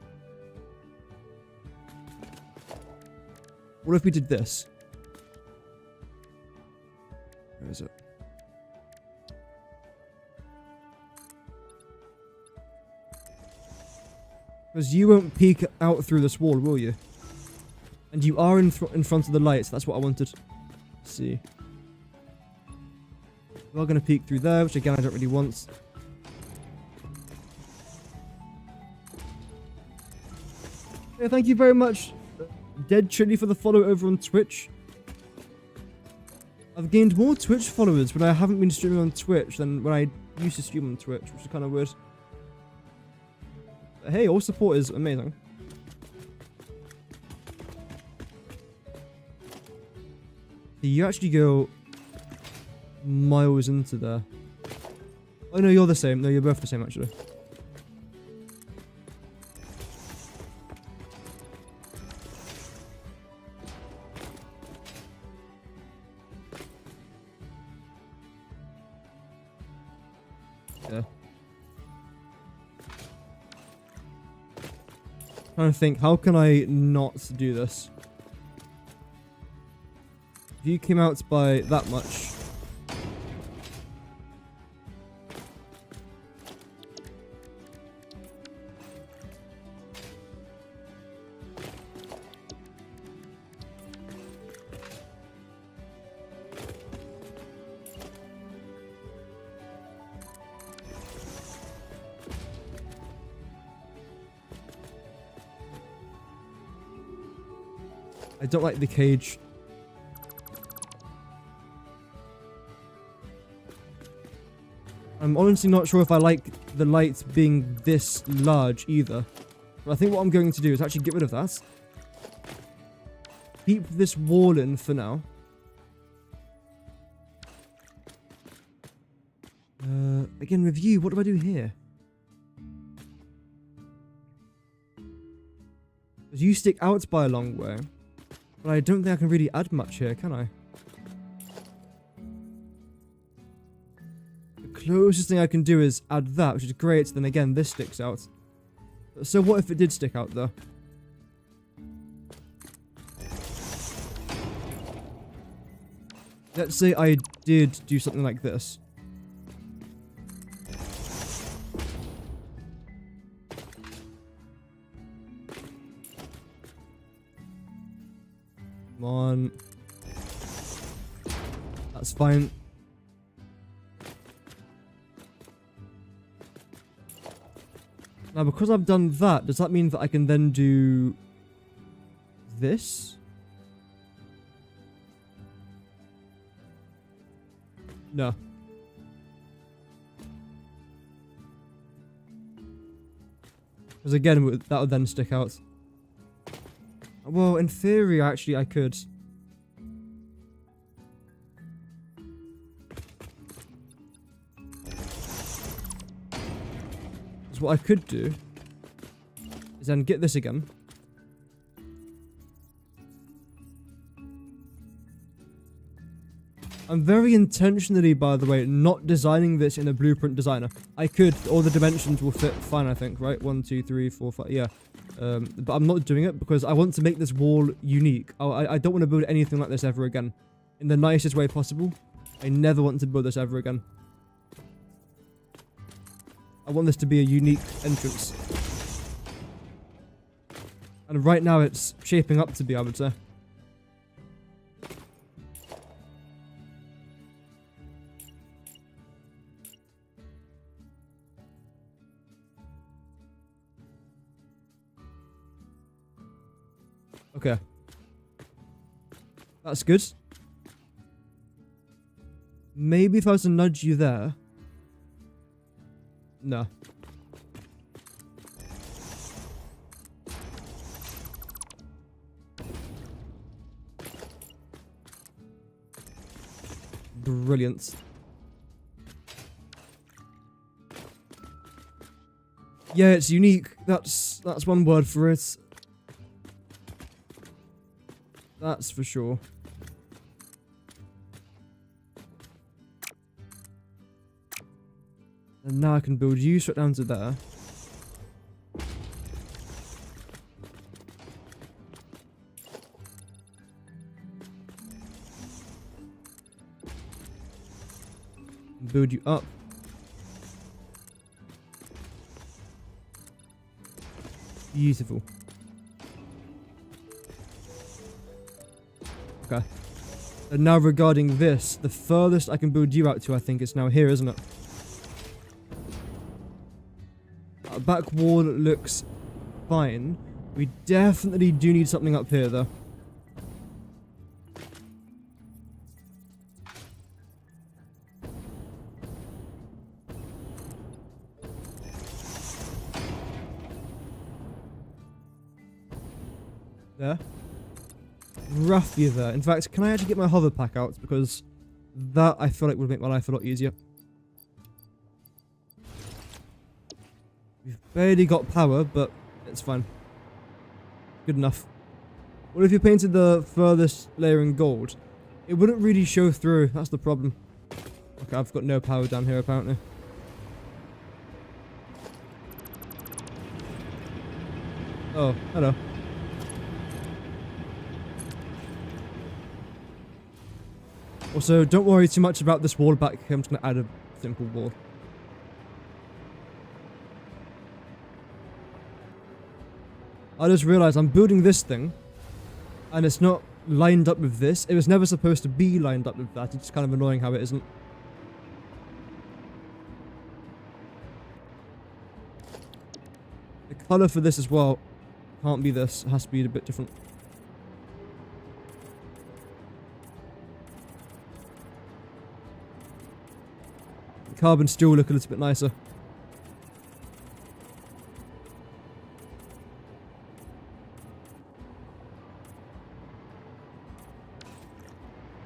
A: What if we did this? Where is it? Because you won't peek out through this wall, will you? And you are in front of the lights. That's what I wanted. Let's see. We're going to peek through there, which again I don't really want. Yeah, thank you very much, Dead Chili, for the follow over on Twitch. I've gained more Twitch followers when I haven't been streaming on Twitch than when I used to stream on Twitch, which is kind of weird. But hey, all support is amazing. You actually go miles into there. Oh no, you're the same. No, you're both the same actually. Yeah. Trying to think, how can I not do this? If you came out by that much. I don't like the cage. I'm honestly not sure if I like the light being this large either. But I think what I'm going to do is actually get rid of that. Keep this wall in for now. Again, with you, what do I do here? Because you stick out by a long way. But I don't think I can really add much here, can I? The closest thing I can do is add that, which is great. Then again, this sticks out. So what if it did stick out, though? Let's say I did do something like this. Come on. That's fine. Now, because I've done that, does that mean that I can then do this? No. Because again, that would then stick out. Well, in theory, actually, I could. So what I could do is then get this again. I'm very intentionally, by the way, not designing this in a blueprint designer. I could, all the dimensions will fit fine, I think, right? 1, 2, 3, 4, 5, yeah. But I'm not doing it because I want to make this wall unique. I don't want to build anything like this ever again. In the nicest way possible. I never want to build this ever again. I want this to be a unique entrance. And right now it's shaping up to be, I would say. Okay. That's good. Maybe if I was to nudge you there. No. Brilliant. Yeah, it's unique. That's one word for it. That's for sure. And now I can build you straight down to there. Build you up. Beautiful. Okay. And now regarding this, the furthest I can build you out to, I think it's now here, isn't it? Our back wall looks fine. We definitely do need something up here, though. There. Roughly there. In fact, can I actually get my hover pack out? Because that, I feel like, would make my life a lot easier. We've barely got power, but it's fine. Good enough. What if you painted the furthest layer in gold? It wouldn't really show through. That's the problem. Okay, I've got no power down here, apparently. Oh, hello. Also, don't worry too much about this wall back here. I'm just going to add a simple wall. I just realized I'm building this thing, and it's not lined up with this. It was never supposed to be lined up with that. It's just kind of annoying how it isn't. The color for this as well can't be this. It has to be a bit different. The carbon steel look a little bit nicer.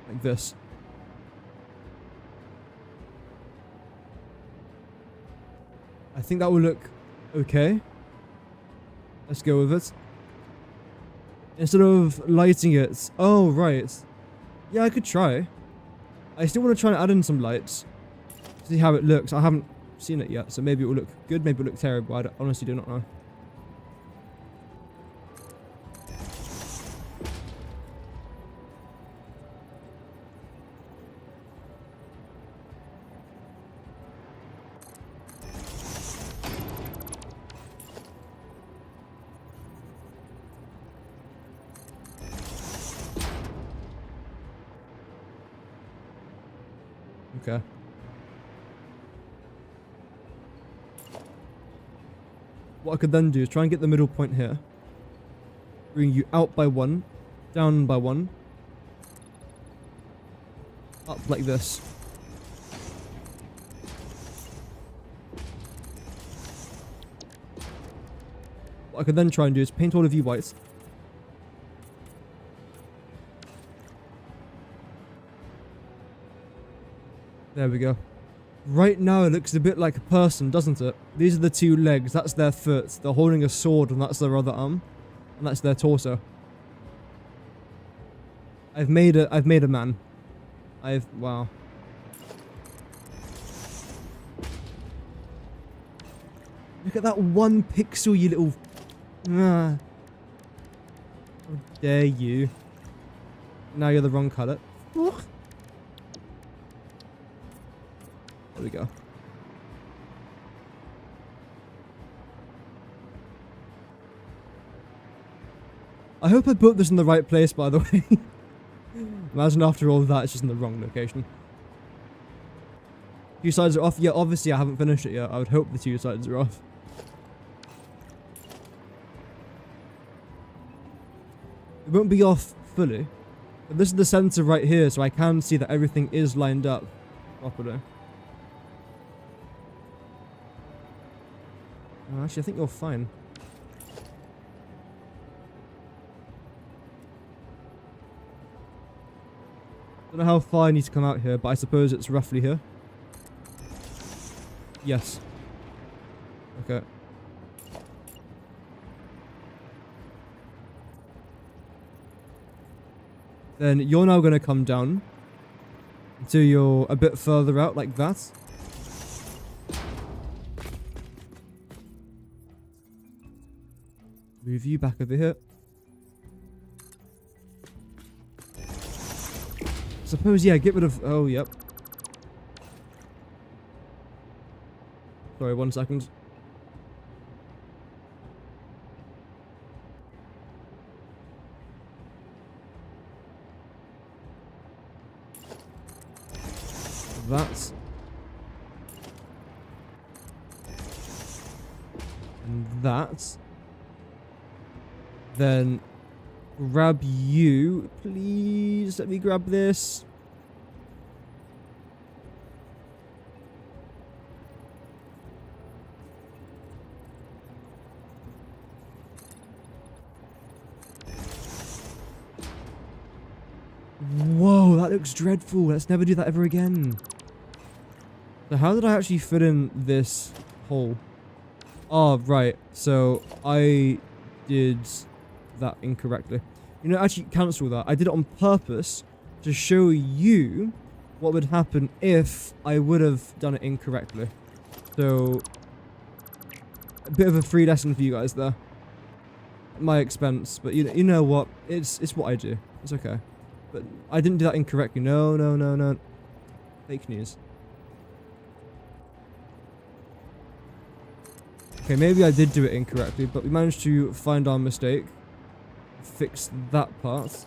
A: Like this. I think that will look okay. Let's go with it. Instead of lighting it. Oh, right. Yeah, I could try. I still want to try and add in some lights. See how it looks. I haven't seen it yet, so maybe it will look good, maybe it will look terrible. I honestly do not know. Okay. What I could then do is try and get the middle point here. Bring you out by one, down by one, up like this. What I could then try and do is paint all of you white. There we go. Right now it looks a bit like a person, doesn't it? These are the two legs, that's their foot. They're holding a sword and that's their other arm. And that's their torso. I've made a man. Wow. Look at that one pixel, you little... How dare you. Now you're the wrong colour. There we go. I hope I put this in the right place, by the way. Imagine after all of that, it's just in the wrong location. Two sides are off. Yeah, obviously I haven't finished it yet. I would hope the two sides are off. It won't be off fully. But this is the center right here, so I can see that everything is lined up properly. Actually, I think you're fine. Don't know how far I need to come out here, but I suppose it's roughly here. Yes. Okay. Then you're now going to come down until you're a bit further out like that. Move you back over here. Suppose, yeah, get rid of... Oh, yep. Sorry, 1 second. that. And that. Then grab you. Please let me grab this. Whoa, that looks dreadful. Let's never do that ever again. So how did I actually fit in this hole? Oh, right. So I did that incorrectly. You know, actually cancel that. I did it on purpose to show you what would happen if I would have done it incorrectly. So a bit of a free lesson for you guys there. At my expense, but you know what? It's what I do. It's okay. But I didn't do that incorrectly. No, no, no, no. Fake news. Okay, maybe I did do it incorrectly, but we managed to find our mistake. Fix that part.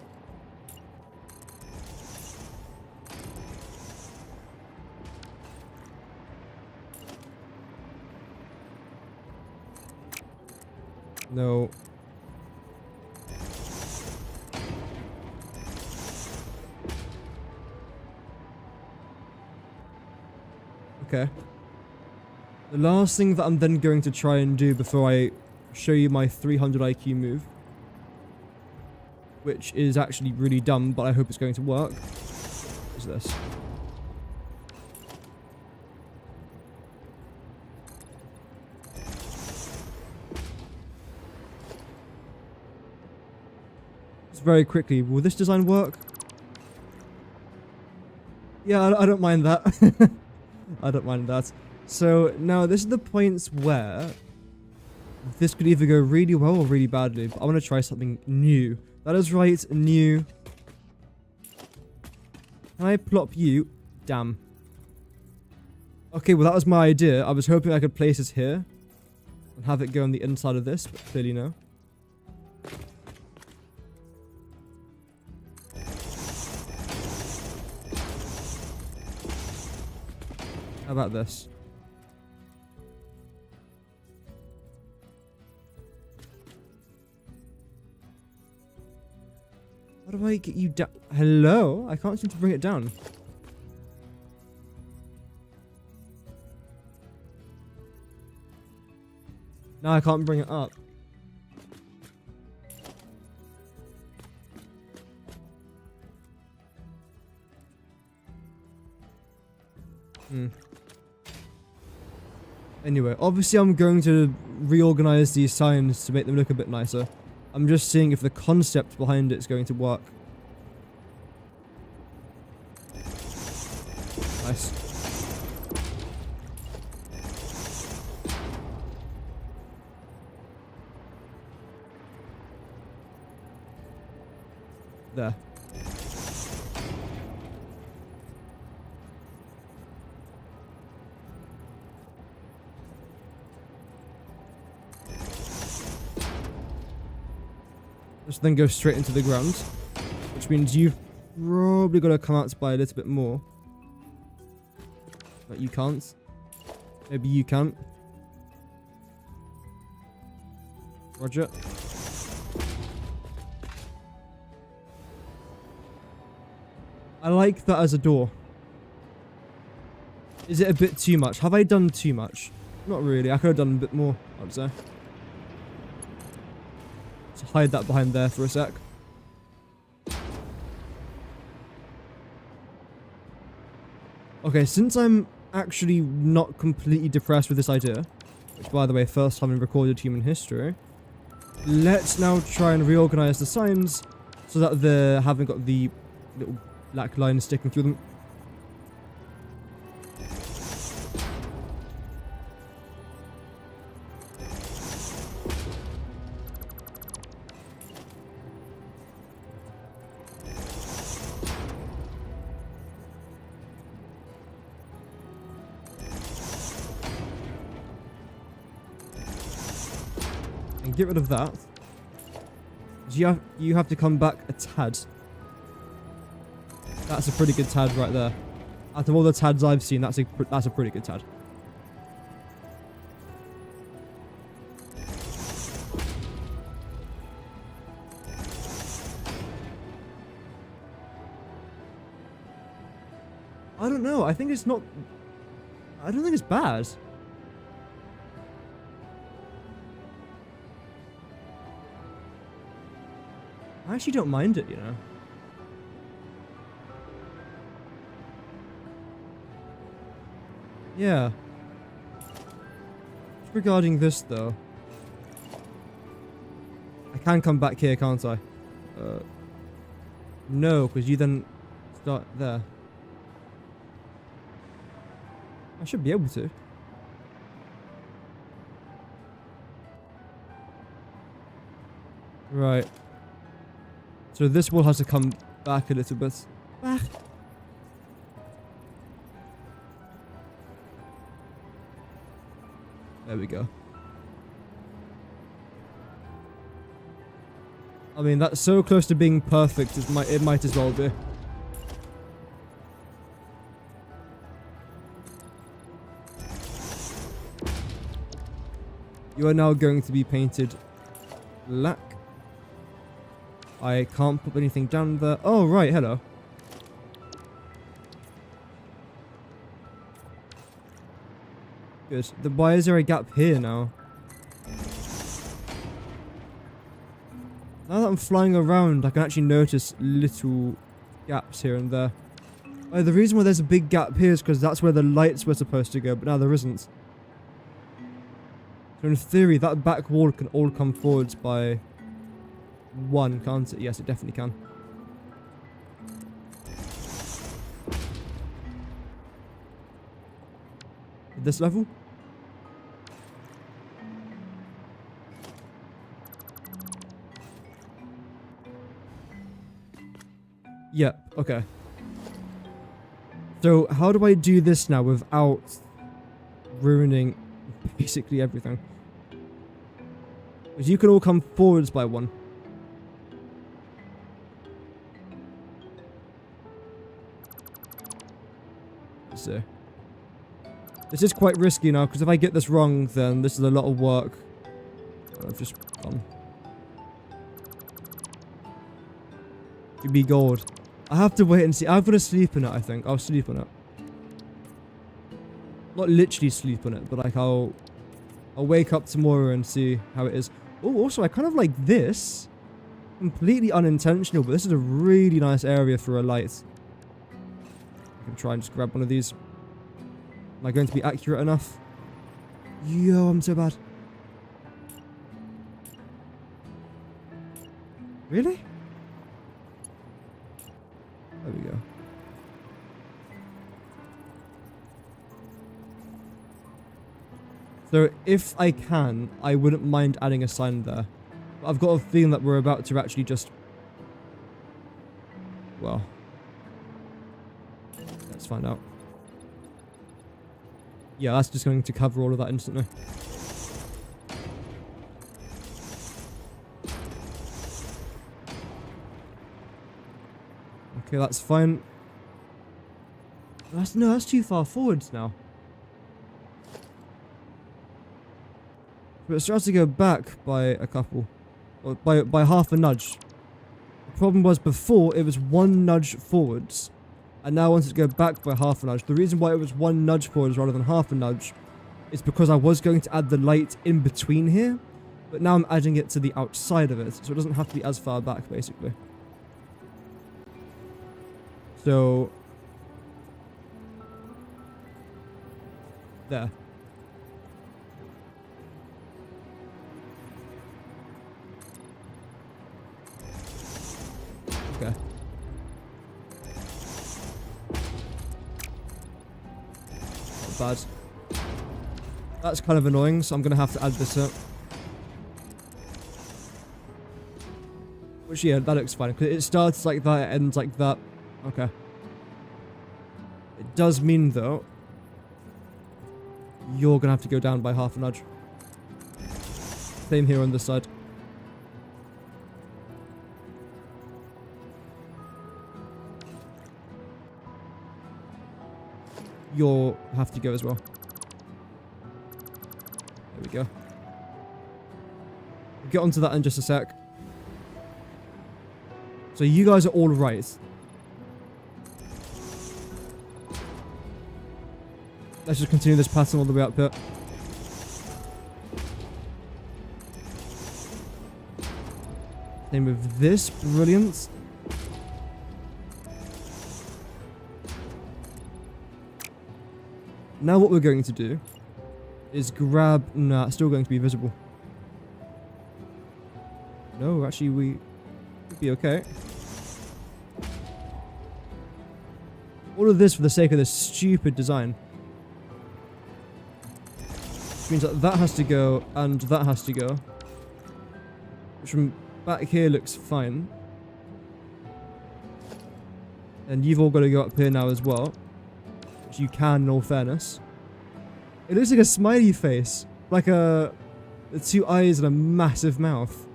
A: No. Okay. The last thing that I'm then going to try and do before I show you my 300 IQ move, which is actually really dumb, but I hope it's going to work, is this. Just very quickly, will this design work? Yeah, I don't mind that. I don't mind that. So now this is the points where this could either go really well or really badly, but I want to try something new. That is right, new. Can I plop you? Damn. Okay, well that was my idea. I was hoping I could place this here and have it go on the inside of this, but clearly no. How about this? How do I get you down? Hello? I can't seem to bring it down. No, I can't bring it up. Anyway, obviously I'm going to reorganize these signs to make them look a bit nicer. I'm just seeing if the concept behind it is going to work. Nice. There. Just then go straight into the ground, which means you've probably got to come out by a little bit more. But you can't. Maybe you can't. Roger. I like that as a door. Is it a bit too much? Have I done too much? Not really. I could have done a bit more, I'd say. So hide that behind there for a sec. Okay, since I'm actually not completely depressed with this idea, which by the way, first time in recorded human history, let's now try and reorganize the signs so that they haven't got the little black line sticking through them. And get rid of that. You have to come back a tad. That's a pretty good tad right there. Out of all the TADs I've seen, that's a pretty good TAD. I don't know. I think it's not... I don't think it's bad. I actually don't mind it, you know. Yeah. Regarding this, though. I can come back here, can't I? No, because you then start there. I should be able to. Right. So this wall has to come back a little bit. Back. There we go. I mean, that's so close to being perfect, it might as well be. You are now going to be painted black. I can't put anything down there. Oh, right, hello. Good. Why is there a gap here now? Now that I'm flying around, I can actually notice little gaps here and there. Oh, the reason why there's a big gap here is because that's where the lights were supposed to go, but now there isn't. So in theory, that back wall can all come forwards by 1, can't it? Yes, it definitely can. This level? Yeah, okay. So, how do I do this now without ruining basically everything? Because you can all come forwards by 1. Let's see. This is quite risky now, because if I get this wrong, then this is a lot of work. I've just gone. Give me gold. I have to wait and see. I'm gonna sleep on it, I think. I'll sleep on it. Not literally sleep on it, but like I'll wake up tomorrow and see how it is. Oh, also I kind of like this. Completely unintentional, but this is a really nice area for a light. I can try and just grab one of these. Am I going to be accurate enough? Yo, I'm so bad. Really? There we go. So if I can, I wouldn't mind adding a sign there. But I've got a feeling that we're about to actually just... Well... Let's find out. Yeah, that's just going to cover all of that instantly. Okay, that's fine. That's too far forwards now. But it starts to go back by a couple. Or by half a nudge. The problem was before, it was 1 nudge forwards. And now I wanted to go back by half a nudge. The reason why it was 1 nudge forwards rather than half a nudge is because I was going to add the light in between here. But now I'm adding it to the outside of it. So it doesn't have to be as far back, basically. So... There. Okay. Not bad. That's kind of annoying, so I'm going to have to add this up. Which, yeah, that looks fine. Because it starts like that, it ends like that. Okay. It does mean, though, you're going to have to go down by half a nudge. Same here on this side. you'll have to go as well. There we go. We'll get onto that in just a sec. So you guys are all right. Let's just continue this pattern all the way up here. Same with this. Brilliant. Now what we're going to do is grab... Nah, it's still going to be visible. No, actually we could be okay. All of this for the sake of this stupid design. Which means that that has to go and that has to go. Which from back here looks fine. And you've all got to go up here now as well. Which you can, in all fairness. It looks like a smiley face. Like the two eyes and a massive mouth.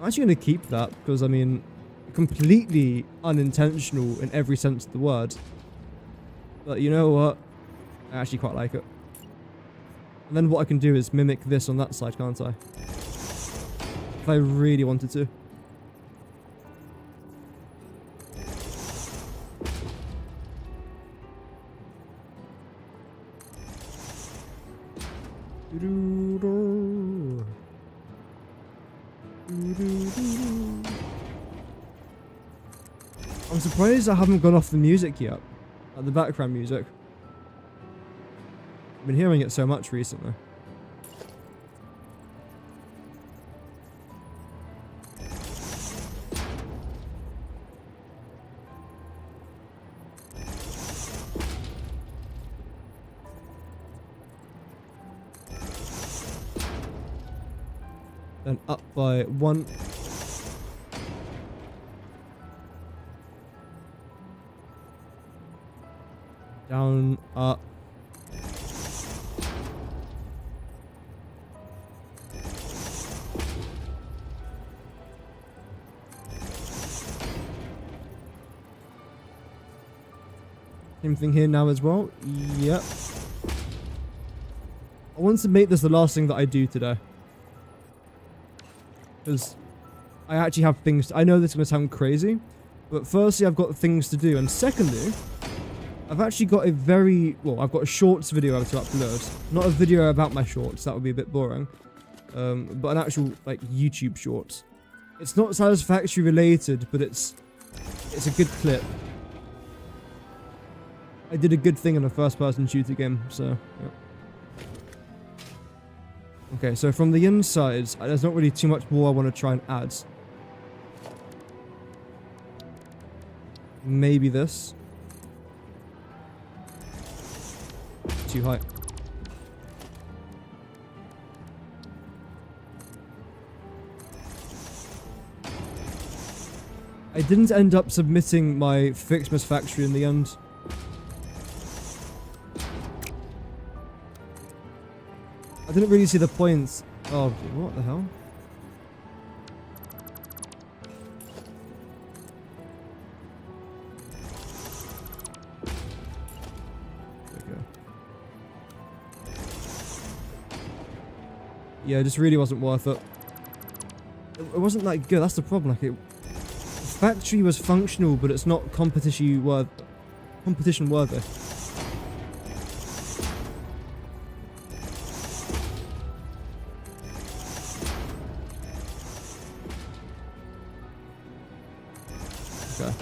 A: I'm actually going to keep that because, I mean, completely unintentional in every sense of the word. But you know what? I actually quite like it. And then what I can do is mimic this on that side, can't I? If I really wanted to. I'm surprised I haven't gone off the music yet. Like the background music. I've been hearing it so much recently. Then up by 1. Down, up. Same thing here now as well. Yep. I want to make this the last thing that I do today. Because I actually have things... I know this is going to sound crazy. But firstly, I've got things to do. And secondly, I've actually got a very... Well, I've got a shorts video I have to upload. Not a video about my shorts. That would be a bit boring. But an actual, like, YouTube shorts. It's not Satisfactory related, but it's a good clip. I did a good thing in a first-person shooter game, so... Yeah. Okay, so from the inside, there's not really too much more I want to try and add. Maybe this. Too high. I didn't end up submitting my Fixmas factory in the end. I didn't really see the points. Oh, what the hell? There we go. Yeah, it just really wasn't worth it. It wasn't that good. That's the problem. Like, the factory was functional, but it's not competition worthy. Okay.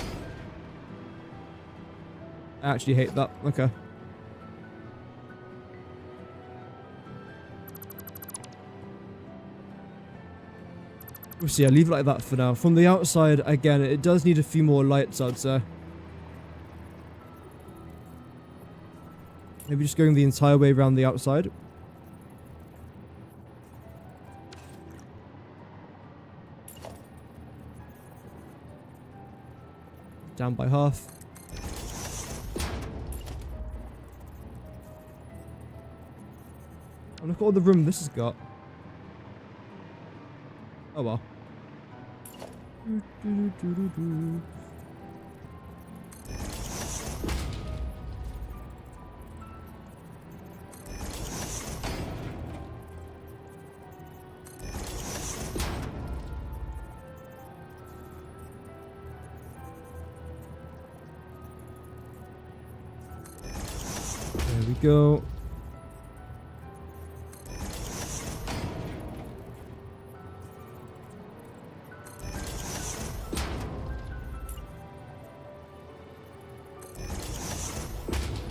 A: I actually hate that. Okay. We'll see, I'll leave it like that for now. From the outside, again, it does need a few more lights, I'd say. Maybe just going the entire way around the outside. Down by half. And look at all the room this has got. Oh well. we go.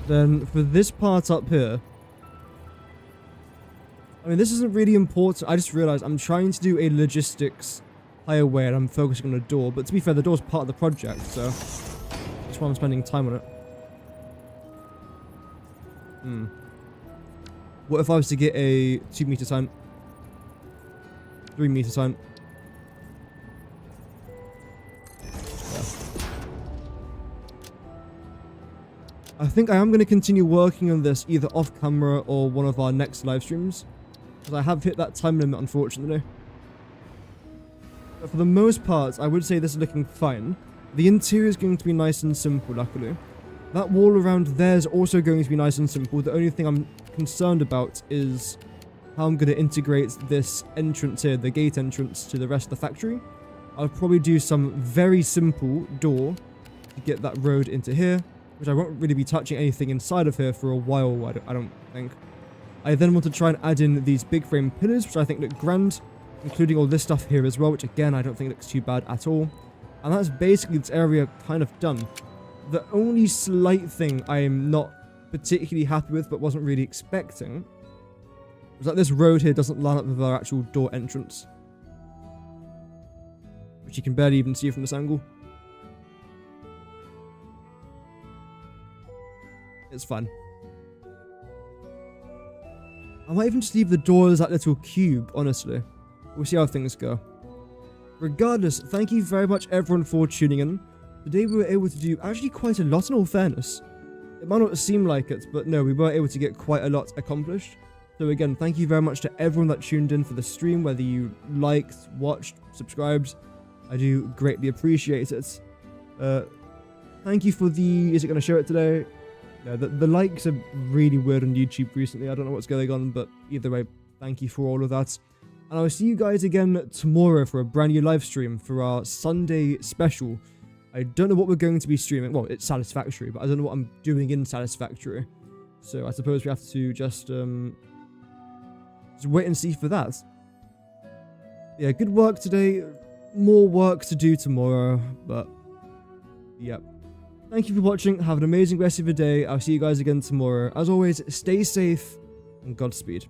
A: Then for this part up here, I mean, this isn't really important. I just realized I'm trying to do a logistics highway and I'm focusing on a door. But to be fair, the door's part of the project, so that's why I'm spending time on it. What if I was to get a 2 meter sign? 3 meter sign? I think I am going to continue working on this either off camera or one of our next live streams, because I have hit that time limit, unfortunately. But for the most part, I would say this is looking fine. The interior is going to be nice and simple, luckily. That wall around there is also going to be nice and simple. The only thing I'm concerned about is how I'm going to integrate this entrance here, the gate entrance, to the rest of the factory. I'll probably do some very simple door to get that road into here, which I won't really be touching anything inside of here for a while, I don't think. I then want to try and add in these big frame pillars, which I think look grand, including all this stuff here as well, which again, I don't think looks too bad at all. And that's basically this area kind of done. The only slight thing I am not particularly happy with, but wasn't really expecting, was that this road here doesn't line up with our actual door entrance, which you can barely even see from this angle. It's fun. I might even just leave the door as that little cube, honestly. We'll see how things go. Regardless, thank you very much everyone for tuning in. Today we were able to do actually quite a lot, in all fairness. It might not seem like it, but no, we were able to get quite a lot accomplished. So again, thank you very much to everyone that tuned in for the stream, whether you liked, watched, subscribed. I do greatly appreciate it. Thank you for the... Is it going to show it today? Yeah, the likes are really weird on YouTube recently. I don't know what's going on, but either way, thank you for all of that. And I'll see you guys again tomorrow for a brand new live stream for our Sunday special. I don't know what we're going to be streaming. Well, it's Satisfactory, but I don't know what I'm doing in Satisfactory. So I suppose we have to just wait and see for that. Yeah, good work today. More work to do tomorrow, but yeah. Thank you for watching. Have an amazing rest of your day. I'll see you guys again tomorrow. As always, stay safe and Godspeed.